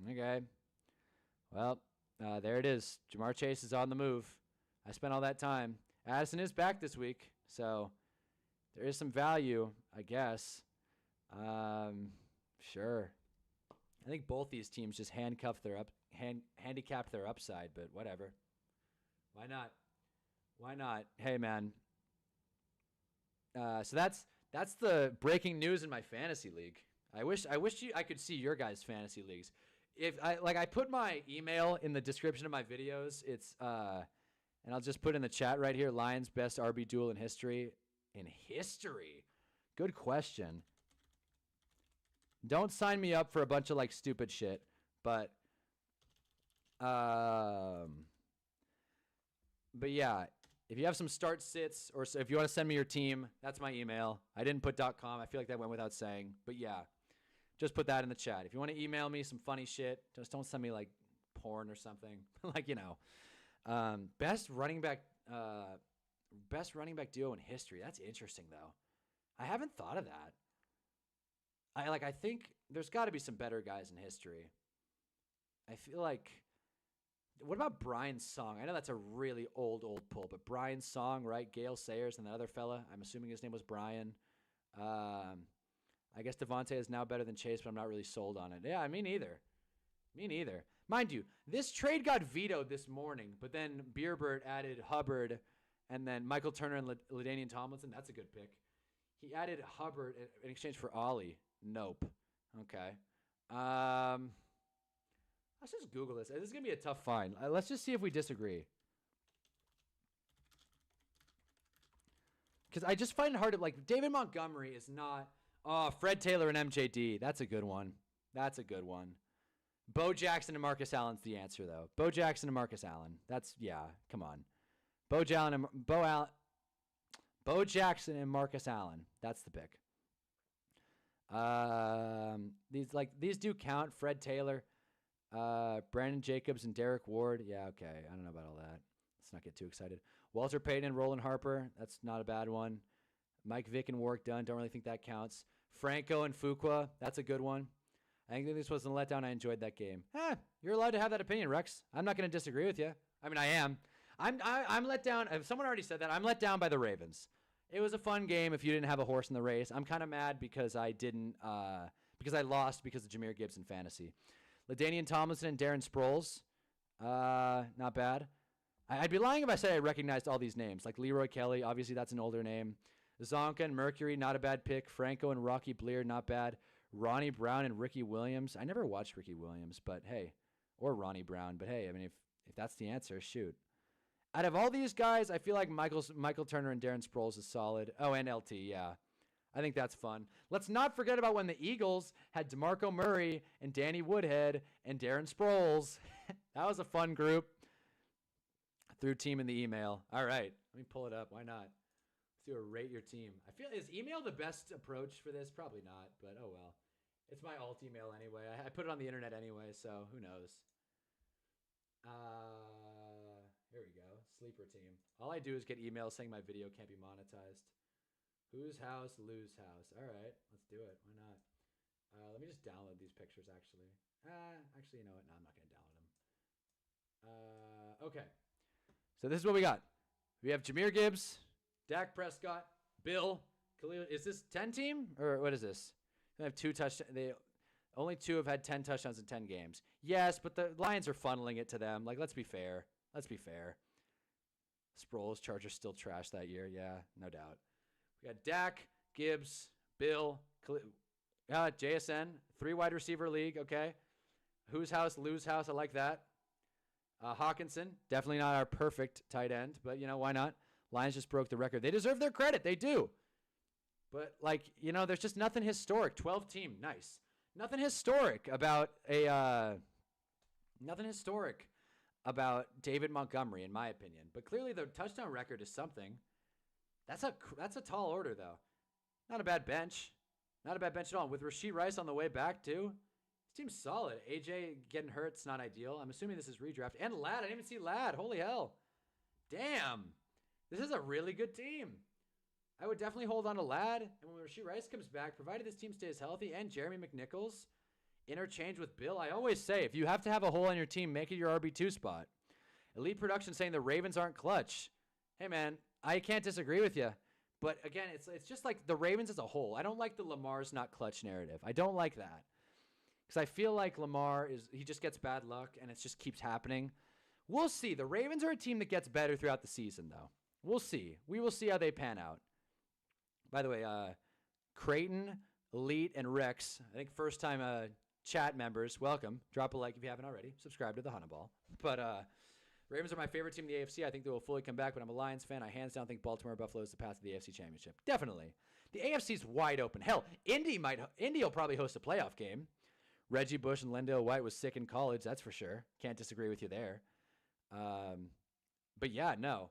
Okay. Well, there it is. Jamar Chase is on the move. I spent all that time. Addison is back this week, so there is some value, I guess. Sure. I think both these teams just handicapped their upside, but whatever. Why not? Why not? Hey, man. So that's the breaking news in my fantasy league. I wish I could see your guys' fantasy leagues. If I put my email in the description of my videos. It's and I'll just put in the chat right here. Lions best RB duel in history. In history, good question. Don't sign me up for a bunch of stupid shit, but yeah, if you have some start sits or if you want to send me your team, that's my email. I didn't put .com. I feel like that went without saying, but yeah, just put that in the chat. If you want to email me some funny shit, just don't send me porn or something. Best running back duo in history. That's interesting though. I haven't thought of that. I think there's got to be some better guys in history. I feel like, what about Brian Song? I know that's a really old pull, but Brian Song, right? Gale Sayers and the other fella. I'm assuming his name was Brian. I guess Devontae is now better than Chase, but I'm not really sold on it. Yeah, me neither. Mind you, this trade got vetoed this morning, but then Beerbert added Hubbard and then Michael Turner and LaDainian Tomlinson. That's a good pick. He added Hubbard in exchange for Ollie. Nope. Okay. Let's just Google this. This is going to be a tough find. Let's just see if we disagree. Because I just find it hard to, David Montgomery is not, Fred Taylor and MJD. That's a good one. Bo Jackson and Marcus Allen's the answer, though. Bo Jackson and Marcus Allen. Come on. Bo Jackson and Marcus Allen. That's the pick. These do count. Fred Taylor, Brandon Jacobs, and Derek Ward. Yeah, okay. I don't know about all that. Let's not get too excited. Walter Payton and Roland Harper. That's not a bad one. Mike Vick and Warwick Dunn. Don't really think that counts. Franco and Fuqua. That's a good one. I think this wasn't a letdown. I enjoyed that game. You're allowed to have that opinion, Rex. I'm not going to disagree with you. I mean, I am. I'm let down. If someone already said that, I'm let down by the Ravens. It was a fun game if you didn't have a horse in the race. I'm kind of mad because I didn't, because I lost because of Jahmyr Gibbs in fantasy. LaDainian Tomlinson and Darren Sproles, not bad. I'd be lying if I said I recognized all these names. Like Leroy Kelly, obviously that's an older name. Zonka and Mercury, not a bad pick. Franco and Rocky Blear, not bad. Ronnie Brown and Ricky Williams. I never watched Ricky Williams, but hey, or Ronnie Brown, but hey, I mean, if that's the answer, shoot. Out of all these guys, I feel like Michael Turner and Darren Sproles is solid. Oh, and LT, yeah. I think that's fun. Let's not forget about when the Eagles had DeMarco Murray and Danny Woodhead and Darren Sproles. That was a fun group. Threw team in the email. All right, let me pull it up. Why not? Let's do a rate your team. I feel, is email the best approach for this? Probably not, but oh well. It's my alt email anyway. I put it on the internet anyway, so who knows? Here we go. Sleeper team. All I do is get emails saying my video can't be monetized. Whose house? Lose house. All right, let's do it. Why not? Let me just download these pictures, actually. Actually, you know what? No, I'm not going to download them. Okay. So this is what we got. We have Jahmyr Gibbs, Dak Prescott, Bill, Khalil. Is this 10 team or what is this? They have 2 touchdowns. Only 2 have had 10 touchdowns in 10 games. Yes, but the Lions are funneling it to them. Like, let's be fair. Let's be fair. Sproles, Chargers still trash that year. Yeah, no doubt. We got Dak, Gibbs, Bill, JSN, 3 wide receiver league. Okay. Whose house, lose house. I like that. Hawkinson, definitely not our perfect tight end, but, why not? Lions just broke the record. They deserve their credit. They do. But, there's just nothing historic. 12 team, nice. Nothing historic about David Montgomery, in my opinion. But clearly the touchdown record is something. That's a tall order, though. Not a bad bench. Not a bad bench at all. With Rashee Rice on the way back, too. This team's solid. AJ getting hurt, it's not ideal. I'm assuming this is redraft. And Ladd. I didn't even see Ladd. Holy hell. Damn. This is a really good team. I would definitely hold on to Ladd. And when Rashee Rice comes back, provided this team stays healthy, and Jeremy McNichols interchange with Bill, I always say, if you have to have a hole on your team, make it your RB2 spot. Elite Production saying the Ravens aren't clutch. Hey, man, I can't disagree with you. But, again, it's just like the Ravens as a whole. I don't like the Lamar's not clutch narrative. I don't like that. Because I feel like Lamar he just gets bad luck, and it just keeps happening. We'll see. The Ravens are a team that gets better throughout the season, though. We'll see. We will see how they pan out. By the way, Creighton, Elite, and Rex, I think first-time chat members, welcome. Drop a like if you haven't already. Subscribe to the Hunnaball. But Ravens are my favorite team in the AFC. I think they will fully come back, but I'm a Lions fan. I hands down think Baltimore Buffalo is the path to the AFC Championship. Definitely. The AFC's wide open. Hell, Indy will probably host a playoff game. Reggie Bush and Lendale White was sick in college, that's for sure. Can't disagree with you there. But yeah, no.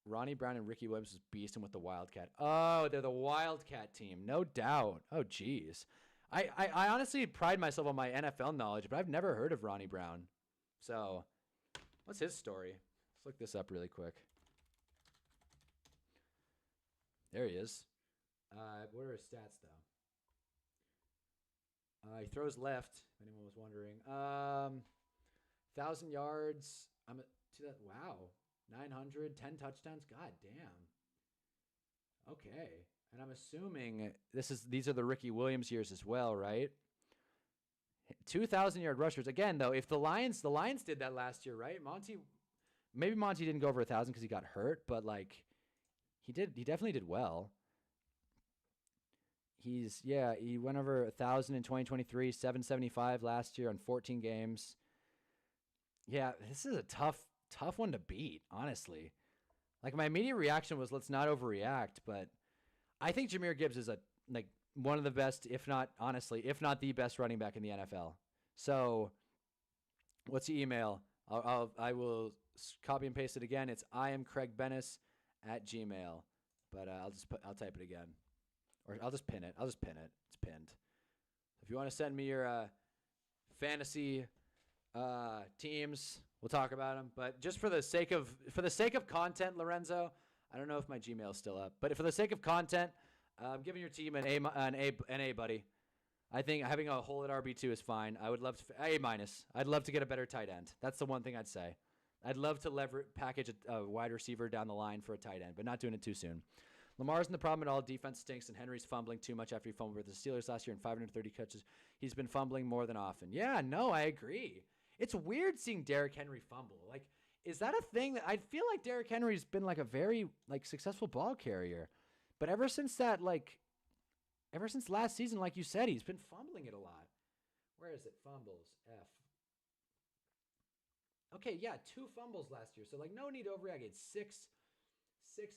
Ronnie Brown and Ricky Williams was beasting with the Wildcat. Oh, they're the Wildcat team. No doubt. Oh, geez. I honestly pride myself on my NFL knowledge, but I've never heard of Ronnie Brown. So, what's his story? Let's look this up really quick. There he is. What are his stats, though? He throws left, if anyone was wondering. 1,000 yards. Wow. 900, 10 touchdowns. God damn. Okay. And I'm assuming these are the Ricky Williams years as well, right? 2,000-yard rushers. Again, though, if the Lions did that last year, right? Maybe Monty didn't go over 1,000 because he got hurt, but he definitely did well. He went over 1,000 in 2023, 775 last year on 14 games. Yeah, this is a tough one to beat, honestly. My immediate reaction was let's not overreact, but I think Jahmyr Gibbs is one of the best, if not the best running back in the NFL. So, what's the email? I will copy and paste it again. It's iamcraigbennis@gmail. But I'll type it again. Or I'll just pin it. It's pinned. If you want to send me your fantasy teams, we'll talk about them. But just for the sake of content, Lorenzo, I don't know if my Gmail is still up, but for the sake of content, I'm giving your team an A, buddy. I think having a hole at RB2 is fine. I would love to A-. I'd love to get a better tight end. That's the one thing I'd say. I'd love to package a wide receiver down the line for a tight end, but not doing it too soon. Lamar's in the problem at all. Defense stinks, and Henry's fumbling too much after he fumbled with the Steelers last year in 530 catches. He's been fumbling more than often. Yeah, no, I agree. It's weird seeing Derrick Henry fumble. Is that a thing? That I feel like Derrick Henry's been a very successful ball carrier, but ever since last season, like you said, he's been fumbling it a lot. Where is it? Fumbles. F. Okay, yeah, 2 fumbles last year. So no need to overreact. He had six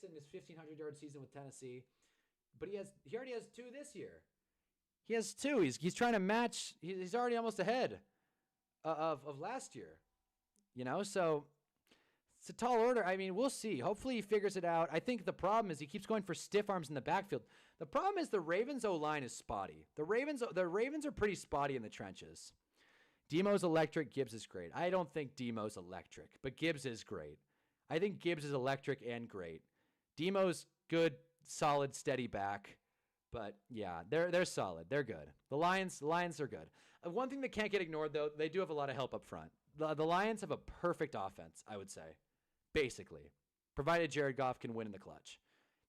in his 1,500-yard season with Tennessee, but he already has 2 this year. He has 2. He's trying to match. He's already almost ahead of last year. So it's a tall order. I mean, we'll see. Hopefully he figures it out. I think the problem is he keeps going for stiff arms in the backfield. The problem is the Ravens O-line is spotty. The Ravens are pretty spotty in the trenches. Demo's electric. Gibbs is great. I don't think Demo's electric, but Gibbs is great. I think Gibbs is electric and great. Demo's good, solid, steady back. But yeah, they're solid. They're good. The Lions are good. One thing that can't get ignored, though, they do have a lot of help up front. The Lions have a perfect offense, I would say, basically. provided Jared Goff can win in the clutch.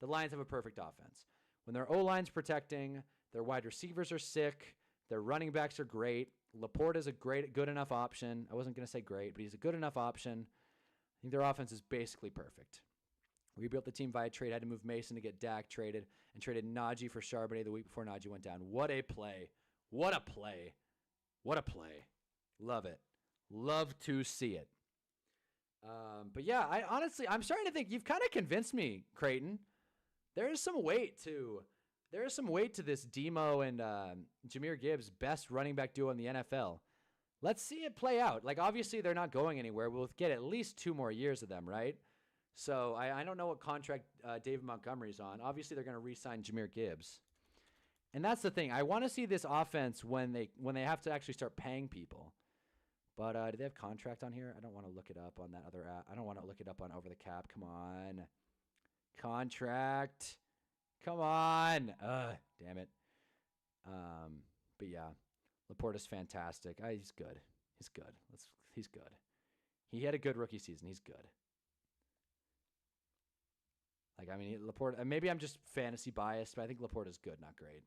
The Lions have a perfect offense. When their O-line's protecting, their wide receivers are sick, their running backs are great, Laporte is a good enough option. I wasn't going to say great, but he's a good enough option. I think their offense is basically perfect. Rebuilt the team via trade, had to move Mason to get Dak traded, and traded Najee for Charbonnet the week before Najee went down. What a play. What a play. What a play. Love it. Love to see it. But yeah, I'm starting to think you've kind of convinced me, Creighton. There is some weight to this Demo and Jahmyr Gibbs best running back duo in the NFL. Let's see it play out. Like, obviously they're not going anywhere. We'll get at least 2 more years of them, right? So I don't know what contract David Montgomery's on. Obviously they're going to re-sign Jahmyr Gibbs. And that's the thing. I want to see this offense when they have to actually start paying people. But do they have contract on here? I don't want to look it up on that other app. I don't want to look it up on Over the Cap. Come on. Contract. Come on. Damn it. But yeah, Laporte is fantastic. He's good. He's good. He's good. He had a good rookie season. He's good. Like, I mean, Laporte, maybe I'm just fantasy biased, but I think Laporte is good, not great.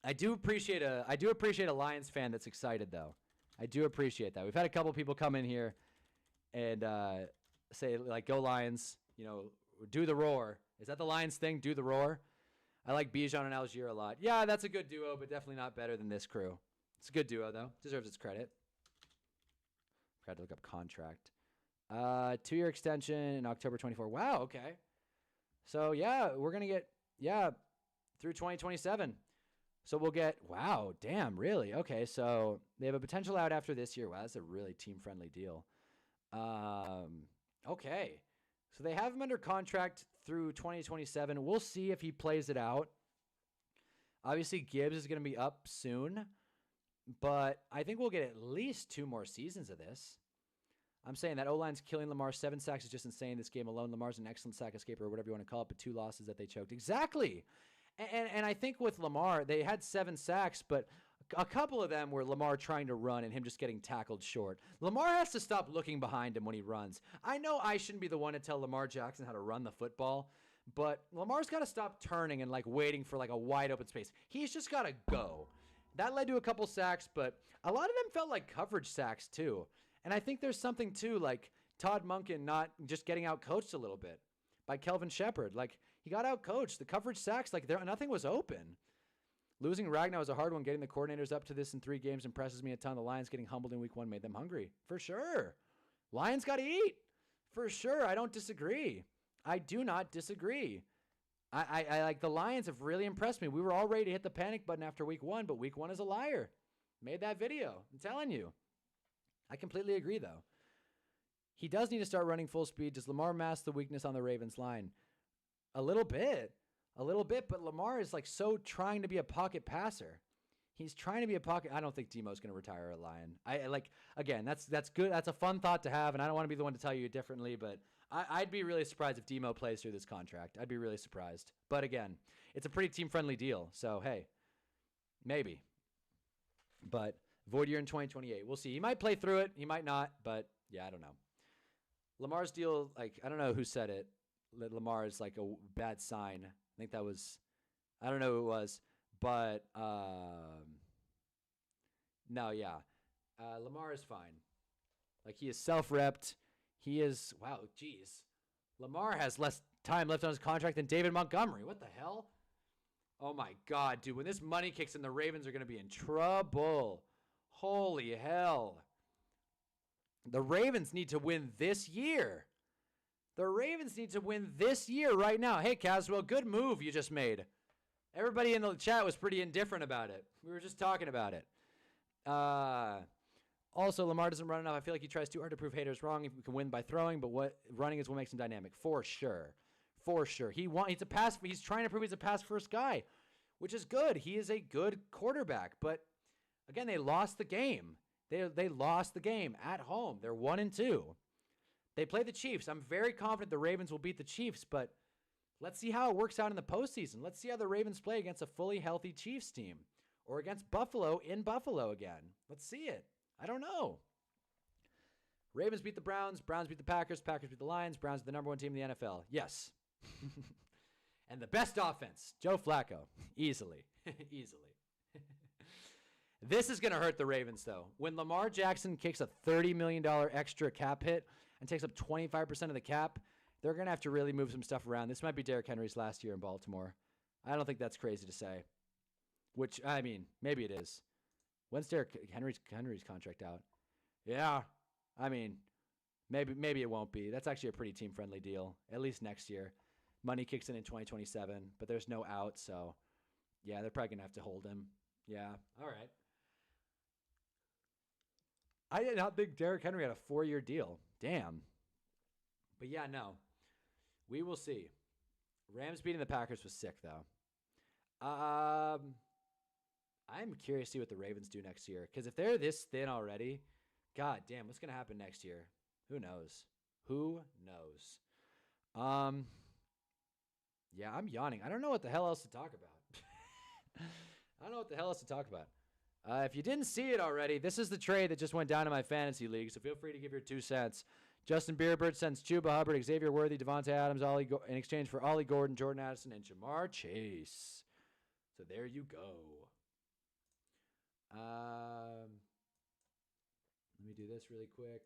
I do appreciate a Lions fan that's excited, though. I do appreciate that. We've had a couple people come in here and say, like, go Lions, do the roar. Is that the Lions thing, do the roar? I like Bijan and Algier a lot. Yeah, that's a good duo, but definitely not better than this crew. It's a good duo, though. Deserves its credit. Forgot to look up contract. 2-year extension in October 24. Wow, okay. So, yeah, we're going to get, through 2027. So we'll get, wow, damn, really? Okay, so they have a potential out after this year. Wow, that's a really team-friendly deal. Okay. So they have him under contract through 2027. We'll see if he plays it out. Obviously, Gibbs is going to be up soon, but I think we'll get at least 2 more seasons of this. I'm saying that O-line's killing Lamar. 7 sacks is just insane this game alone. Lamar's an excellent sack escaper or whatever you want to call it, but 2 losses that they choked. Exactly. And I think with Lamar, they had 7 sacks, but a couple of them were Lamar trying to run and him just getting tackled short. Lamar has to stop looking behind him when he runs. I know I shouldn't be the one to tell Lamar Jackson how to run the football, but Lamar's got to stop turning and, like, waiting for, like, a wide open space. He's just got to go. That led to a couple sacks, but a lot of them felt like coverage sacks too. And I think there's something too, like Todd Monken not just getting out-coached a little bit by Kelvin Shepard. Like, he got out-coached. The coverage sacks, like, nothing was open. Losing Ragnow was a hard one. Getting the coordinators up to this in 3 games impresses me a ton. The Lions getting humbled in week 1 made them hungry. For sure. Lions got to eat. For sure. I don't disagree. I do not disagree. I like, the Lions have really impressed me. We were all ready to hit the panic button after week 1, but week 1 is a liar. Made that video. I'm telling you. I completely agree, though. He does need to start running full speed. Does Lamar mask the weakness on the Ravens line? A little bit, but Lamar is, like, so trying to be a pocket passer. He's trying to be a pocket. I don't think Demo's going to retire a Lion. Again, that's good. That's a fun thought to have, and I don't want to be the one to tell you differently, but I'd be really surprised if Demo plays through this contract. I'd be really surprised. But again, it's a pretty team-friendly deal, so hey, maybe. But void year in 2028. We'll see. He might play through it. He might not, but yeah, I don't know. Lamar's deal, like, I don't know who said it. Lamar is like a bad sign. I think that was, I don't know who it was, but no, yeah. Lamar is fine. Like, he is self-repped. He is, wow, geez. Lamar has less time left on his contract than David Montgomery. What the hell? Oh, my God, dude. When this money kicks in, the Ravens are going to be in trouble. Holy hell. The Ravens need to win this year. The Ravens need to win this year right now. Hey, Caswell, good move you just made. Everybody in the chat was pretty indifferent about it. We were just talking about it. Also, Lamar doesn't run enough. I feel like he tries too hard to prove haters wrong. He can win by throwing, but what running is what makes him dynamic. For sure. For sure. He's trying to prove he's a pass-first guy, which is good. He is a good quarterback. But, again, they lost the game. They lost the game at home. They're 1-2. They play the Chiefs. I'm very confident the Ravens will beat the Chiefs, but let's see how it works out in the postseason. Let's see how the Ravens play against a fully healthy Chiefs team or against Buffalo in Buffalo again. Let's see it. I don't know. Ravens beat the Browns. Browns beat the Packers. Packers beat the Lions. Browns are the number 1 team in the NFL. Yes. And the best offense, Joe Flacco. Easily. Easily. This is going to hurt the Ravens, though. When Lamar Jackson kicks a $30 million extra cap hit and takes up 25% of the cap, they're going to have to really move some stuff around. This might be Derrick Henry's last year in Baltimore. I don't think that's crazy to say. Which, I mean, maybe it is. When's Derrick Henry's contract out? Yeah. I mean, maybe it won't be. That's actually a pretty team-friendly deal, at least next year. Money kicks in 2027, but there's no out, so yeah, they're probably going to have to hold him. Yeah, all right. I did not think Derrick Henry had a 4-year deal. Damn. But yeah, no. We will see. Rams beating the Packers was sick, though. I'm curious to see what the Ravens do next year, because if they're this thin already, god damn, what's going to happen next year? Who knows? Who knows? Yeah, I'm yawning. I don't know what the hell else to talk about. I don't know what the hell else to talk about. If you didn't see it already, this is the trade that just went down in my fantasy league, so feel free to give your 2 cents. Justin Bierbert sends Chuba Hubbard, Xavier Worthy, Devontae Adams, in exchange for Ollie Gordon, Jordan Addison, and Jamar Chase. So there you go. Let me do this really quick.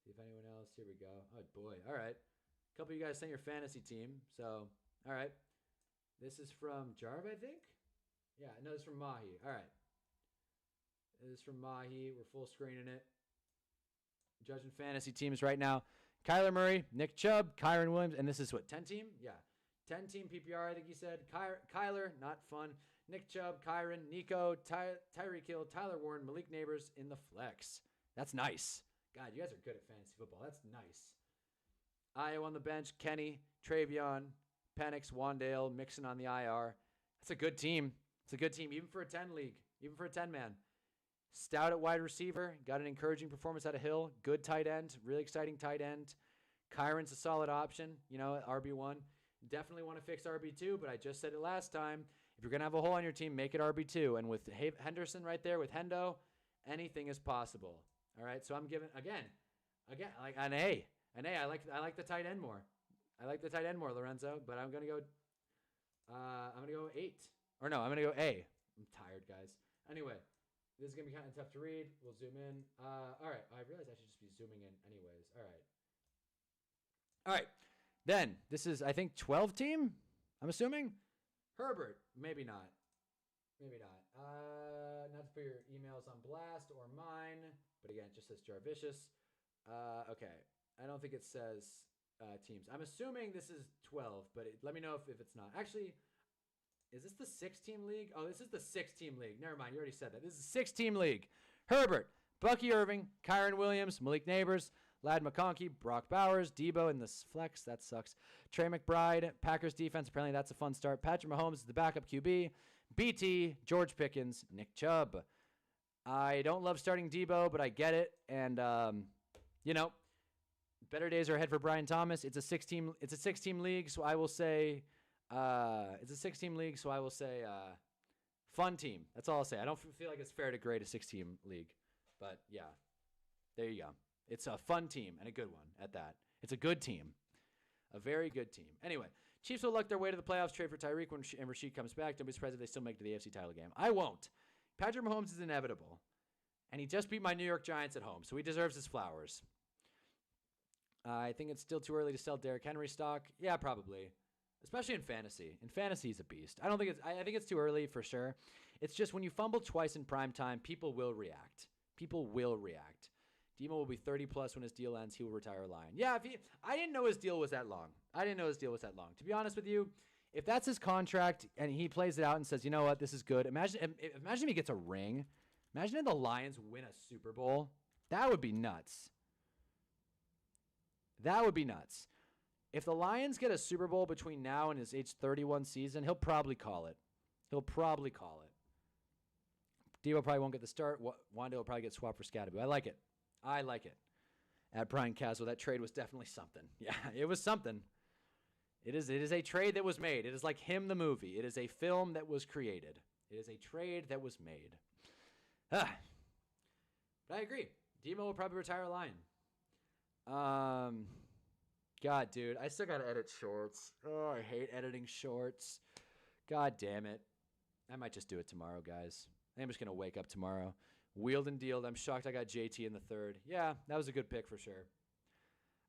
See if anyone else. Here we go. Oh, boy. All right. A couple of you guys sent your fantasy team. So, all right. This is from Jarv, I think? Yeah, no, this is from Mahi. All right. This is from Mahi. We're full screening it. Judging fantasy teams right now. Kyler Murray, Nick Chubb, Kyron Williams, and this is what, 10-team? Yeah. 10-team PPR, I think he said. Kyler, not fun. Nick Chubb, Kyron, Nico, Tyreek Hill, Tyler Warren, Malik Neighbors in the flex. That's nice. God, you guys are good at fantasy football. That's nice. Io on the bench, Kenny, Travion, Penix, Wandale, Mixon on the IR. That's a good team. It's a good team, even for a 10 league, even for a 10-man. Stout at wide receiver. Got an encouraging performance out of Hill. Good tight end. Really exciting tight end. Kyron's a solid option, RB1. Definitely want to fix RB2, but I just said it last time. If you're going to have a hole on your team, make it RB2. And with Henderson right there, with Hendo, anything is possible. All right, so I'm giving, again, like an A. An A. I like the tight end more. I like the tight end more, Lorenzo, but I'm going to go 8. Or no, I'm going to go A. I'm tired, guys. Anyway, this is going to be kind of tough to read. We'll zoom in. All right, I realize I should just be zooming in anyways. All right. Then, this is, I think, 12 team, I'm assuming. Herbert, maybe not. Maybe not. Not to put your emails on blast or mine, but again, it just says Jarvicious. Okay, I don't think it says teams. I'm assuming this is 12, but let me know if it's not. Actually, is this the 6-team league? Oh, this is the 6-team league. Never mind, you already said that. This is a 6-team league. Herbert, Bucky Irving, Kyron Williams, Malik Neighbors, Ladd McConkey, Brock Bowers, Debo in the flex. That sucks. Trey McBride, Packers defense. Apparently that's a fun start. Patrick Mahomes is the backup QB. BT, George Pickens, Nick Chubb. I don't love starting Debo, but I get it. And, better days are ahead for Brian Thomas. It's a 6-team league, so I will say fun team. That's all I'll say. I don't feel like it's fair to grade a 6-team league. But, yeah, there you go. It's a fun team and a good one at that. It's a good team. A very good team. Anyway, Chiefs will luck their way to the playoffs, trade for Tyreek when Rashid comes back. Don't be surprised if they still make it to the AFC title game. I won't. Patrick Mahomes is inevitable. And he just beat my New York Giants at home, so he deserves his flowers. I think it's still too early to sell Derrick Henry stock. Yeah, probably. Especially in fantasy. In fantasy, he's a beast. I think it's too early for sure. It's just when you fumble twice in prime time, people will react. People will react. Demo will be 30+ when his deal ends. He will retire a Lion. Yeah, I didn't know his deal was that long. To be honest with you, if that's his contract and he plays it out and says, you know what, this is good. Imagine if he gets a ring. Imagine if the Lions win a Super Bowl. That would be nuts. That would be nuts. If the Lions get a Super Bowl between now and his age 31 season, he'll probably call it. Debo probably won't get the start. Wanda will probably get swapped for Scatterby. I like it. At Brian Caswell, that trade was definitely something. Yeah, it was something. It is a trade that was made. It is like Him the movie. It is a film that was created. It is a trade that was made. But I agree. Demo will probably retire a line. God, dude, I still gotta edit shorts. Oh, I hate editing shorts. God damn it. I might just do it tomorrow, guys. I think I'm just gonna wake up tomorrow. Wheeled and dealed. I'm shocked I got JT in the third. Yeah, that was a good pick for sure.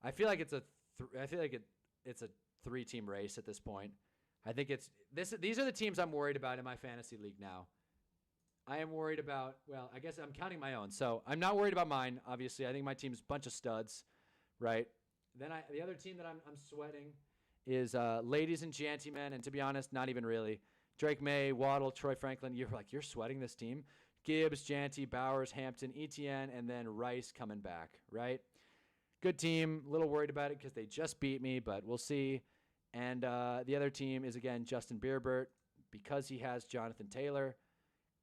I feel like it's a three-team race at this point. I think it's this. These are the teams I'm worried about in my fantasy league now. I am worried about. Well, I guess I'm counting my own, so I'm not worried about mine. Obviously, I think my team's a bunch of studs, right? Then the other team that I'm sweating is ladies and gentlemen, and to be honest, not even really. Drake May, Waddle, Troy Franklin. You're sweating this team. Gibbs, Janty, Bowers, Hampton, Etienne, and then Rice coming back, right? Good team. A little worried about it because they just beat me, but we'll see. And the other team is, again, Justin Bierbert because he has Jonathan Taylor.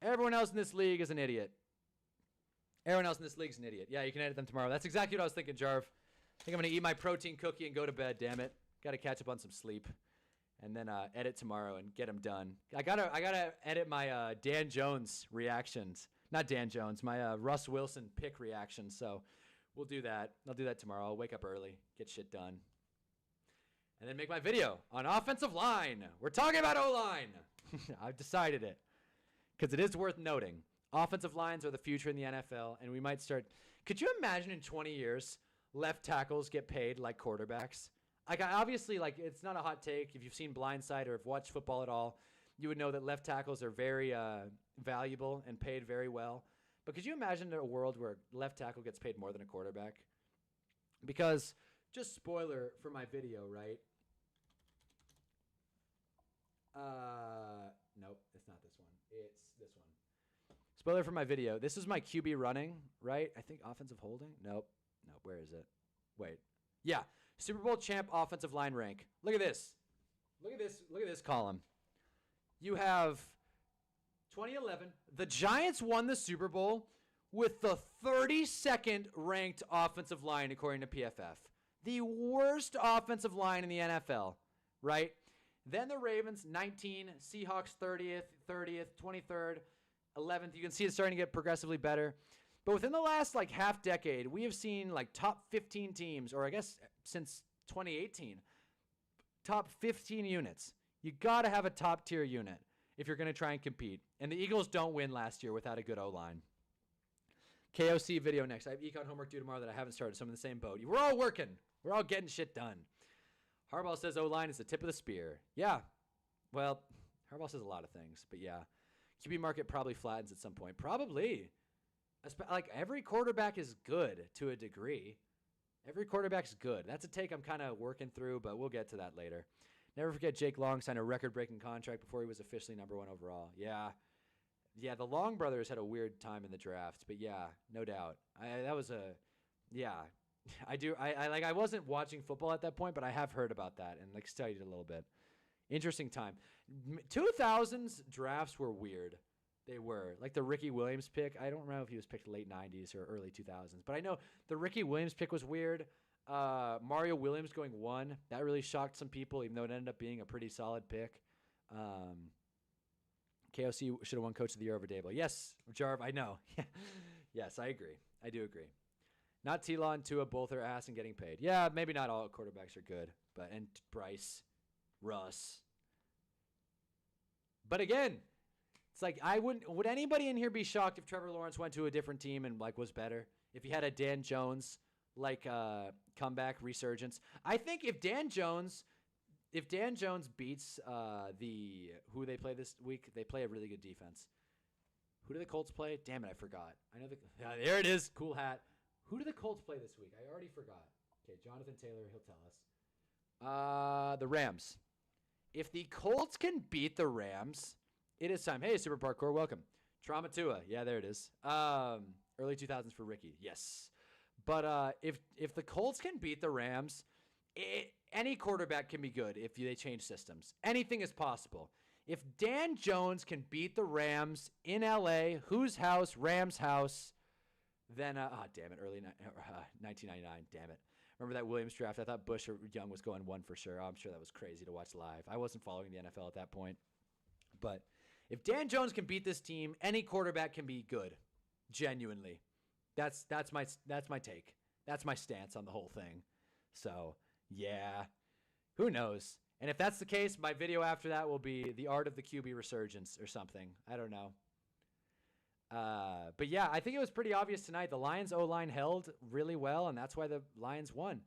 Everyone else in this league is an idiot. Everyone else in this league is an idiot. Yeah, you can edit them tomorrow. That's exactly what I was thinking, Jarv. I think I'm going to eat my protein cookie and go to bed, damn it. Got to catch up on some sleep. And then edit tomorrow and get them done. I gotta edit my Dan Jones reactions. Not Dan Jones, my Russ Wilson pick reactions. So we'll do that. I'll do that tomorrow. I'll wake up early, get shit done. And then make my video on offensive line. We're talking about O-line. I've decided it. Because it is worth noting. Offensive lines are the future in the NFL, and we might start. Could you imagine in 20 years, left tackles get paid like quarterbacks? Obviously, it's not a hot take. If you've seen Blindside or have watched football at all, you would know that left tackles are very valuable and paid very well. But could you imagine a world where left tackle gets paid more than a quarterback? Because, just spoiler for my video, right? Nope, it's not this one. It's this one. Spoiler for my video. This is my QB running, right? I think offensive holding? Nope. Where is it? Wait. Yeah. Super Bowl champ offensive line rank. Look at this. Look at this column. You have 2011. The Giants won the Super Bowl with the 32nd ranked offensive line according to PFF. The worst offensive line in the NFL, right? Then the Ravens 19, Seahawks 30th, 23rd, 11th. You can see it's starting to get progressively better. But within the last half decade, we have seen top 15 teams, or I guess since 2018, top 15 units. You got to have a top tier unit if you're going to try and compete. And the Eagles don't win last year without a good O-line. KOC video next. I have econ homework due tomorrow that I haven't started, so I'm in the same boat. We're all working. We're all getting shit done. Harbaugh says O-line is the tip of the spear. Yeah. Well, Harbaugh says a lot of things, but yeah. QB market probably flattens at some point. Probably. Every quarterback is good to a degree. Every quarterback's good. That's a take I'm kind of working through, but we'll get to that later. Never forget Jake Long signed a record-breaking contract before he was officially number 1 overall. Yeah. Yeah, the Long brothers had a weird time in the draft, but yeah, no doubt. I wasn't watching football at that point, but I have heard about that and studied it a little bit. Interesting time. 2000s drafts were weird. They were. The Ricky Williams pick. I don't remember if he was picked late 90s or early 2000s. But I know the Ricky Williams pick was weird. Mario Williams going 1. That really shocked some people, even though it ended up being a pretty solid pick. KOC should have won Coach of the Year over Dable. Yes, Jarv, I know. Yes, I agree. I do agree. Not T-Law and Tua, both are ass and getting paid. Yeah, maybe not all quarterbacks are good. And Bryce, Russ. But again, it's would anybody in here be shocked if Trevor Lawrence went to a different team and was better? If he had a Dan Jones comeback resurgence? I think if Dan Jones beats who they play this week, they play a really good defense. Who do the Colts play? Damn it, I forgot. I know there it is. Cool hat. Who do the Colts play this week? I already forgot. Okay, Jonathan Taylor, he'll tell us. The Rams. If the Colts can beat the Rams, it is time. Hey, Super Parkour, welcome. Trauma Tua. Yeah, there it is. Early 2000s for Ricky. Yes. But if the Colts can beat the Rams, any quarterback can be good if they change systems. Anything is possible. If Dan Jones can beat the Rams in L.A., whose house? Rams' house. Then, damn it, early 1999. Damn it. Remember that Williams draft? I thought Bush or Young was going 1 for sure. I'm sure that was crazy to watch live. I wasn't following the NFL at that point. But if Dan Jones can beat this team, any quarterback can be good. Genuinely. That's my take. That's my stance on the whole thing. So, yeah. Who knows? And if that's the case, my video after that will be the art of the QB resurgence or something. I don't know. But yeah, I think it was pretty obvious tonight. The Lions O-line held really well, and that's why the Lions won.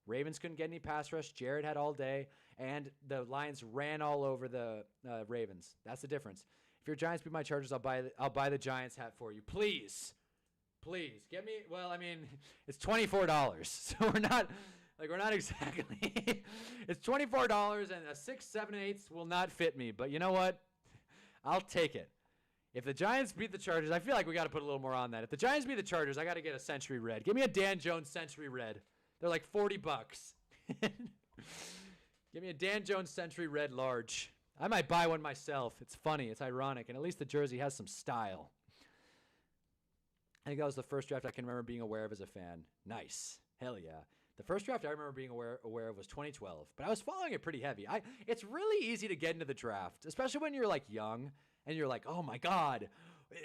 Ravens couldn't get any pass rush. Jared had all day, and the Lions ran all over the Ravens. That's the difference. If your Giants beat my Chargers, I'll buy the Giants hat for you. Please get me. Well, I mean, it's $24, so we're not exactly. It's $24, and a 6, 7, 8 will not fit me. But you know what? I'll take it. If the Giants beat the Chargers, I feel like we got to put a little more on that. If the Giants beat the Chargers, I got to get a Century Red. Give me a Dan Jones Century Red. They're like $40. Give me a Dan Jones Century Red large. I might buy one myself. It's funny. It's ironic. And at least the jersey has some style. I think that was the first draft I can remember being aware of as a fan. Nice. Hell yeah. The first draft I remember being aware of was 2012. But I was following it pretty heavy. It's really easy to get into the draft, especially when you're like young and you're like, oh my God,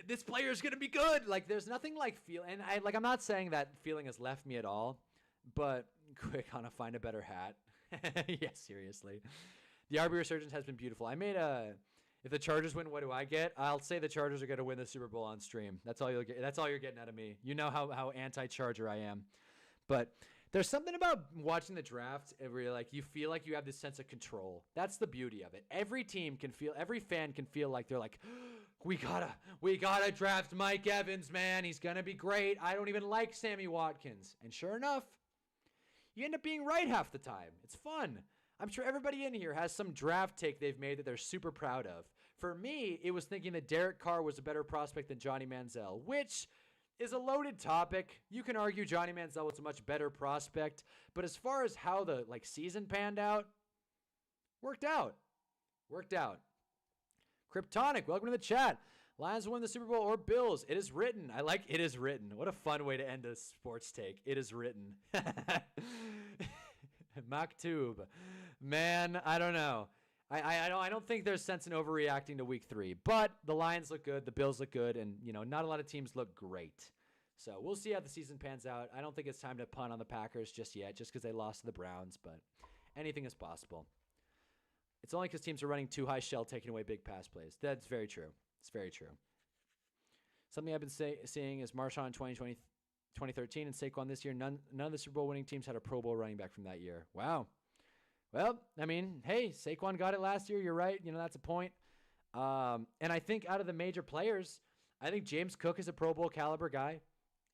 this player is going to be good. Like there's nothing like and I'm not saying that feeling has left me at all, but quick on a find a better hat. Yeah, seriously. The RB resurgence has been beautiful. I made if the Chargers win, what do I get? I'll say the Chargers are going to win the Super Bowl on stream. That's all you'll get. That's all you're getting out of me. You know how anti-Charger I am. But there's something about watching the draft where you're like, you feel like you have this sense of control. That's the beauty of it. Every fan can feel like they're like, we gotta draft Mike Evans, man. He's gonna be great. I don't even like Sammy Watkins. And sure enough, you end up being right half the time. It's fun. I'm sure everybody in here has some draft take they've made that they're super proud of. For me, it was thinking that Derek Carr was a better prospect than Johnny Manziel, which is a loaded topic. You can argue Johnny Manziel was a much better prospect, but as far as how the season panned out, worked out. Kryptonic, welcome to the chat. Lions win the Super Bowl or Bills. It is written. I like it is written. What a fun way to end a sports take. It is written. Maktub. Man, I don't know. I don't think there's sense in overreacting to week 3, but the Lions look good, the Bills look good, and not a lot of teams look great. So we'll see how the season pans out. I don't think it's time to punt on the Packers just yet, just because they lost to the Browns, but anything is possible. It's only because teams are running too high shell, taking away big pass plays. That's very true. It's very true. Something I've been seeing is Marshawn in 2013 and Saquon this year. None of the Super Bowl winning teams had a Pro Bowl running back from that year. Wow. Well, I mean, hey, Saquon got it last year. You're right. That's a point. And I think out of the major players, I think James Cook is a Pro Bowl caliber guy.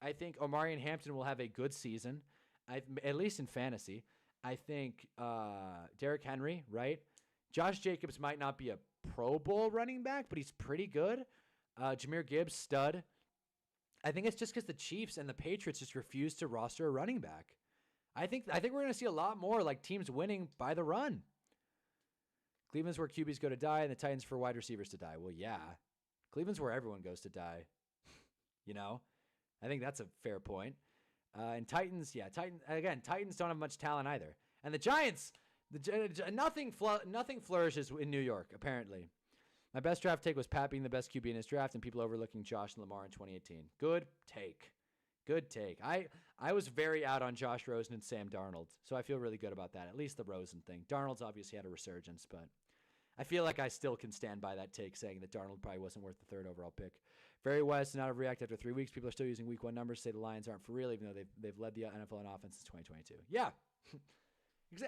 I think Omarion Hampton will have a good season, at least in fantasy. I think Derrick Henry, right? Josh Jacobs might not be a Pro Bowl running back, but he's pretty good. Jahmyr Gibbs, stud. I think it's just because the Chiefs and the Patriots just refuse to roster a running back. I think we're going to see a lot more like teams winning by the run. Cleveland's where QBs go to die, and the Titans for wide receivers to die. Well, yeah. Cleveland's where everyone goes to die. I think that's a fair point. And Titans, yeah. Titans don't have much talent either. And the Giants, nothing flourishes in New York, apparently. My best draft take was Pat being the best QB in his draft and people overlooking Josh and Lamar in 2018. Good take. I was very out on Josh Rosen and Sam Darnold, so I feel really good about that, at least the Rosen thing. Darnold's obviously had a resurgence, but I feel like I still can stand by that take saying that Darnold probably wasn't worth the 3rd overall pick. Very wise to not overreact after 3 weeks. People are still using week 1 numbers to say the Lions aren't for real, even though they've led the NFL in offense since 2022. Yeah.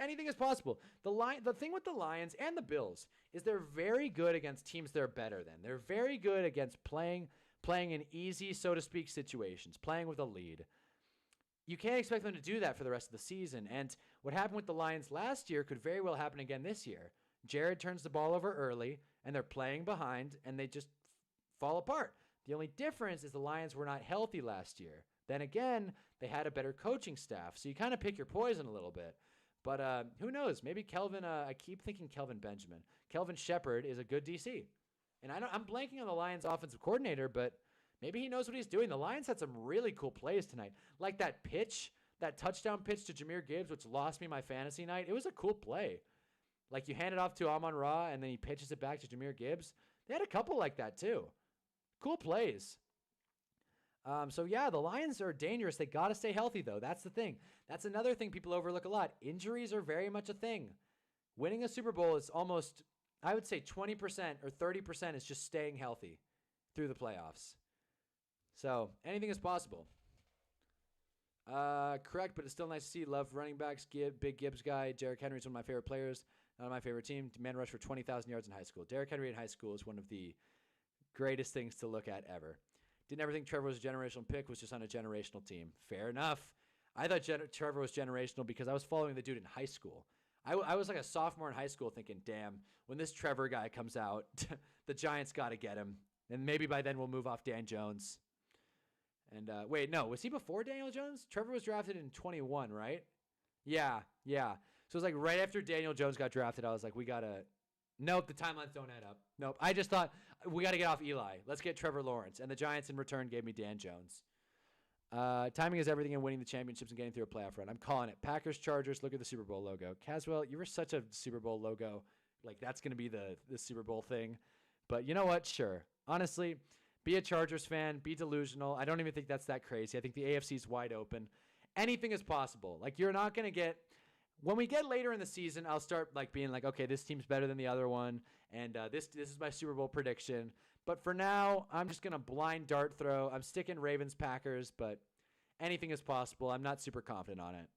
Anything is possible. The thing with the Lions and the Bills is they're very good against teams they're better than. They're very good against playing in easy, so to speak, situations, playing with a lead. You can't expect them to do that for the rest of the season. And what happened with the Lions last year could very well happen again this year. Jared turns the ball over early, and they're playing behind, and they just fall apart. The only difference is the Lions were not healthy last year. Then again, they had a better coaching staff, so you kind of pick your poison a little bit. But who knows? Maybe Kelvin, I keep thinking Kelvin Benjamin. Kelvin Shepard is a good DC. And I'm blanking on the Lions offensive coordinator, but maybe he knows what he's doing. The Lions had some really cool plays tonight. Like that pitch, that touchdown pitch to Jahmyr Gibbs, which lost me my fantasy night. It was a cool play. Like you hand it off to Amon-Ra, and then he pitches it back to Jahmyr Gibbs. They had a couple like that too. Cool plays. So yeah, the Lions are dangerous. They got to stay healthy though. That's the thing. That's another thing people overlook a lot. Injuries are very much a thing. Winning a Super Bowl is almost, I would say 20% or 30% is just staying healthy through the playoffs. So anything is possible. Correct, but it's still nice to see. Love running backs. Big Gibbs guy. Derrick Henry's one of my favorite players. Not my favorite team. Man rushed for 20,000 yards in high school. Derrick Henry in high school is one of the greatest things to look at ever. Didn't ever think Trevor was a generational pick. Was just on a generational team. Fair enough. I thought Trevor was generational because I was following the dude in high school. I was like a sophomore in high school thinking, damn, when this Trevor guy comes out, the Giants got to get him. And maybe by then we'll move off Dan Jones. And wait, no, was he before Daniel Jones? Trevor was drafted in 21, right? Yeah. So it was like right after Daniel Jones got drafted, I was like, we got to – nope, the timelines don't add up. Nope, I just thought we got to get off Eli. Let's get Trevor Lawrence. And the Giants in return gave me Dan Jones. Timing is everything in winning the championships and getting through a playoff run. I'm calling it. Packers, Chargers, look at the Super Bowl logo. Caswell, you were such a Super Bowl logo. Like, that's going to be the Super Bowl thing. But you know what? Sure. Honestly, be a Chargers fan. Be delusional. I don't even think that's that crazy. I think the AFC is wide open. Anything is possible. Like, you're not going to get – when we get later in the season, I'll start, like, being like, okay, this team's better than the other one, and this is my Super Bowl prediction. But for now, I'm just going to blind dart throw. I'm sticking Ravens, Packers, but anything is possible. I'm not super confident on it.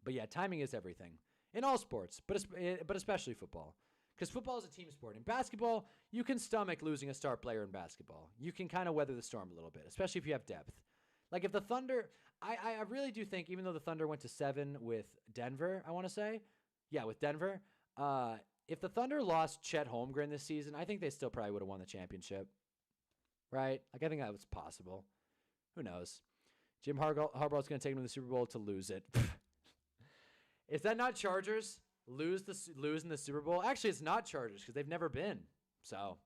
But, yeah, timing is everything in all sports, but especially football. Because football is a team sport. In basketball, you can stomach losing a star player in basketball. You can kind of weather the storm a little bit, especially if you have depth. Like if the Thunder, I really do think, even though the Thunder went to 7 with Denver, I want to say. Yeah, with Denver. If the Thunder lost Chet Holmgren this season, I think they still probably would have won the championship. Right? Like I think that was possible. Who knows? Jim Harbaugh's going to take them to the Super Bowl to lose it. Is that not Chargers? Lose in the Super Bowl? Actually, it's not Chargers because they've never been. So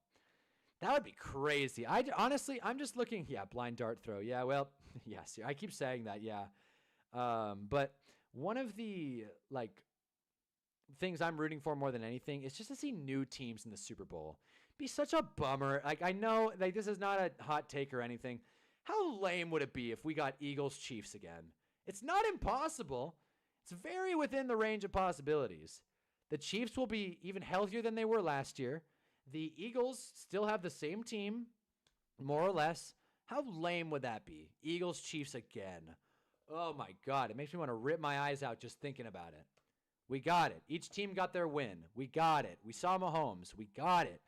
that would be crazy. Honestly, I'm just looking. Yeah, blind dart throw. Yeah, well, yes. I keep saying that. Yeah. But one of the things I'm rooting for more than anything is just to see new teams in the Super Bowl. Be such a bummer. Like I know this is not a hot take or anything. How lame would it be if we got Eagles Chiefs again? It's not impossible. It's very within the range of possibilities. The Chiefs will be even healthier than they were last year. The Eagles still have the same team, more or less. How lame would that be? Eagles, Chiefs again. Oh, my God. It makes me want to rip my eyes out just thinking about it. We got it. Each team got their win. We got it. We saw Mahomes. We got it.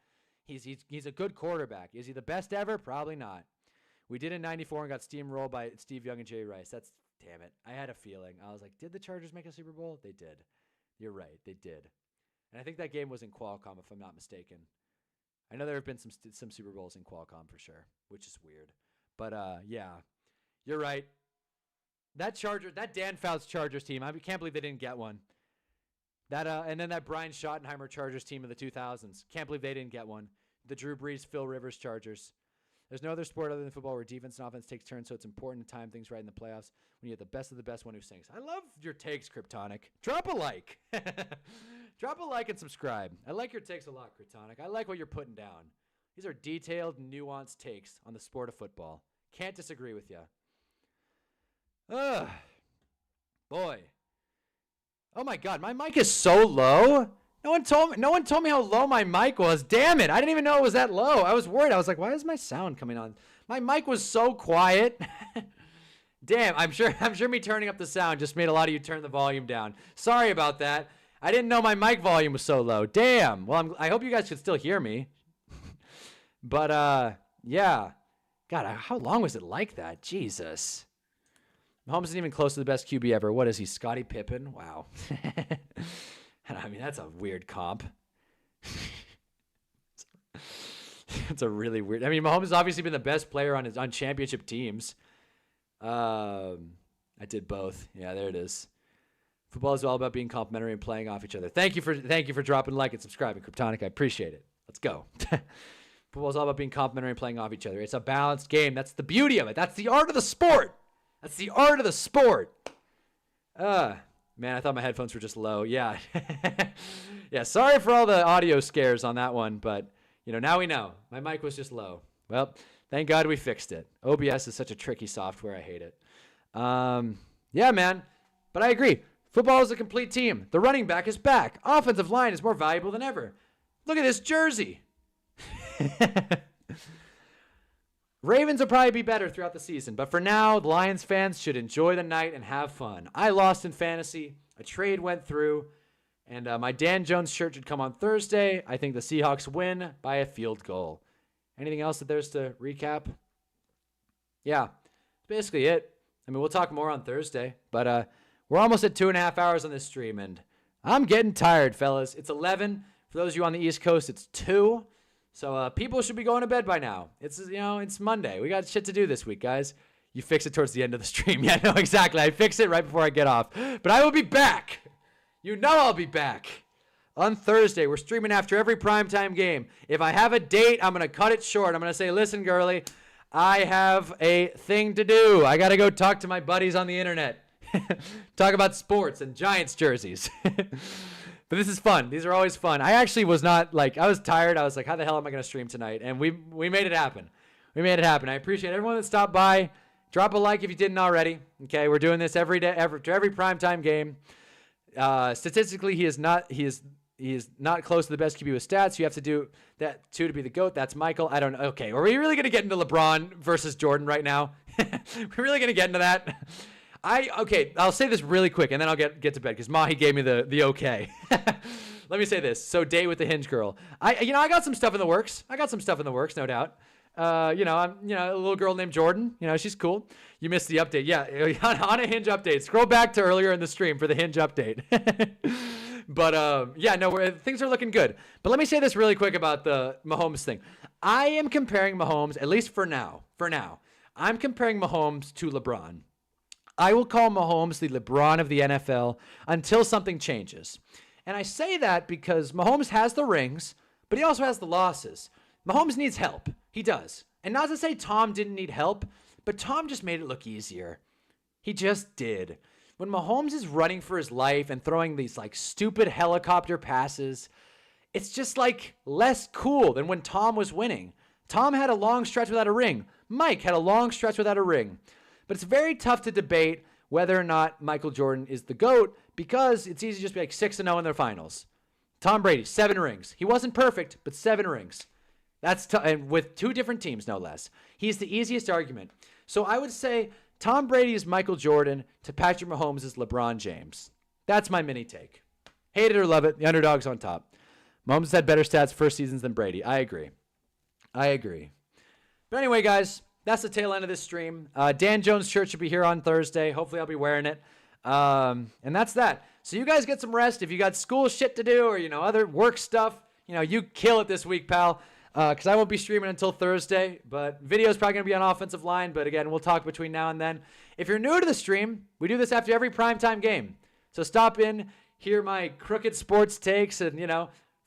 He's a good quarterback. Is he the best ever? Probably not. We did in 94 and got steamrolled by Steve Young and Jerry Rice. Damn it. I had a feeling. I was like, did the Chargers make a Super Bowl? They did. You're right. They did. And I think that game was in Qualcomm, if I'm not mistaken. I know there have been some Super Bowls in Qualcomm for sure, which is weird. But, yeah, you're right. That Dan Fouts Chargers team, I can't believe they didn't get one. And then that Brian Schottenheimer Chargers team of the 2000s. Can't believe they didn't get one. The Drew Brees, Phil Rivers Chargers. There's no other sport other than football where defense and offense takes turns, so it's important to time things right in the playoffs when you have the best of the best one who sings. I love your takes, Kryptonic. Drop a like. Drop a like and subscribe. I like your takes a lot, Kryptonic. I like what you're putting down. These are detailed, nuanced takes on the sport of football. Can't disagree with you. Ugh. Boy. Oh, my God. My mic is so low. No one told me how low my mic was. Damn it. I didn't even know it was that low. I was worried. I was like, why is my sound coming on? My mic was so quiet. Damn, I'm sure me turning up the sound just made a lot of you turn the volume down. Sorry about that. I didn't know my mic volume was so low. Damn. Well, I hope you guys could still hear me. But, yeah. God, how long was it like that? Jesus. Mahomes isn't even close to the best QB ever. What is he, Scottie Pippen? Wow. I mean, that's a weird comp. It's a really weird. I mean, Mahomes has obviously been the best player on championship teams. I did both. Yeah, there it is. Football is all about being complimentary and playing off each other. Thank you for dropping like and subscribing, Kryptonic. I appreciate it. Let's go. Football is all about being complimentary and playing off each other. It's a balanced game. That's the beauty of it. That's the art of the sport. That's the art of the sport. Man, I thought my headphones were just low. Yeah. Yeah, sorry for all the audio scares on that one, but, now we know. My mic was just low. Well, Thank God we fixed it. OBS is such a tricky software. I hate it. Yeah, man. But I agree. Football is a complete team. The running back is back. Offensive line is more valuable than ever. Look at this jersey. Ravens will probably be better throughout the season, but for now, the Lions fans should enjoy the night and have fun. I lost in fantasy. A trade went through, and my Dan Jones shirt should come on Thursday. I think the Seahawks win by a field goal. Anything else that there's to recap? Yeah, that's basically it. I mean, we'll talk more on Thursday, but we're almost at 2.5 hours on this stream, and I'm getting tired, fellas. It's 11. For those of you on the East Coast, it's 2. So people should be going to bed by now. It's Monday. We got shit to do this week, guys. You fix it towards the end of the stream. Yeah, no, exactly. I fix it right before I get off. But I will be back. You know I'll be back. On Thursday, we're streaming after every primetime game. If I have a date, I'm going to cut it short. I'm going to say, listen, girly, I have a thing to do. I got to go talk to my buddies on the internet. Talk about sports and Giants jerseys. But this is fun. These are always fun. I actually was not I was tired. I was like, how the hell am I going to stream tonight? And we made it happen. We made it happen. I appreciate everyone that stopped by. Drop a like if you didn't already. Okay, we're doing this every day, every primetime game. Statistically, he is not close to the best QB with stats. You have to do that too to be the GOAT. That's Michael. I don't know. Okay, are we really going to get into LeBron versus Jordan right now? We're really going to get into that? I'll say this really quick, and then I'll get to bed because Mahi gave me the okay. Let me say this. So, date with the Hinge girl. I got some stuff in the works. No doubt. I'm a little girl named Jordan. She's cool. You missed the update. Yeah, on a Hinge update. Scroll back to earlier in the stream for the Hinge update. But things are looking good. But let me say this really quick about the Mahomes thing. I am comparing Mahomes, at least for now. I'm comparing Mahomes to LeBron. I will call Mahomes the LeBron of the NFL until something changes. And I say that because Mahomes has the rings, but he also has the losses. Mahomes needs help. He does. And not to say Tom didn't need help, but Tom just made it look easier. He just did. When Mahomes is running for his life and throwing these stupid helicopter passes, it's just less cool than when Tom was winning. Tom had a long stretch without a ring. Mike had a long stretch without a ring. But it's very tough to debate whether or not Michael Jordan is the GOAT because it's easy to just be 6-0 in their finals. Tom Brady, 7 rings. He wasn't perfect, but 7 rings. That's and with 2 different teams, no less. He's the easiest argument. So I would say Tom Brady is Michael Jordan to Patrick Mahomes is LeBron James. That's my mini take. Hate it or love it, the underdog's on top. Mahomes had better stats first seasons than Brady. I agree. But anyway, guys, that's the tail end of this stream. Dan Jones' shirt should be here on Thursday. Hopefully I'll be wearing it. And that's that. So you guys get some rest. If you got school shit to do or, other work stuff, you kill it this week, pal. Because I won't be streaming until Thursday. But video is probably going to be on offensive line. But again, we'll talk between now and then. If you're new to the stream, we do this after every primetime game. So stop in, hear my crooked sports takes and,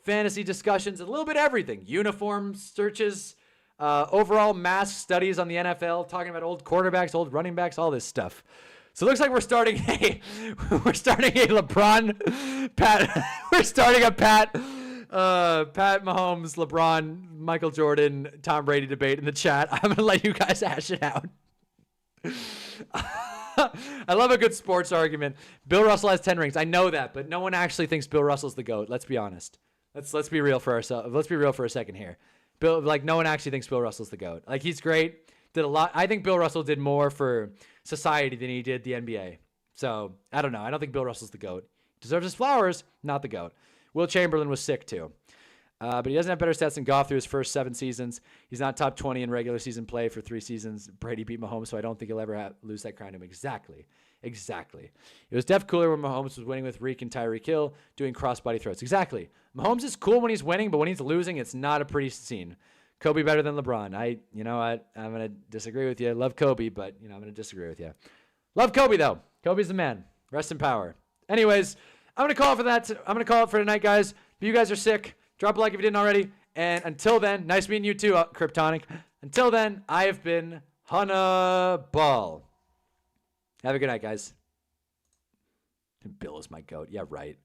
fantasy discussions, a little bit of everything. Uniform searches. Overall mass studies on the NFL, talking about old quarterbacks, old running backs, all this stuff. So it looks like we're starting a LeBron, Pat. We're starting a Pat Mahomes, LeBron, Michael Jordan, Tom Brady debate in the chat. I'm gonna let you guys hash it out. I love a good sports argument. Bill Russell has 10 rings. I know that, but no one actually thinks Bill Russell's the GOAT. Let's be honest. Let's be real for ourselves. Let's be real for a second here. Bill, no one actually thinks Bill Russell's the GOAT. He's great, did a lot. I think Bill Russell did more for society than he did the NBA. So, I don't know. I don't think Bill Russell's the GOAT. Deserves his flowers, not the GOAT. Will Chamberlain was sick, too. But he doesn't have better stats than Goff through his first 7 seasons. He's not top 20 in regular season play for 3 seasons. Brady beat Mahomes, so I don't think he'll ever lose that crown to him. Exactly. It was def cooler when Mahomes was winning with Reek and Tyreek Hill doing crossbody throws. Exactly. Mahomes is cool when he's winning, but when he's losing, it's not a pretty scene. Kobe better than LeBron. I'm going to disagree with you. Love Kobe, but, I'm going to disagree with you. Love Kobe, though. Kobe's the man. Rest in power. Anyways, I'm going to call it for that. I'm going to call it for tonight, guys. If you guys are sick, drop a like if you didn't already. And until then, nice meeting you too, Kryptonic. Until then, I have been Hunnaball. Have a good night, guys. Bill is my GOAT. Yeah, right.